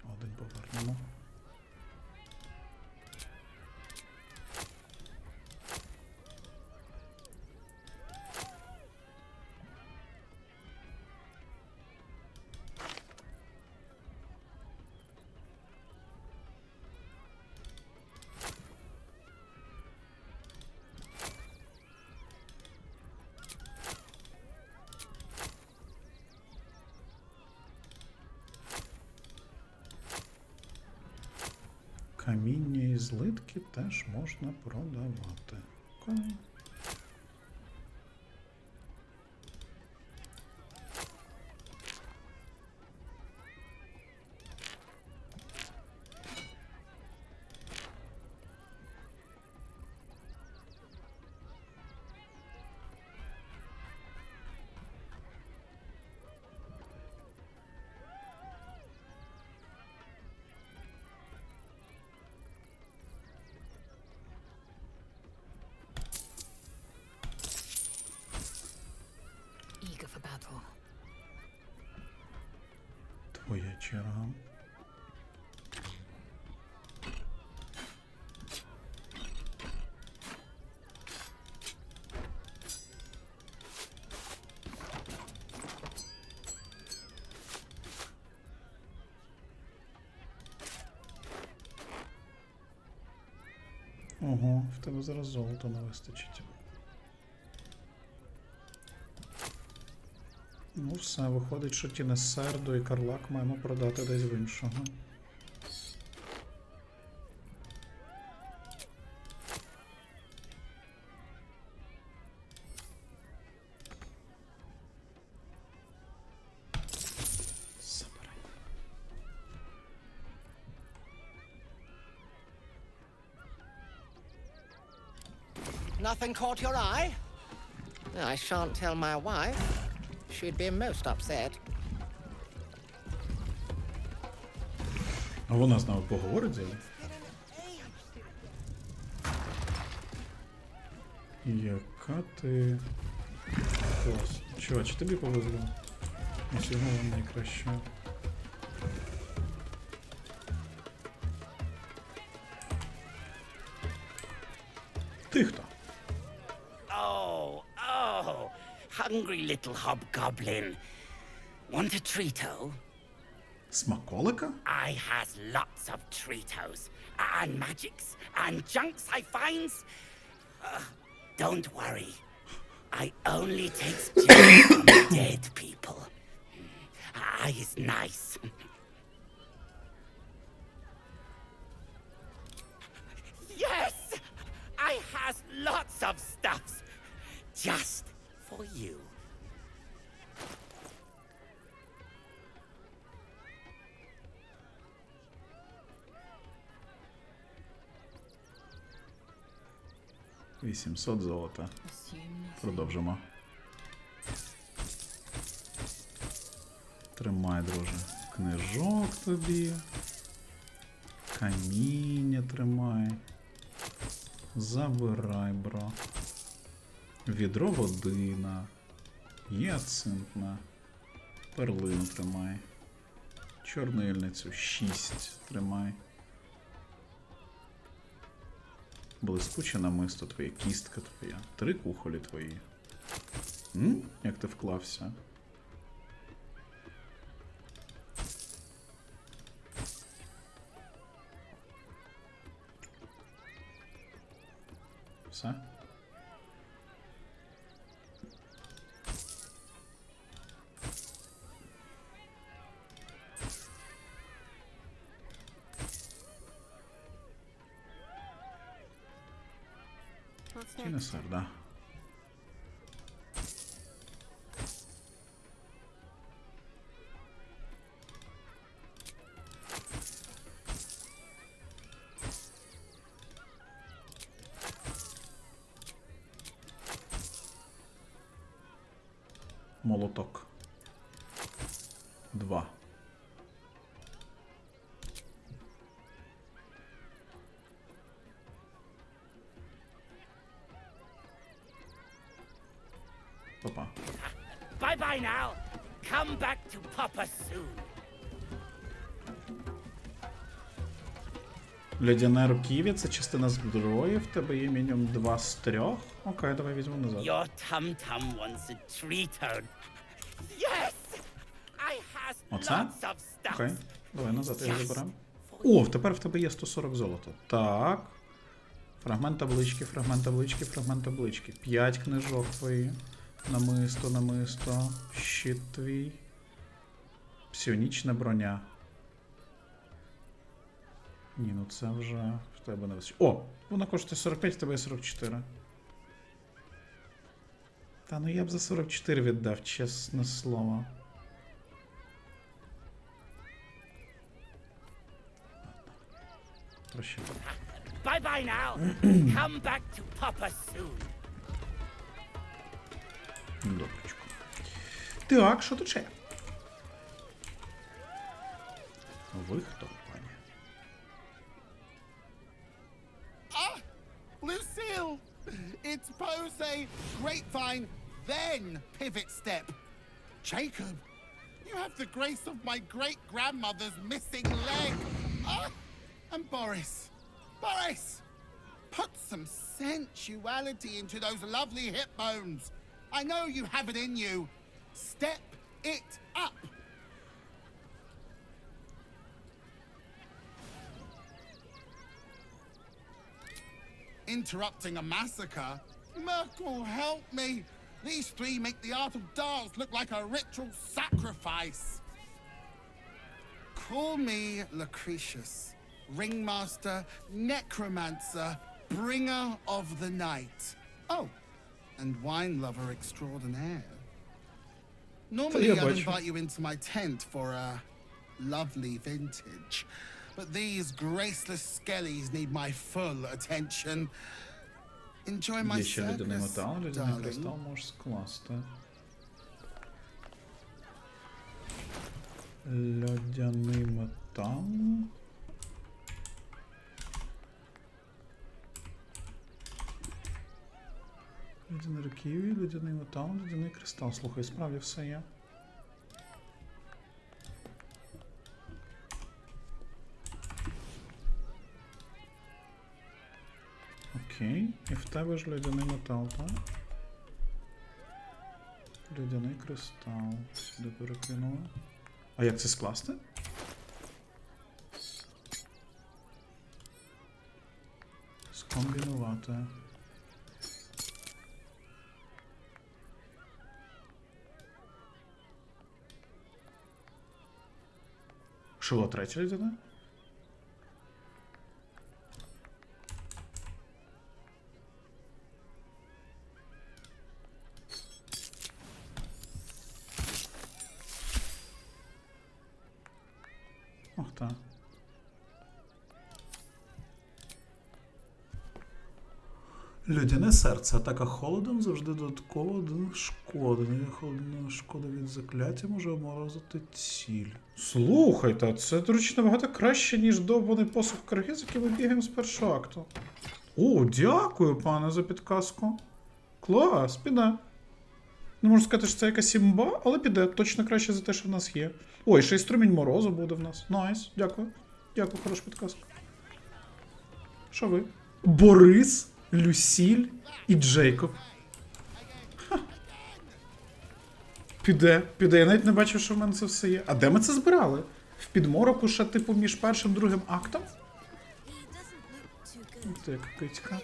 Один повернемо. Каміння і злитки теж можна продавати. Окей. Eager for battle. Твоя черга. Ого, в тебе зараз золота не вистачить. Ну все, виходить, що Тінесерду і Карлак маємо продати десь в іншого. Nothing caught your eye? I shan't tell my wife. She'd be most upset. А вона з нами поговорить з ним? Яка ти... Клас. Чувач, тобі повезло. На сьогодні найкраще. Ти хто? Oh, hungry little hobgoblin. Want a treato? Смаколика? I has lots of treatos, and magics, and junks I finds. Don't worry. I only takes junk from dead people. I is nice. Yes! I has lots of stuffs. Just for you. $800 золота. Продовжимо. Тримай, друже. Книжок тобі. Каміння тримай. Забирай, бро. Відро водина. Гіацинтна. Перлину тримай. Чорнильницю 6 тримай. Блискуче намисто твоє, кістка твоя. 3 кухолі твої. Як ти вклався? Все? Тінесер, да. Молоток. 2. Папа. Bye-bye now. Come back to Papa soon. Ледяне руків'я, це частина зброї, в тебе є мінімум 2 з 3. Окей, давай візьму назад. Your tum-tum wants a treat out. Yes! I has Оце? lots of stuff. Окей, давай назад я заберемо. О, тепер в тебе є 140 золота. Так. Фрагмент таблички, фрагмент таблички, фрагмент таблички. 5 книжок твої. Намисто, намисто. Щит твій. Псіонічна броня. Ні, ну це вже в тебе не вистачить. О! Вона коштує 45, в тебе є 44. Та ну я б за 44 віддав, чесне слово. Прощай. Bye-bye now. Come back to Papa soon. Добречко. Так, що тут ще? Ви хто, пані? Ah! Lucille! It's pose grapevine, then pivot step. Jacob, you have the grace of my great-grandmother's missing leg. Ah! And Boris. Boris! Put some sensuality into those lovely hip bones. I know you have it in you. Step it up. Interrupting a massacre? Merkel, help me. These 3 make the art of dance look like a ritual sacrifice. Call me Lucretius, ringmaster, necromancer, bringer of the night. Oh, and wine lover extraordinaire. Normally I'd invite you into my tent for a lovely vintage, but these graceless skellies need my full attention. Enjoy my Є ще ледяний circus, метал, ледяний darling. кристал можеш скласти. Ледяний метал. Ледяний руків'я, ледяний метал, ледяний кристал. Слухай, справді все є. Окей, і в тебе ж ледяний метал, так? Ледяний кристал. Сюди перекинули. А як це скласти? Скомбінувати. Що було третє ледяне? Ох так. Людяне серце. Атака холодом завжди додатково 1 шкоди. Холодна шкода від закляття може обморозити ціль. Слухайте, це, до речі, набагато краще, ніж довбаний посух карги, з яким ми бігаємо з першого акту. О, дякую, пане, за підказку. Клас, піде. Не можу сказати, що це якась імба, але піде. Точно краще за те, що в нас є. Ой, ще й струмінь морозу буде в нас. Найс, дякую. Дякую, хороша підказка. Що ви? Борис, Люсіль і Джейкоб. Ха. Піде. Я навіть не бачив, що в мене це все є. А де ми це збирали? В підмороку ще, типу, між першим і другим актом? Це яка кицька.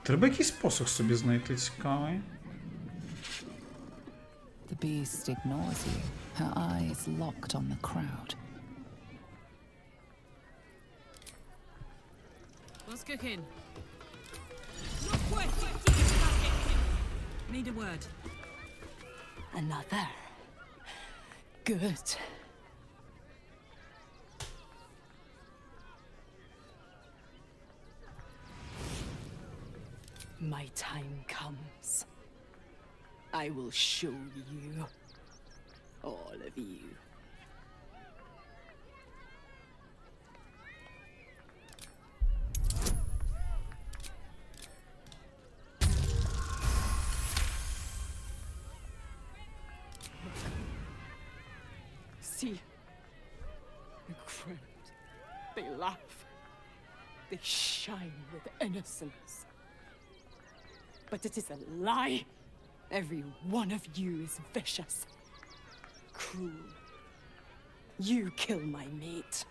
Треба якийсь посох собі знайти цікавий. The beast ignores you, her eyes locked on the crowd. What's cooking? Need a word. Another. Good. My time comes. I will show you. All of you. See? The crowd. They laugh. They shine with innocence. But it is a lie. Every one of you is vicious, cruel. You kill my mate,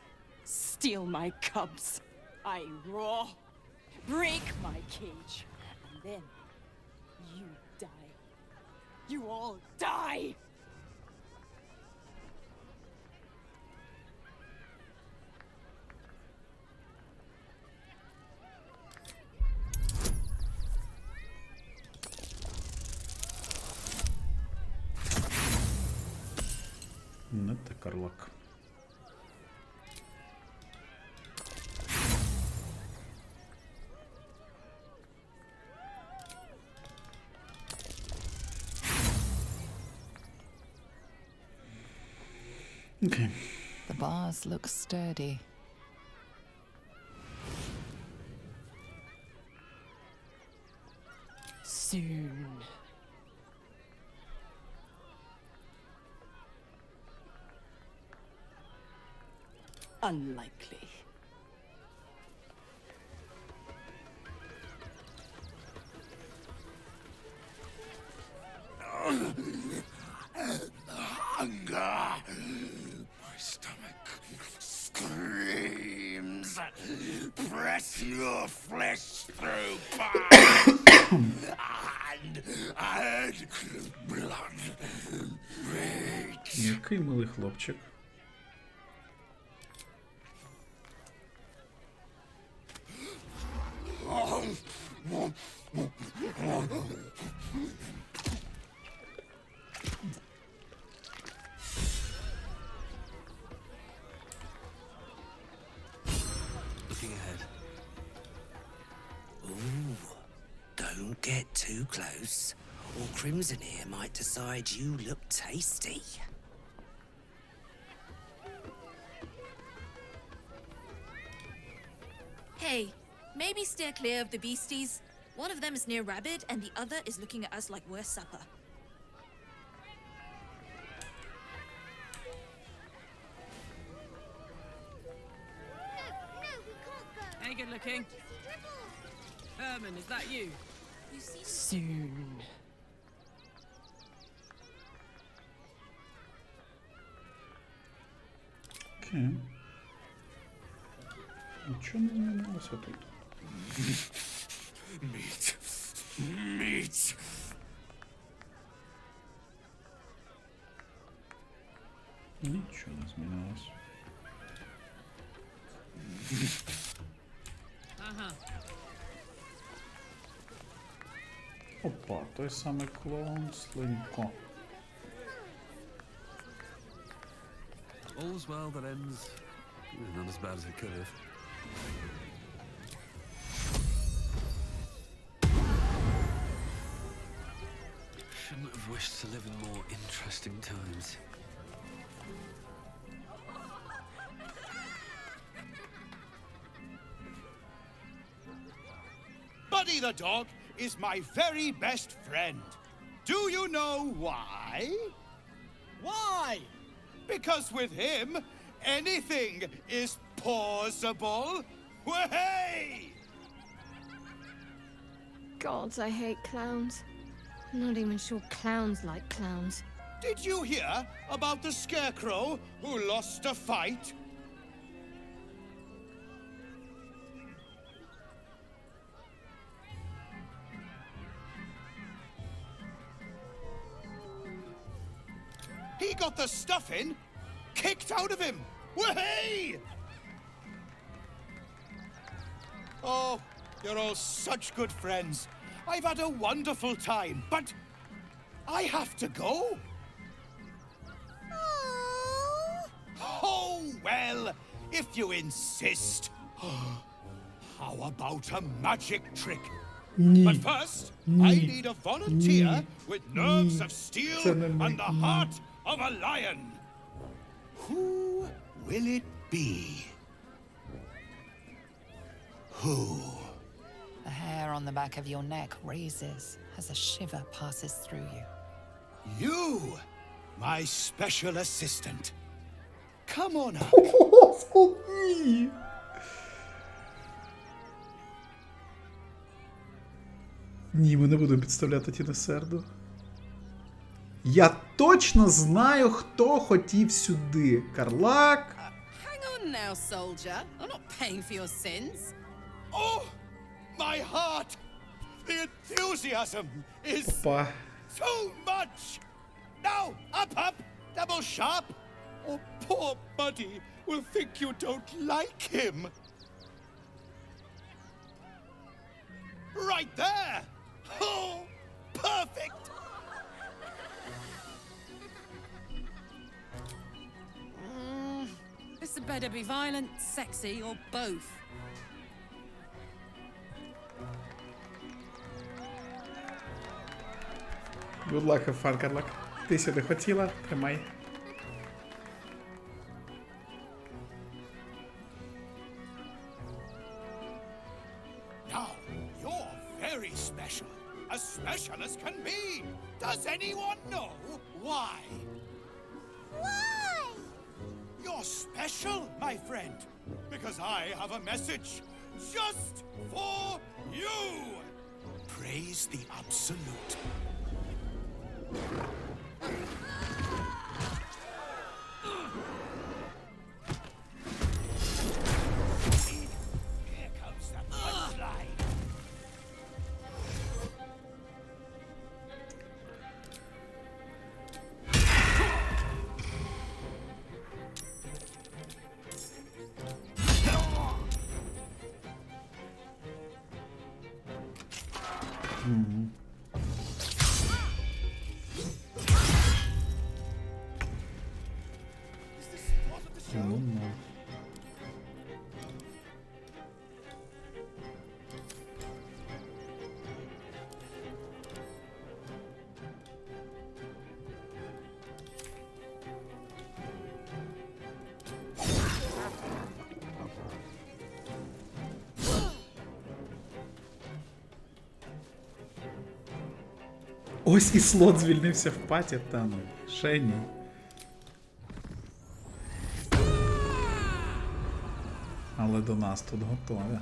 steal my cubs. I roar, break my cage, and then you die. You all die! Не те, Карлак. Okay. The bars look sturdy. Soon. Unlikely. Hunger. My stomach screams. Press your flesh through bone and blood. Який милий хлопчик. Looking ahead. Ooh, don't get too close, or Crimson here might decide you look tasty. Hey, maybe steer clear of the beasties. One of them is near Rabbit, and the other is looking at us like we're supper. Hey, good looking. Herman, is that you? Soon. Окей. Нічого не змінилося тут. Meat. Meat. Нічого не змінилося. Ага. Опа, той самий клоун Слинько. All's well that ends. Not as bad as it could have. Shouldn't have wished to live in more interesting times. Buddy the dog is my very best friend. Do you know why? Why? Because with him, anything is possible. Way! God, I hate clowns. I'm not even sure clowns like clowns. Did you hear about the scarecrow who lost a fight? He got the stuffing kicked out of him. Way! Oh, you're all such good friends. I've had a wonderful time, but I have to go. Oh, well, if you insist. How about a magic trick? But first, I need a volunteer with nerves of steel and the heart of a lion. Who will it be? Who? The hair on the back of your neck raises as a shiver passes through you. You, my special assistant. Come on up. Ні, ми не будемо підставляти Тінесерду. Я точно знаю, хто хотів сюди. Карлак. Hang on now, soldier. I'm not paying for your sins. Oh, my heart! The enthusiasm is Опа. too much! Now, up, double sharp, or poor Buddy will think you don't like him. Right there! Oh, perfect! This had better be violent, sexy, or both. Good luck, have fun, Карлак. Ти сюди хотіла, тримай. Now, you're very special. As special as can be. Does anyone know why? Why? You're special, my friend. Because I have a message just for you. Praise the Absolute. Here comes that punchline. Ось і слот звільнився в паті, та ну, ще ні. Але до нас тут готові.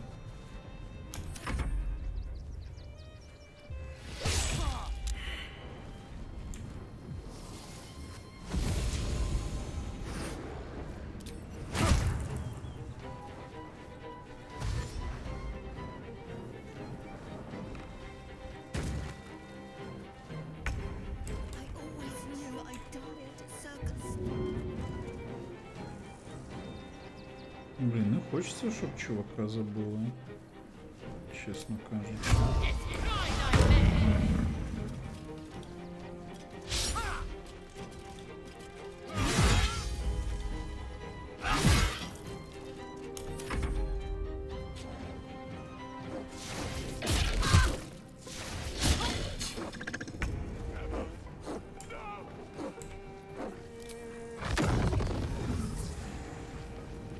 Блін, не хочеться, щоб чувака забули. Чесно кажучи.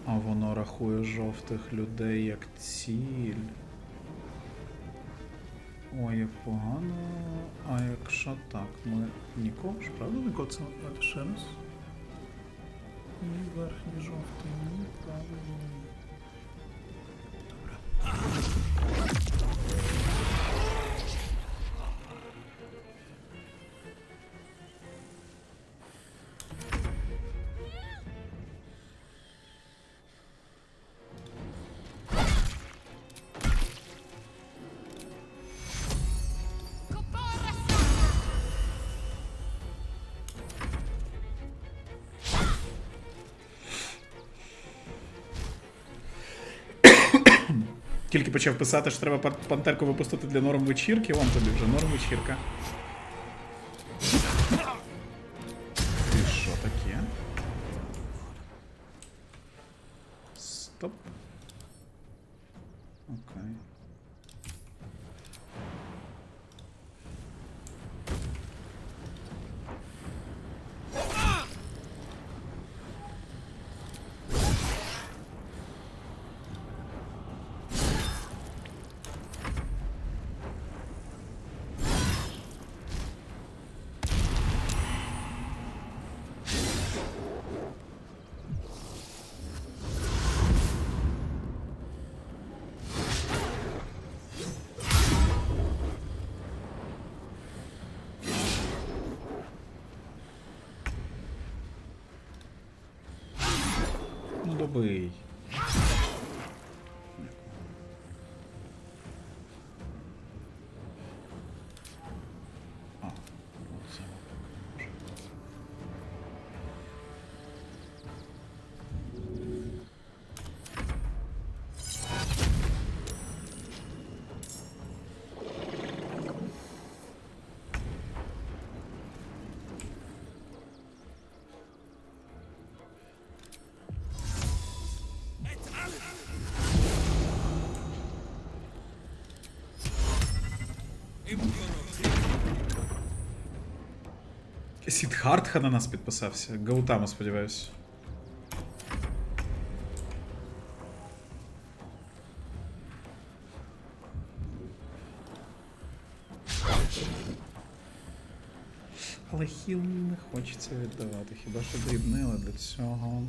А воно рахує жовтих людей як ціль. Ой, як погано. А якщо так, ми нікого ж, правда, не коцаємо? Давайте ще раз. Ні, верхній жовтий, ні, правильно. Тільки почав писати, що треба пантерку випустити для норм вечірки, вон тобі вже норм вечірка. І що таке? Стоп. Окей. Ну добий. Сідхартха на нас підписався. Гаутама, сподіваюся. Але хіл не хочеться віддавати. Хіба що дрібнили для цього.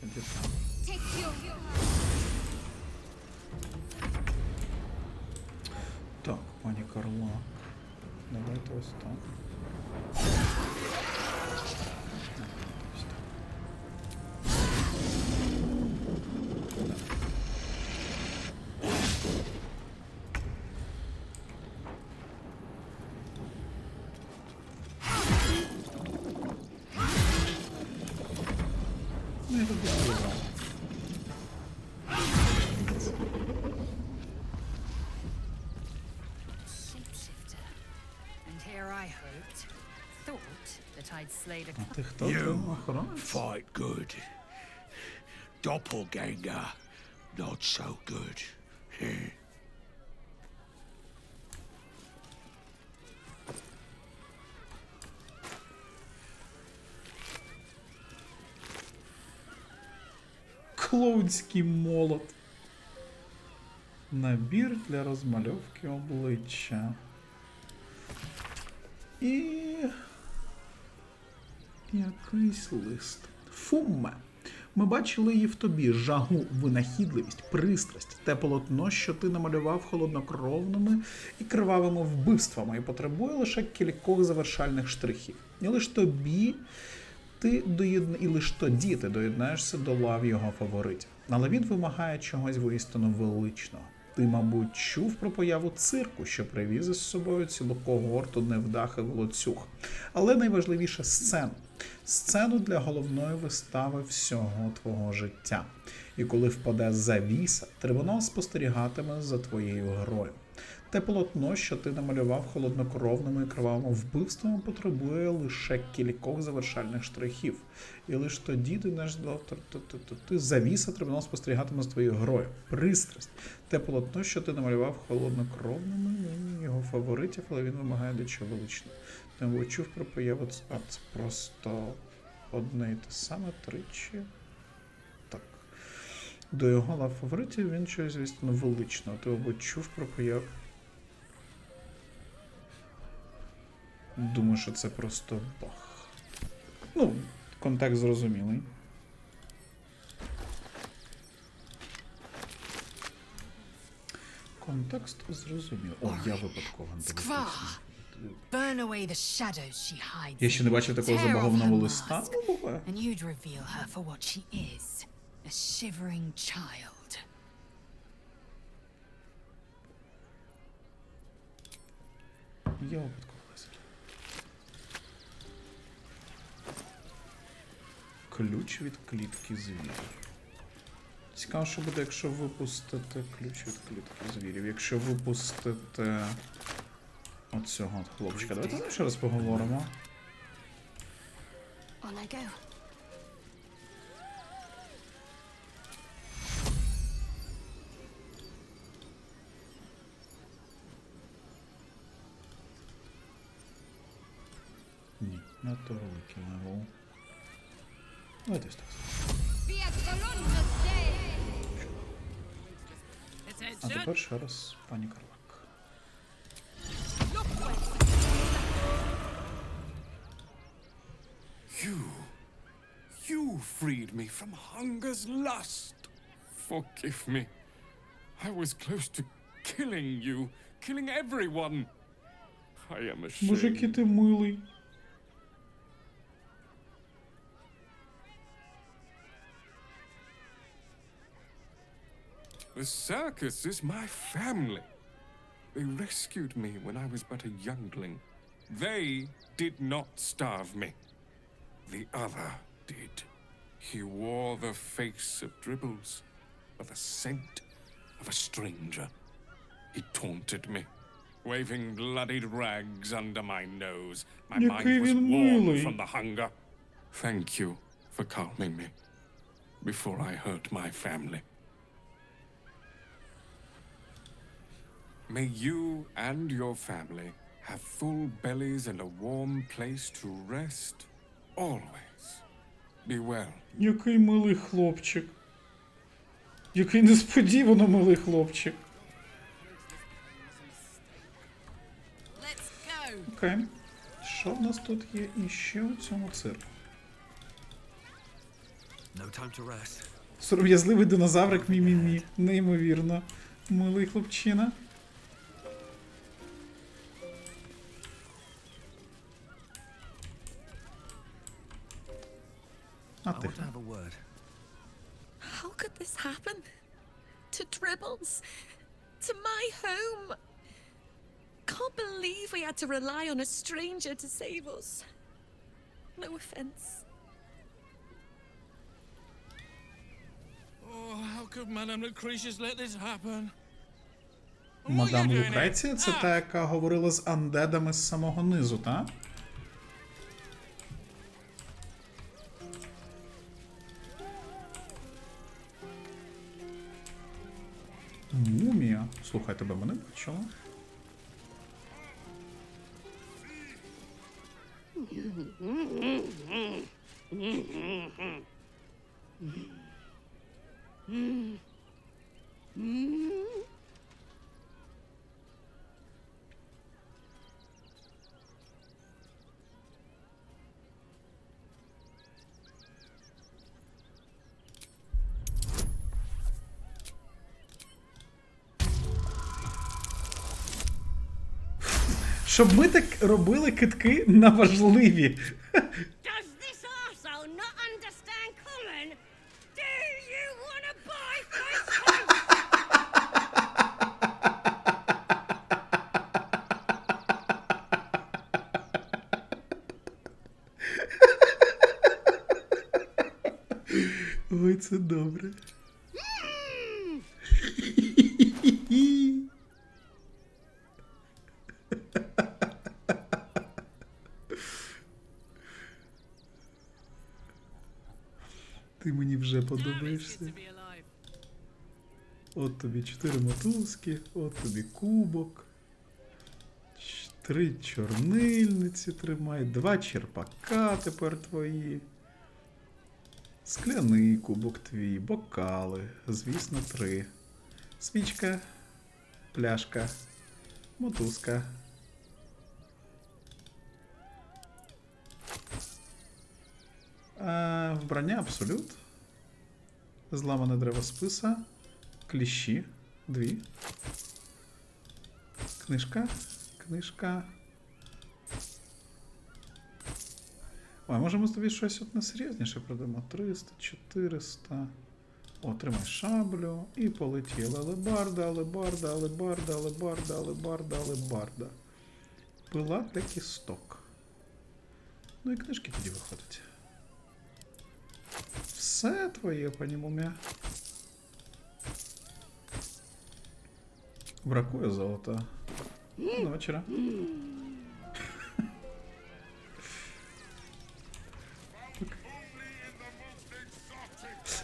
Тоді так. Так, пані Карла. Давайте ось так. Ну, я тут вибрав. А ти хто? Охоронець? Fight good. Doppelganger, not so good. Клоунський молот. Набір для розмальовки обличчя. І якийсь лист. Фумме. Ми бачили її в тобі, жагу, винахідливість, пристрасть, те полотно, що ти намалював холоднокровними і кривавими вбивствами, і потребує лише кількох завершальних штрихів. І лише тоді ти доєднаєшся до лав його фаворитів. Але він вимагає чогось воістину величного. Ти, мабуть, чув про появу цирку, що привіз із собою цілу когорту невдахих волоцюг. Але найважливіше – сцену. Сцену для головної вистави всього твого життя. І коли впаде завіса, трибунал спостерігатиме за твоєю грою. Те полотно, що ти намалював холоднокровними і кривавими вбивствами, потребує лише кількох завершальних штрихів. І лише тоді ти завіса, трибунал спостерігатиме за твоєю грою. Пристрасть. Те полотно, що ти намалював холоднокровними, його фаворитів, але він вимагає дечого величного. Ти не чув про появу, це просто одне і те саме тричі. Так. До його лав фаворитів він щось, звісно, величного. Ти, мабуть, чув про появу. Думаю, що це просто бах. Ну, контекст зрозумілий. Контекст зрозумілий. О, я випадково не Skvar, burn away the shadows she hides. Я ще не бачив такого Tear off забагованого her листа. mask, Ну, буває. and you'd reveal her for what she is, a shivering child. Я випадково лист. Ключ від клітки звірів. Цікаво, що буде, якщо випустити ключ від клітки звірів. Якщо випустити оцього от хлопчика. Давайте з ним ще раз поговоримо. On I go. Ні, надто великий левел. Давайте ось так. А тепер ще раз пані Карлак. You freed me from hunger's lust. Forgive me. I was close to killing you, killing everyone. I am ashamed. Мужики, ти милий. The circus is my family. They rescued me when I was but a youngling. They did not starve me. The other did. He wore the face of Dribbles, or the scent of a stranger. He taunted me, waving bloodied rags under my nose. My mind was warm from the hunger. Thank you for calming me before I hurt my family. May you and your family have full bellies and a warm place to rest. Always. Be well. Який милий хлопчик. Який несподівано милий хлопчик. Окей. Що в нас тут є іще у цьому цирку? Сором'язливий динозаврик Мі-Мі-Мі. Неймовірно. Милий хлопчина. А ти? How could this happen? To Dribbles? To my home? Can't believe we had to rely on a stranger to save us. No offense. Oh, how could Madame Lucretius let this happen? Мадам Лукреція? Це та, яка говорила з андедами з самого низу, так? Мумія. Слухай, тебе мене бачила? Щоб ми так робили китки на важливі. Does this arsehole not understand common? Do you wanna buy face Ой, це добре. Ти мені вже подобаєшся. От тобі 4 мотузки, от тобі кубок. 3 чорнильниці тримай, 2 черпака тепер твої. Скляний кубок твій, бокали, звісно, 3. Свічка, пляшка, мотузка. Вбрання абсолют. Зламане дерево списа. Кліщі. 2. Книжка. Ой, може ми тобі щось от несерйозніше продамо. 300, 400. О, тримай шаблю. І полетіли. Алебарда. Пила та кісток. Ну і книжки тоді виходять. Все твоє, пані мумія. Бракує золота. До вечора.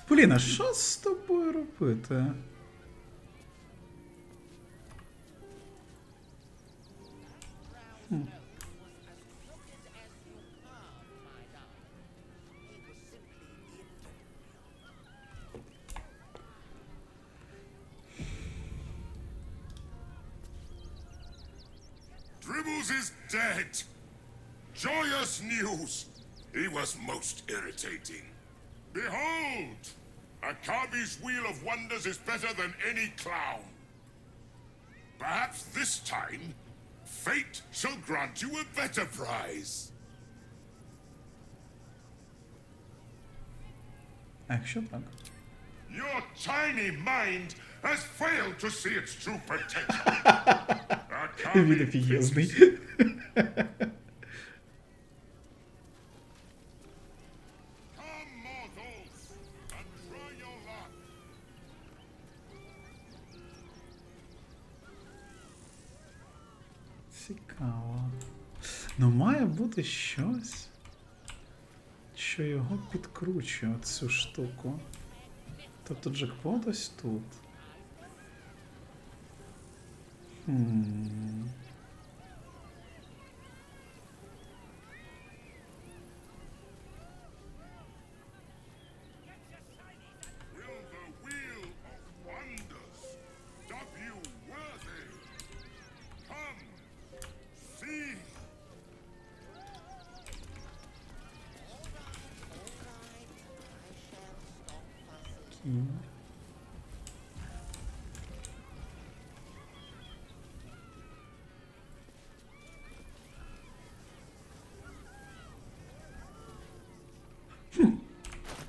Поліна, що з тобою робити? Dribbles is dead. Joyous news. He was most irritating. Behold! Akabi's Wheel of Wonders is better than any clown. Perhaps this time, fate shall grant you a better prize. Якщо так. Your tiny mind has failed to see its true potential. Він офігезний. Цікаво. Ну має бути щось, що його підкручує цю штуку. Тобто джекпот ось тут.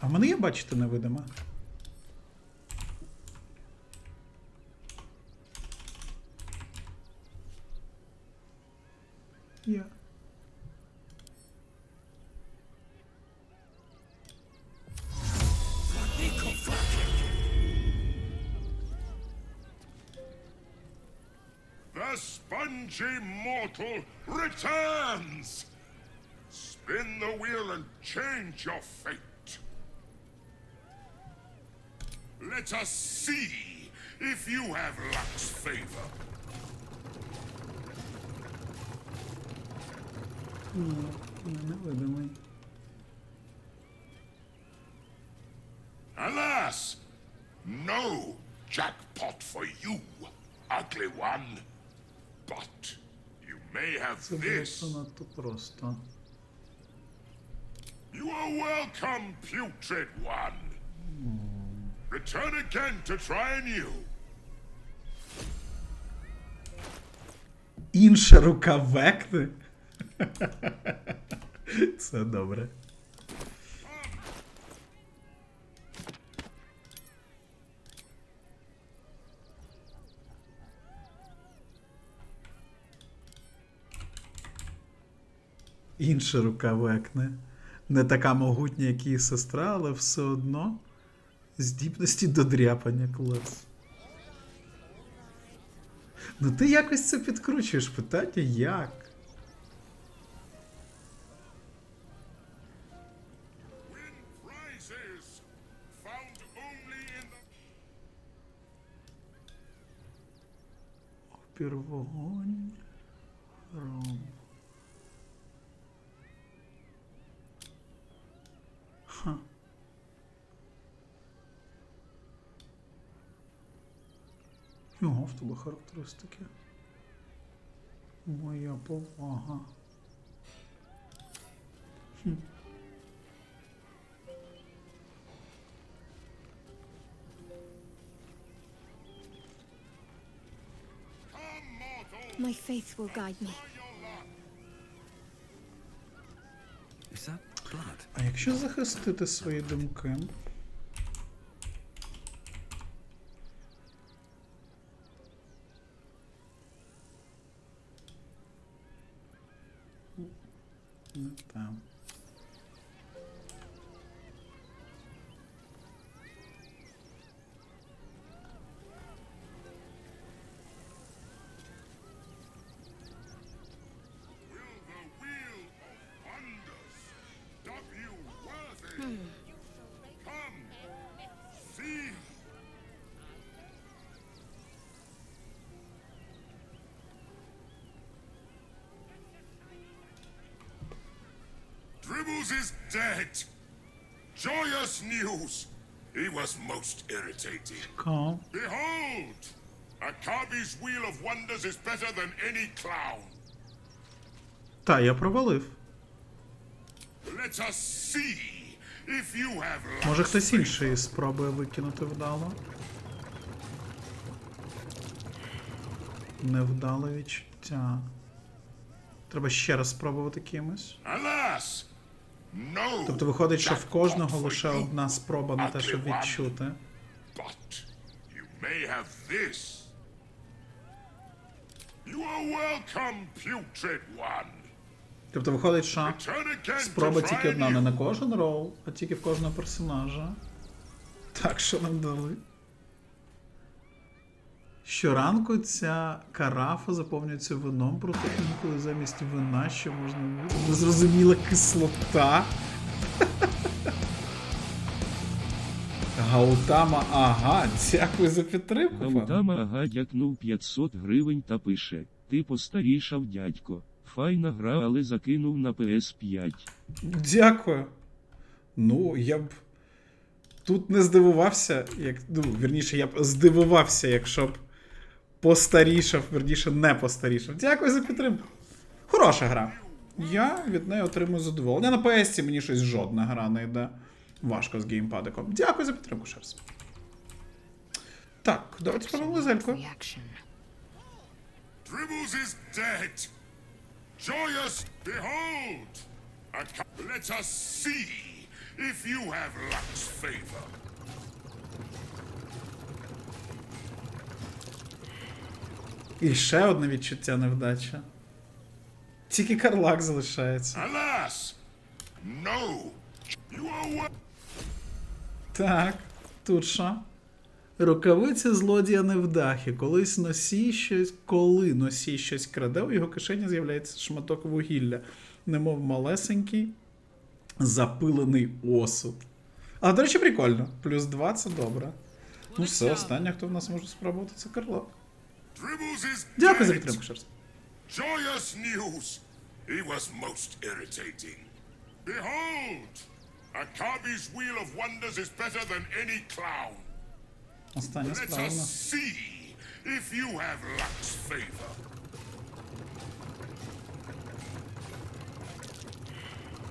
А в мене є, бачите, невидиме? Є. The spongy mortal returns! Spin the wheel and change your fate. Let us see if you have luck's favor. Невидимий. Alas, no jackpot for you, ugly one. But you may have Це this. було надто просто. You are welcome, putrid one. Return again to try anew. Інша рука векне? Це добре. Інша рука векне. Не така могутня, як її сестра, але все одно здібності до дряпання, клас. Ну ти якось це підкручуєш, питання як? Опір, вогонь, ром. Ха. Його в тебе характеристики. Моя повага. faith will guide me. Is that blood? А якщо захистити свої думки? Не там. Dribbles is dead. Joyous news. He was most irritating. Calm. Behold! Akabi's wheel of wonders is better than any clown. Та, я провалив. Let us see if you have Може хтось інший спробує викинути вдало? Невдале відчуття. Треба ще раз спробувати кимось. Alas! No. Тобто виходить, що в кожного лише одна спроба на те, щоб відчути. But you may have this. You are welcome, putrid one. Тобто виходить, що спроба тільки одна, не на кожен рол, а тільки в кожного персонажа. Так, що нам дали? Щоранку ця карафа заповнюється вином, проте інколи замість вина ще можна випити. Незрозуміла кислота. Гаутама, ага, дякую за підтримку. пане. Гаутама ага дякнув 500 гривень та пише: ти постарішав, дядько. Файна гра, але закинув на PS5. Дякую. Ну, я б тут не здивувався, як. Ну, вірніше, я б здивувався, якщо б постарішав, вірніше, не постарішав. Дякую за підтримку. Хороша гра. Я від неї отримую задоволення. На PS мені щось жодна гра не йде. Важко з геймпадиком. Дякую за підтримку, ще раз. Так, давайте спробуємо Зельку. Dribbles is dead. Joyous, behold! Let us see if you have luck's favor. І ще одне відчуття невдача. Тільки Карлак залишається. Alas! No! You are Так, тут що? Рукавиця злодія невдахи. Коли носій щось краде, у його кишені з'являється шматок вугілля, немов малесенький запилений осуд. А, до речі, прикольно. Плюс 2 це добре. Ну все, останнє, хто в нас може спробувати, це Карлак. Дякую за підтримку, ще раз. Joyous news! He was most irritating. Behold! Akabi's wheel of wonders is better than any clown. Остання Let справа. us see if you have luck's favor.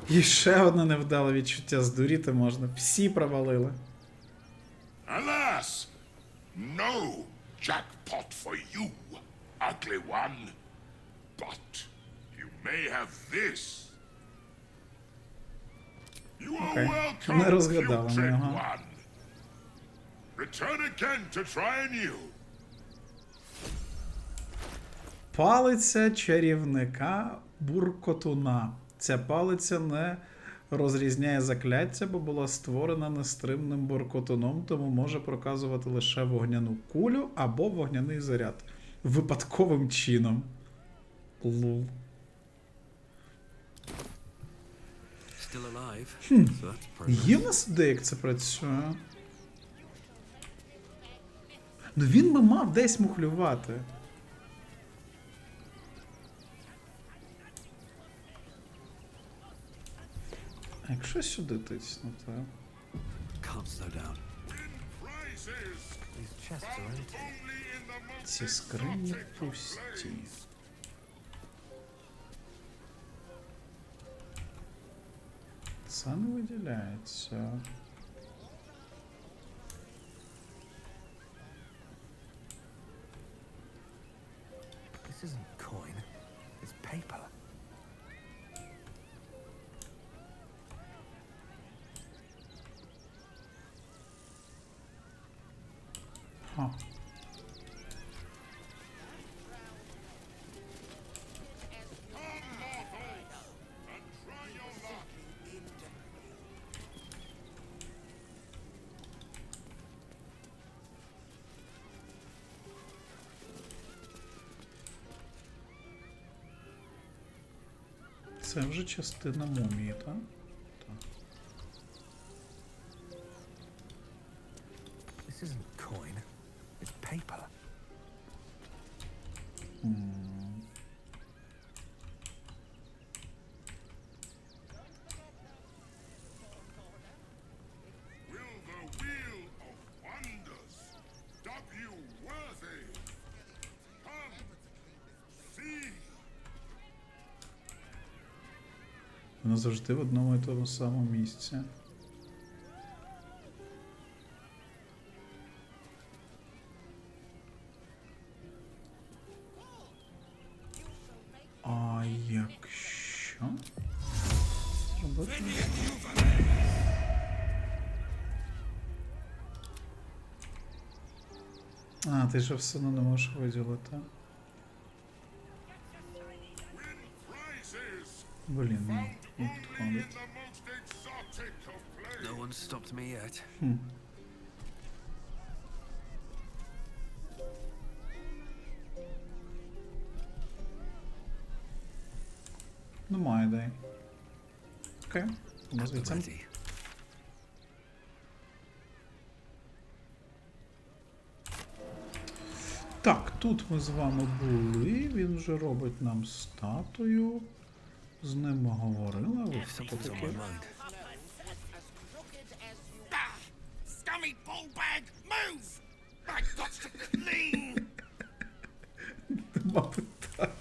І ще одне невдале відчуття, здуріти можна. Всі провалили. Alas! No jackpot for you, ugly one. But you may have this. You are Окей. welcome, Не розгадали ми putrid його. one. Return again to try anew. Палиця чарівника Буркотуна. Ця палиця не розрізняє закляття, бо була створена нестримним буркотуном, тому може проказувати лише вогняну кулю або вогняний заряд. Випадковим чином. Лул. Still alive. Хм. So that's progress. Є в нас ідея, як це працює? Ну він би мав десь мухлювати. А якщо сюди тиснути? Can't slow down. These chests are empty. Ці скрині пусті. Це не виділяється. This isn't coin. paper. Huh. Це вже частина мумії, так? This isn't coin, it's paper. Воно завжди в одному і тому самому місці. А якщо зробити? А, ти ж все одно не можеш виділити. Блін, ну, підходить. No one's stopped me yet. Немає ідей. Окей, звідси. Так, тут ми з вами були, він вже робить нам статую. З ним говорили, ви хто таке? Scummy ballbag, move! I got to clean! Мабуть, так.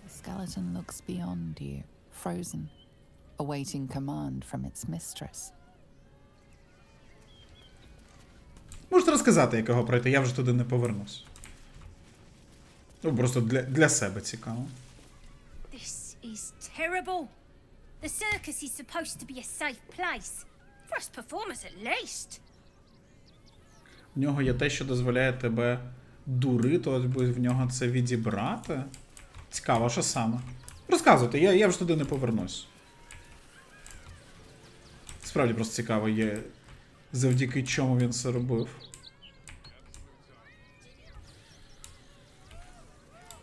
The skeleton looks beyond you, frozen, awaiting command from its mistress. Можете розказати, як його пройти, я вже туди не повернусь. Ну, просто для себе цікаво. This is terrible. The circus is supposed to be a safe place. For us performers at least. В нього є те, що дозволяє тебе дурити, ось би в нього це відібрати. Цікаво, що саме? Розказуйте, я вже туди не повернусь. Справді просто цікаво є, завдяки чому він це робив.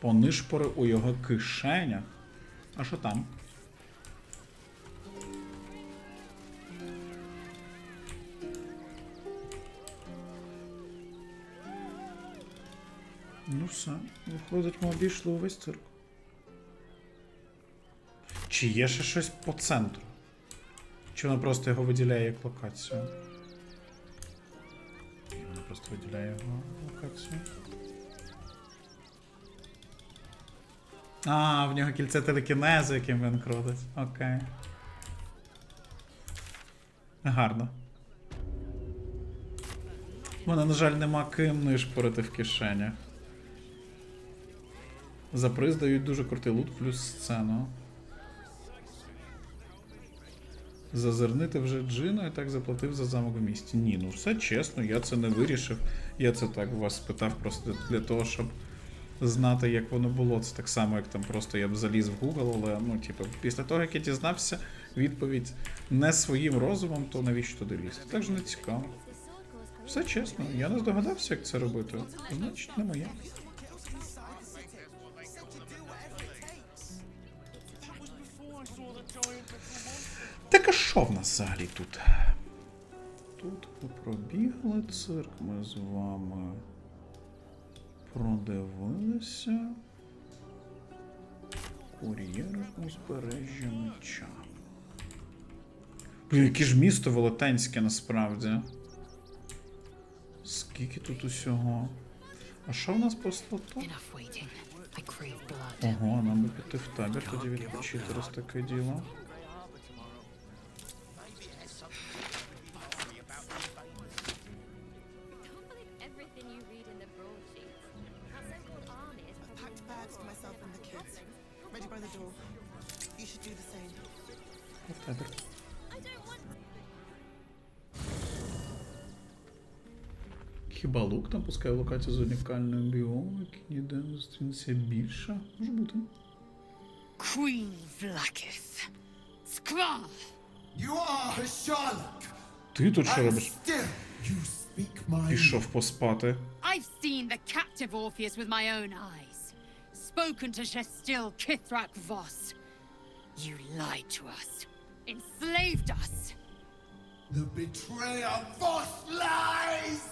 Понишпори у його кишенях. А що там? Ну все, виходить, ми обійшли увесь цирк. Чи є ще щось по центру? Чи воно просто його виділяє як локацію? Воно просто виділяє його локацію. А, в нього кільце телекінезу, яким він крутить. Окей. Гарно. У мене, на жаль, нема ким нишпорити в кишенях. За приз дають дуже крутий лут плюс сцену. Зазирнити вже Джину і так заплатив за замок у місті. Ні, ну все чесно, я це не вирішив. Я це так вас спитав просто для того, щоб знати, як воно було. Це так само, як там просто я б заліз в Google, але, ну, типу, після того, як я дізнався відповідь не своїм розумом, то навіщо туди лізти? Так же не цікаво. Все чесно, я не здогадався, як це робити. Значить, не моє. Так а що в нас взагалі тут? Тут ми пробігли цирк, ми з вами продивилися. Кур'єр узбережжя меча. Яке ж місто велетенське насправді. Скільки тут усього. А що в нас по слоту? Ого, нам би піти в табір, тоді відпочити, раз таке діло. Табір. Хіба лук там пускає локацію з унікальним біомом, який ніде не зустрінеться більше? Може бути. Queen Vlaakith. Skrull! You are Charlotte. Ти тут що And робиш? still you speak my Пішов поспати. I've seen the captive Orpheus with my own eyes. Spoken to Shestil Kithrak Voss. You lied to us. Enslaved us. The betrayer Voss lies!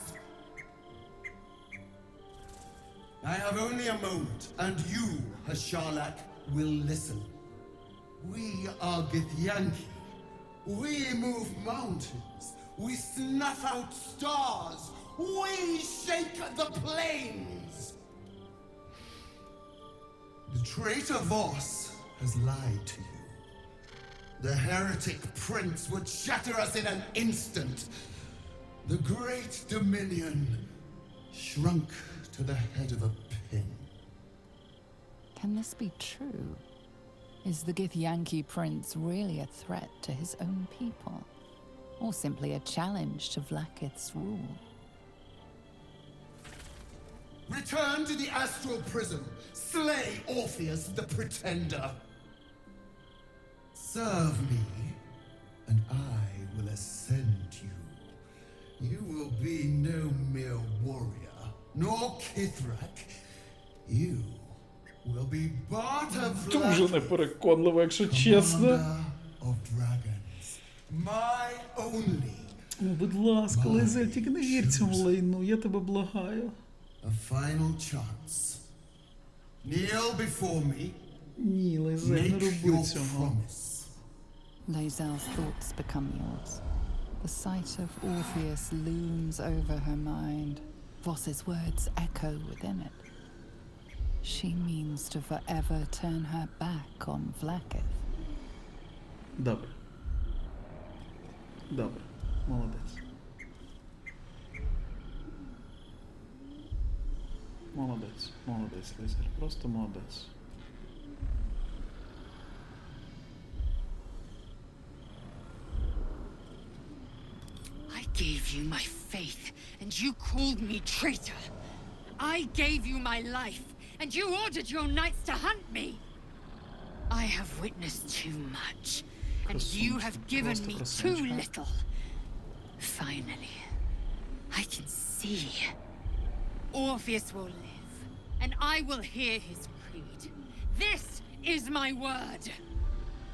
I have only a moment, and you, Hasharlak, will listen. We are Githyanki. We move mountains. We snuff out stars. We shake the plains. The traitor Voss has lied to you. The heretic prince would shatter us in an instant. The great dominion shrunk to the head of a pin. Can this be true? Is the Githyanki prince really a threat to his own people? Or simply a challenge to Vlaakith's rule? Return to the astral prism. Slay Orpheus the pretender. Serve me, and I will ascend you. You will be no mere warrior, nor Kithrak. You will be Baldur, Дуже непереконливо, якщо чесно. of dragons. My only. О, будь ласка, Лейзель, тільки не вір цьому лайну, я тебе благаю. A final chance. Kneel before me. Ні, Лейзель, не роби цього. Lae'zel's thoughts become yours. The sight of Orpheus looms over her mind. Voss's words echo within it. She means to forever turn her back on Vlaakith. Добре. Добре. Молодець. Молодець. Молодець, Лейзель. Просто молодець. I gave you my faith, and you called me traitor. I gave you my life, and you ordered your knights to hunt me. I have witnessed too much, and you have given me too little. Finally, I can see. Orpheus will live, and I will hear his creed. This is my word.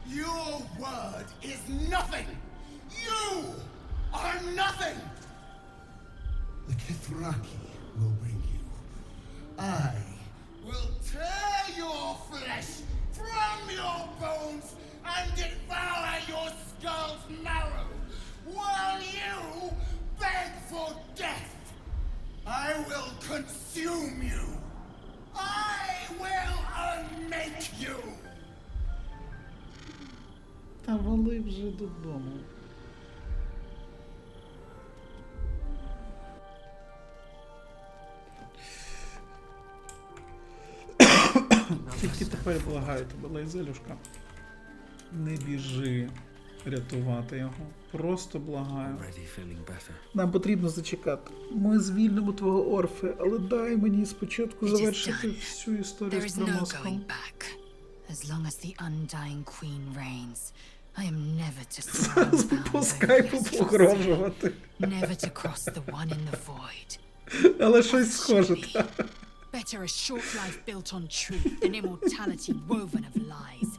Your word is nothing! You are nothing! The Kithraki will bring you. I will tear your flesh from your bones and devour your skull's marrow while you beg for death. I will consume you. I will unmake you. Та вали вже додому. Тільки тепер благаю тебе, Лейзелюшка. Не біжи рятувати його. Просто благаю. Нам потрібно зачекати. Ми звільнимо твого Орфе, але дай мені спочатку завершити всю історію з промозком. As long as the undying queen reigns, I am never to surround По скайпу погрожувати. never to cross the one in the void. Але щось схоже, так. Better a short life built on truth than immortality woven of lies.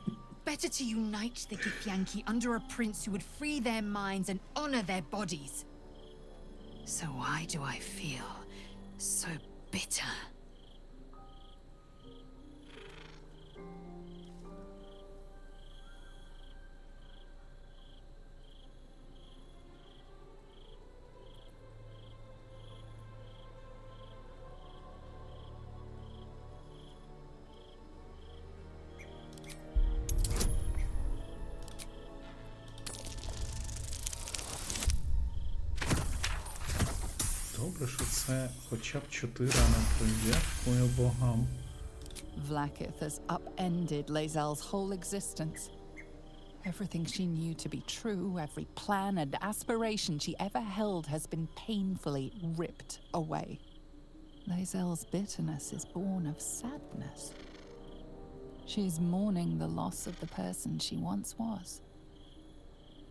Better to unite the Githyanki under a prince who would free their minds and honor their bodies. So why do I feel so bitter? добре, що це хоча б 4, а не 3. Дякую богам. Vlaakith has upended Lae'zel's whole existence. Everything she knew to be true, every plan and aspiration she ever held has been painfully ripped away. Lae'zel's bitterness is born of sadness. She's mourning the loss of the person she once was,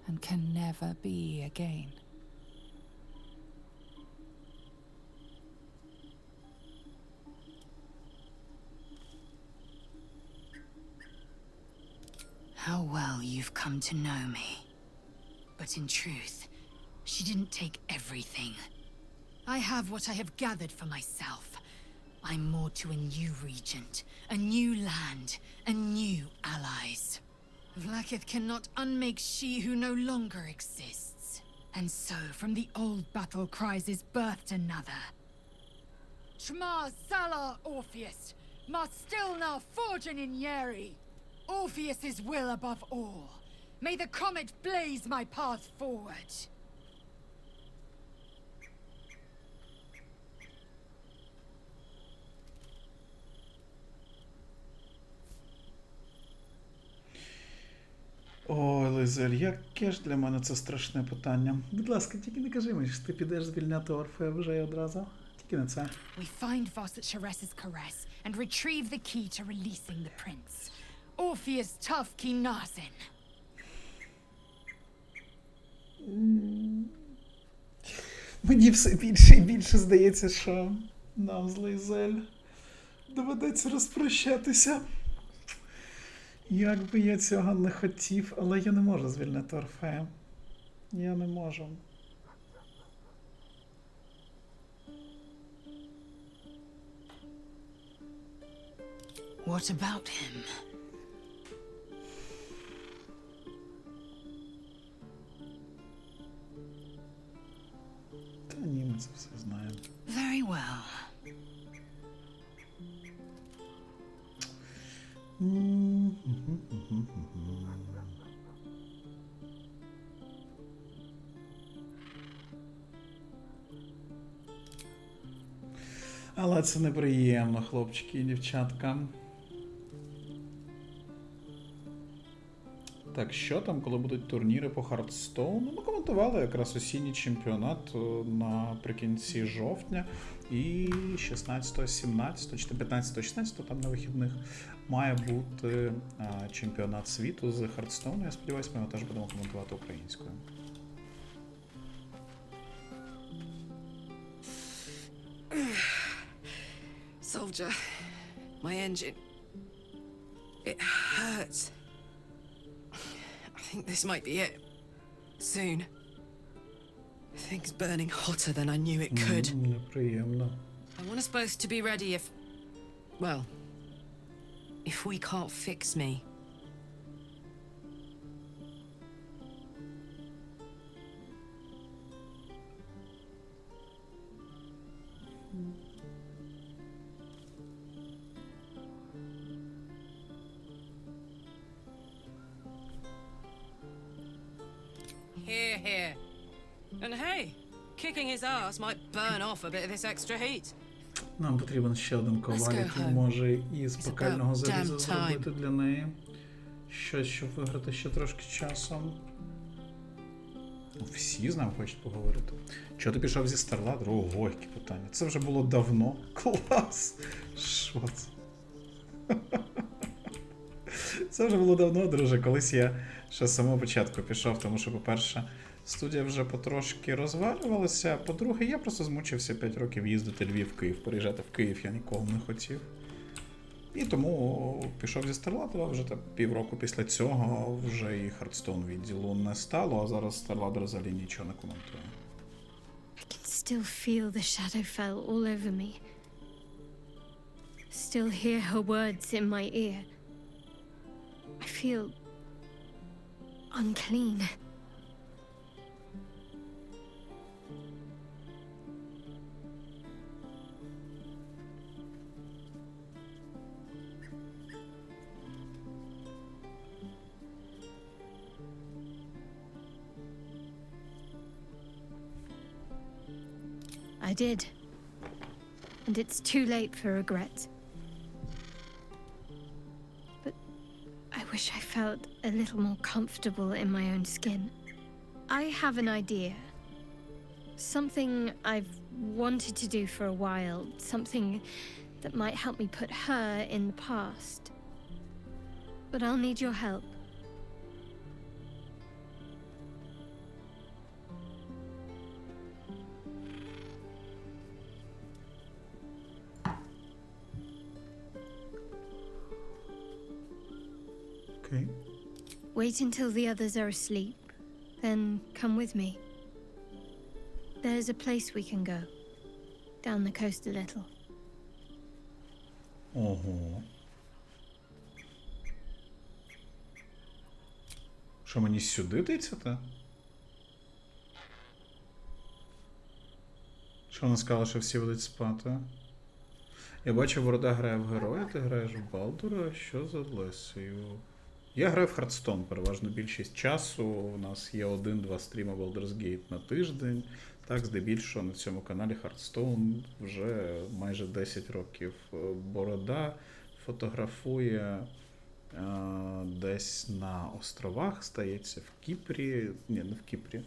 and can never be again. How well you've come to know me. But in truth, she didn't take everything. I have what I have gathered for myself. I'm moored to a new regent, a new land, and new allies. Vlaakith cannot unmake she who no longer exists. And so, from the old battle cries is birthed another. Shma Salar Orpheus, Ma Stilna Forgin in Yeri. Orpheus's will above all. May the comet blaze my path forward. Ой, Лизель, яке ж для мене це страшне питання. Будь ласка, тільки не кажи мені, що ти підеш звільняти Орфея вже й одразу. Тільки не це. We find Voss at Sharess's caress and retrieve the key to releasing the prince. Orpheus tough Kinazin. Мені все більше і більше здається, що нам з Лизель доведеться розпрощатися. Як би я цього не хотів, але я не можу звільнити Орфея. Я не можу. What about him? Та ні, ми це все знаємо. Very well. Але це неприємно, хлопчики і дівчатка. Так, що там, коли будуть турніри по Хардстоуну? Ми коментували якраз осінній чемпіонат наприкінці жовтня. І 16, 17, чи 15, 16, там на вихідних має бути чемпіонат світу з Хардстоуну. Я сподіваюся, ми його теж будемо коментувати українською. Soldier, my engine. It hurts. I think this might be it. Soon. Things burning hotter than I knew it could. Неприємно. I want us both to be ready if... well, if we can't fix me. Here, here. And hey, kicking his ass might burn off a bit of this extra heat. Нам потрібен ще один коваль, який може із пекельного заліза зробити для неї щось, щоб виграти ще трошки часу. Всі з нами хочуть поговорити. Чого ти пішов зі Старладер? Ого, які питання. Це вже було давно. Клас! Що це? Це вже було давно, друже. Колись я ще з самого початку пішов, тому що, по-перше, студія вже потрошки розвалювалася. По-друге, я просто змучився 5 років їздити Львів-Київ. Переїжджати в Київ я ніколи не хотів. І тому пішов зі Старладера, вже півроку після цього вже і Хардстоун відділу не стало, а зараз Старладер взагалі нічого не коментує. I can still feel the Shadowfell all over me. Still hear her words in my ear. I feel unclean. I did. And it's too late for regret. But I wish I felt a little more comfortable in my own skin. I have an idea. Something I've wanted to do for a while. Something that might help me put her in the past. But I'll need your help. Okay. Wait until the others are asleep, then come with me. There's a place we can go. Down the coast a little. Ого. Що, мені сюди тицяти? Що вона сказала, що всі будуть спати? Я бачу, Борода грає в героя, ти граєш в Балдура, що за Лесею? Я граю в Хардстоун переважно більшість часу. У нас є 1-2 стріми Baldur's Gate на тиждень. Так, здебільшого на цьому каналі Хардстоун вже майже 10 років. Борода фотографує десь на островах, стається в Кіпрі. Ні, не в Кіпрі.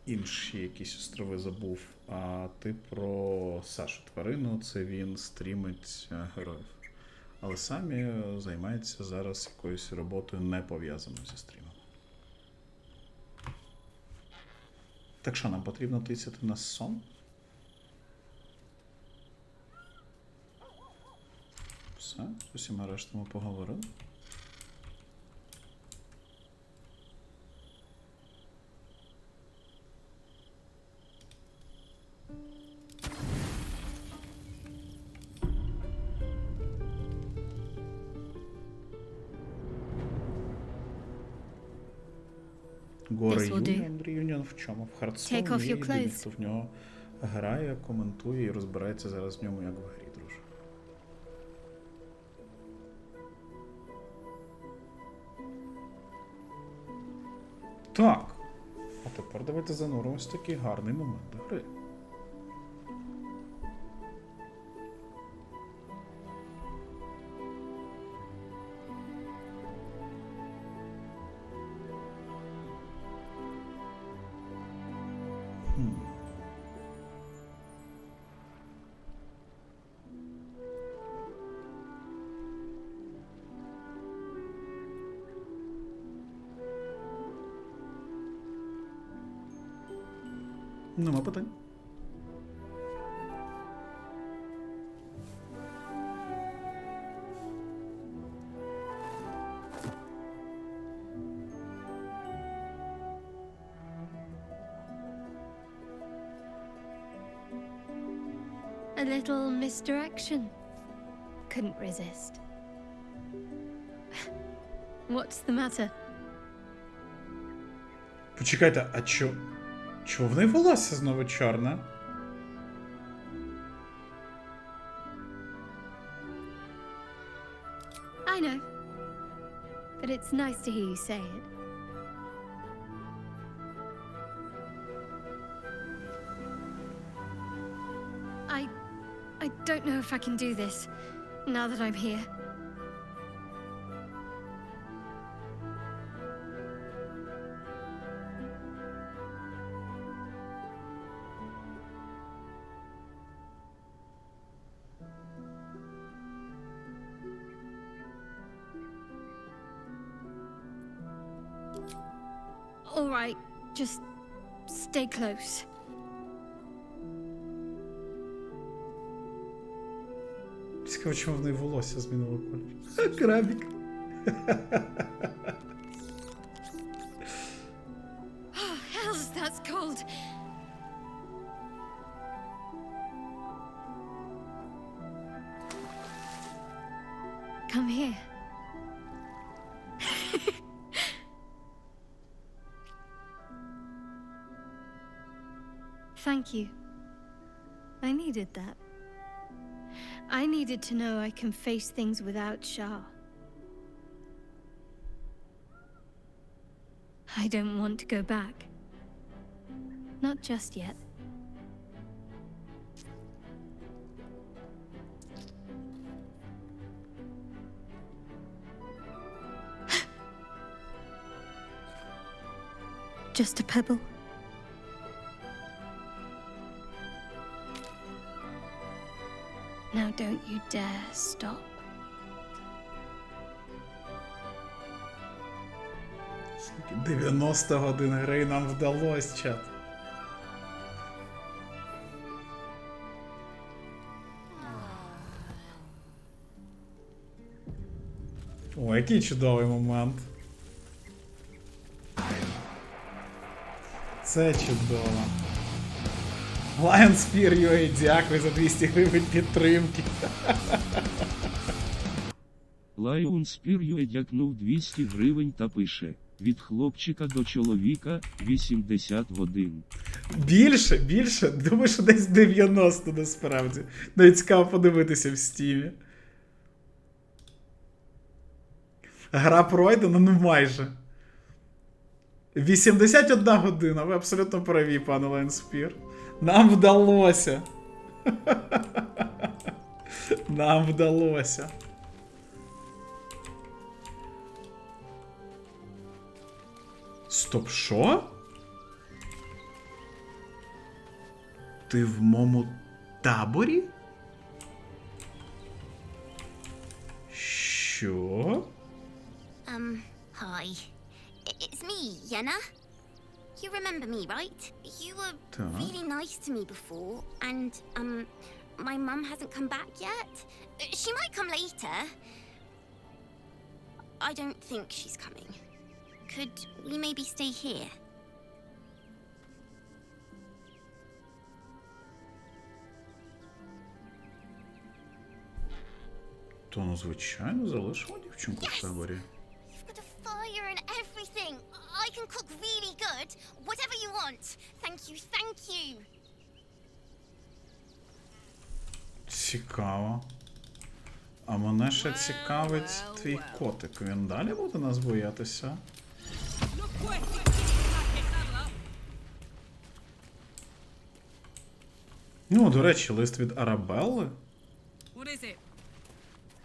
Інші якісь острови забув. А ти про Сашу Тварину, це він стрімить героїв. Але самі займається зараз якоюсь роботою, не пов'язаною зі стрімом. Так що, нам потрібно тицяти на сон? Все, з усіма рештами поговорили. Реюніон в чому? В Хардстоуні є єдиний, хто в нього грає, коментує і розбирається зараз в ньому, як в грі, друже. Так. А тепер давайте зануримось в такий гарний момент гри. Нема питань. A little misdirection. Couldn't resist. What's the matter? Почекайте, а чого в неї волосся знову чорне? I know. But it's nice to hear you say it. I don't know if I can do this, now that I'm here. All right, just stay close. Цікаво, чому в неї волосся змінило колір. Крабік. Oh, hells, that's cold. Come here. Thank you. I needed that. I needed to know I can face things without Shah. I don't want to go back. Not just yet. just a pebble. Now don't you dare stop. 90 годин гри нам вдалося, чат. О, який чудовий момент. Це чудово. Lion Spear UA, дякую за 200 гривень підтримки. Lion Spear дякнув 200 гривень та пише: від хлопчика до чоловіка 80 годин. Більше? Думаю, що десь 90 насправді. Навіть цікаво подивитися в стімі. Гра пройдена, ну майже. 81 година, ви абсолютно праві, пане Lion Spear. Нам вдалося. Нам вдалося. Стоп, що? Ти в моєму таборі? Що? Hi. It's me, Yenna. You remember me, right? You were really nice to me before, and, my mum hasn't come back yet. She might come later. I don't think she's coming. Could we maybe stay here? То, ну, звичайно, залишимо дівчинку в таборі. Fire and everything. I can cook really good. Whatever you want. Thank you, thank you. Цікаво. А мене ще цікавить твій котик. Він далі буде нас боятися? Ну, до речі, лист від Арабелли.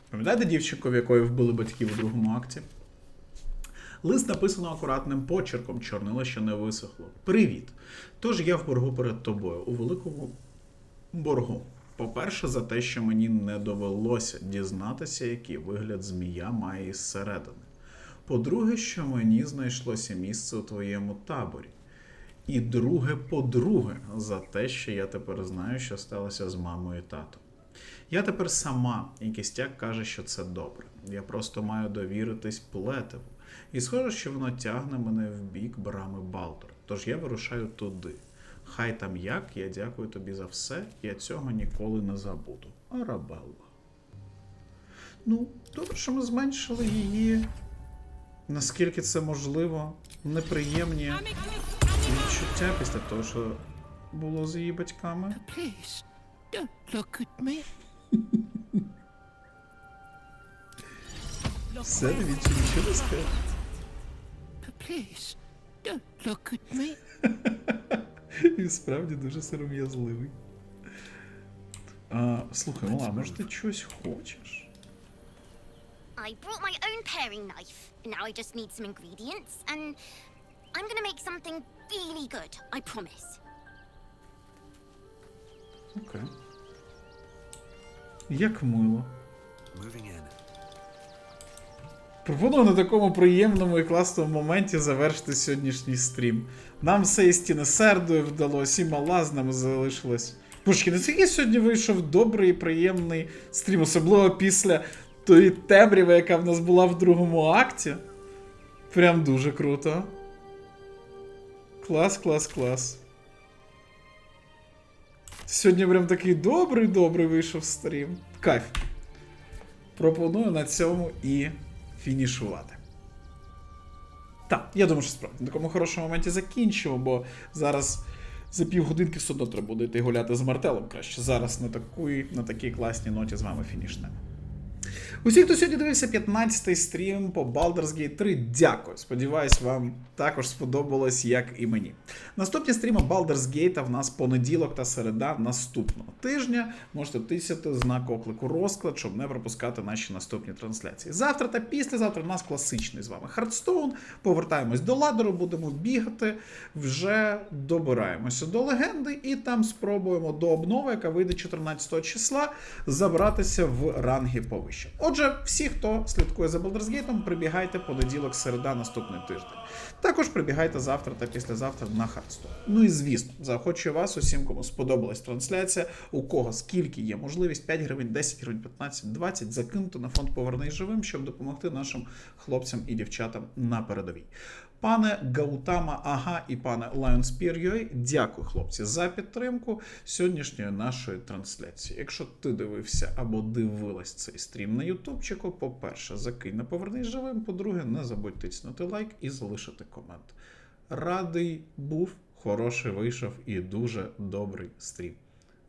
Пам'ятаєте дівчинку, в якої вбили батьків у другому акті? Лист написано акуратним почерком, чорнило ще не висохло. Привіт. Тож я в боргу перед тобою, у великому боргу. По-перше, за те, що мені не довелося дізнатися, який вигляд змія має із середини. По-друге, що мені знайшлося місце у твоєму таборі. І по-друге, за те, що я тепер знаю, що сталося з мамою і татом. Я тепер сама, і кістяк каже, що це добре. Я просто маю довіритись плетеву. І схоже, що воно тягне мене в бік брами Балдур. Тож я вирушаю туди. Хай там як, я дякую тобі за все, я цього ніколи не забуду. Арабелла. Ну, добре, що ми зменшили її, наскільки це можливо, неприємні відчуття після того, що було з її батьками. Please, don't look at me. Все, дивіться, нічого не скажу. Please, don't look at me. Він справді дуже сором'язливий. Слухай, мала, може ти чогось хочеш? I brought my own paring knife. Now I just need some ingredients, and I'm gonna make something really good, I promise. Окей. Як мило. Пропоную на такому приємному і класному моменті завершити сьогоднішній стрім. Нам все із Тіни Сердою вдалося, і мала з нами залишилась. Пушки, наскільки сьогодні вийшов добрий і приємний стрім, особливо після тої темряви, яка в нас була в другому акті. Прям дуже круто. Клас, клас, клас. Сьогодні прям такий добрий вийшов стрім. Кайф. Пропоную на цьому і фінішувати. Так, я думаю, що справді на такому хорошому моменті закінчимо, бо зараз за півгодинки все одно треба буде йти гуляти з Мартелом краще. Зараз на такій класній ноті з вами фінішнемо. Усі, хто сьогодні дивився 15-й стрім по Baldur's Gate 3, дякую. Сподіваюсь, вам також сподобалось, як і мені. Наступні стріми Baldur's Gate в нас понеділок та середа наступного тижня. Можете тисяти знак оклику розклад, щоб не пропускати наші наступні трансляції. Завтра та післязавтра у нас класичний з вами Хардстоун. Повертаємось до ладеру, будемо бігати, вже добираємося до легенди і там спробуємо до обнови, яка вийде 14 числа, забратися в ранги повище. Отже, всі, хто слідкує за Baldur's Gate, прибігайте понеділок, середа, наступний тиждень. Також прибігайте завтра та післязавтра на Хардстоун. Ну і звісно, заохочую вас усім, кому сподобалась трансляція, у кого скільки є можливість, 5 гривень, 10 гривень, 15, 20, закинути на фонд «Повернись живим», щоб допомогти нашим хлопцям і дівчатам на передовій. Пане Гаутама Ага і пане Lionspire.ua, дякую, хлопці, за підтримку сьогоднішньої нашої трансляції. Якщо ти дивився або дивилась цей стрім на ютубчику, по-перше, закинь на «Повернись живим», по-друге, не забудь тиснути лайк і залишити комент. Радий був, хороший вийшов і дуже добрий стрім.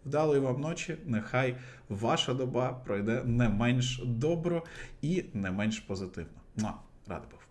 Вдалої вам ночі, нехай ваша доба пройде не менш добро і не менш позитивно. Радий був.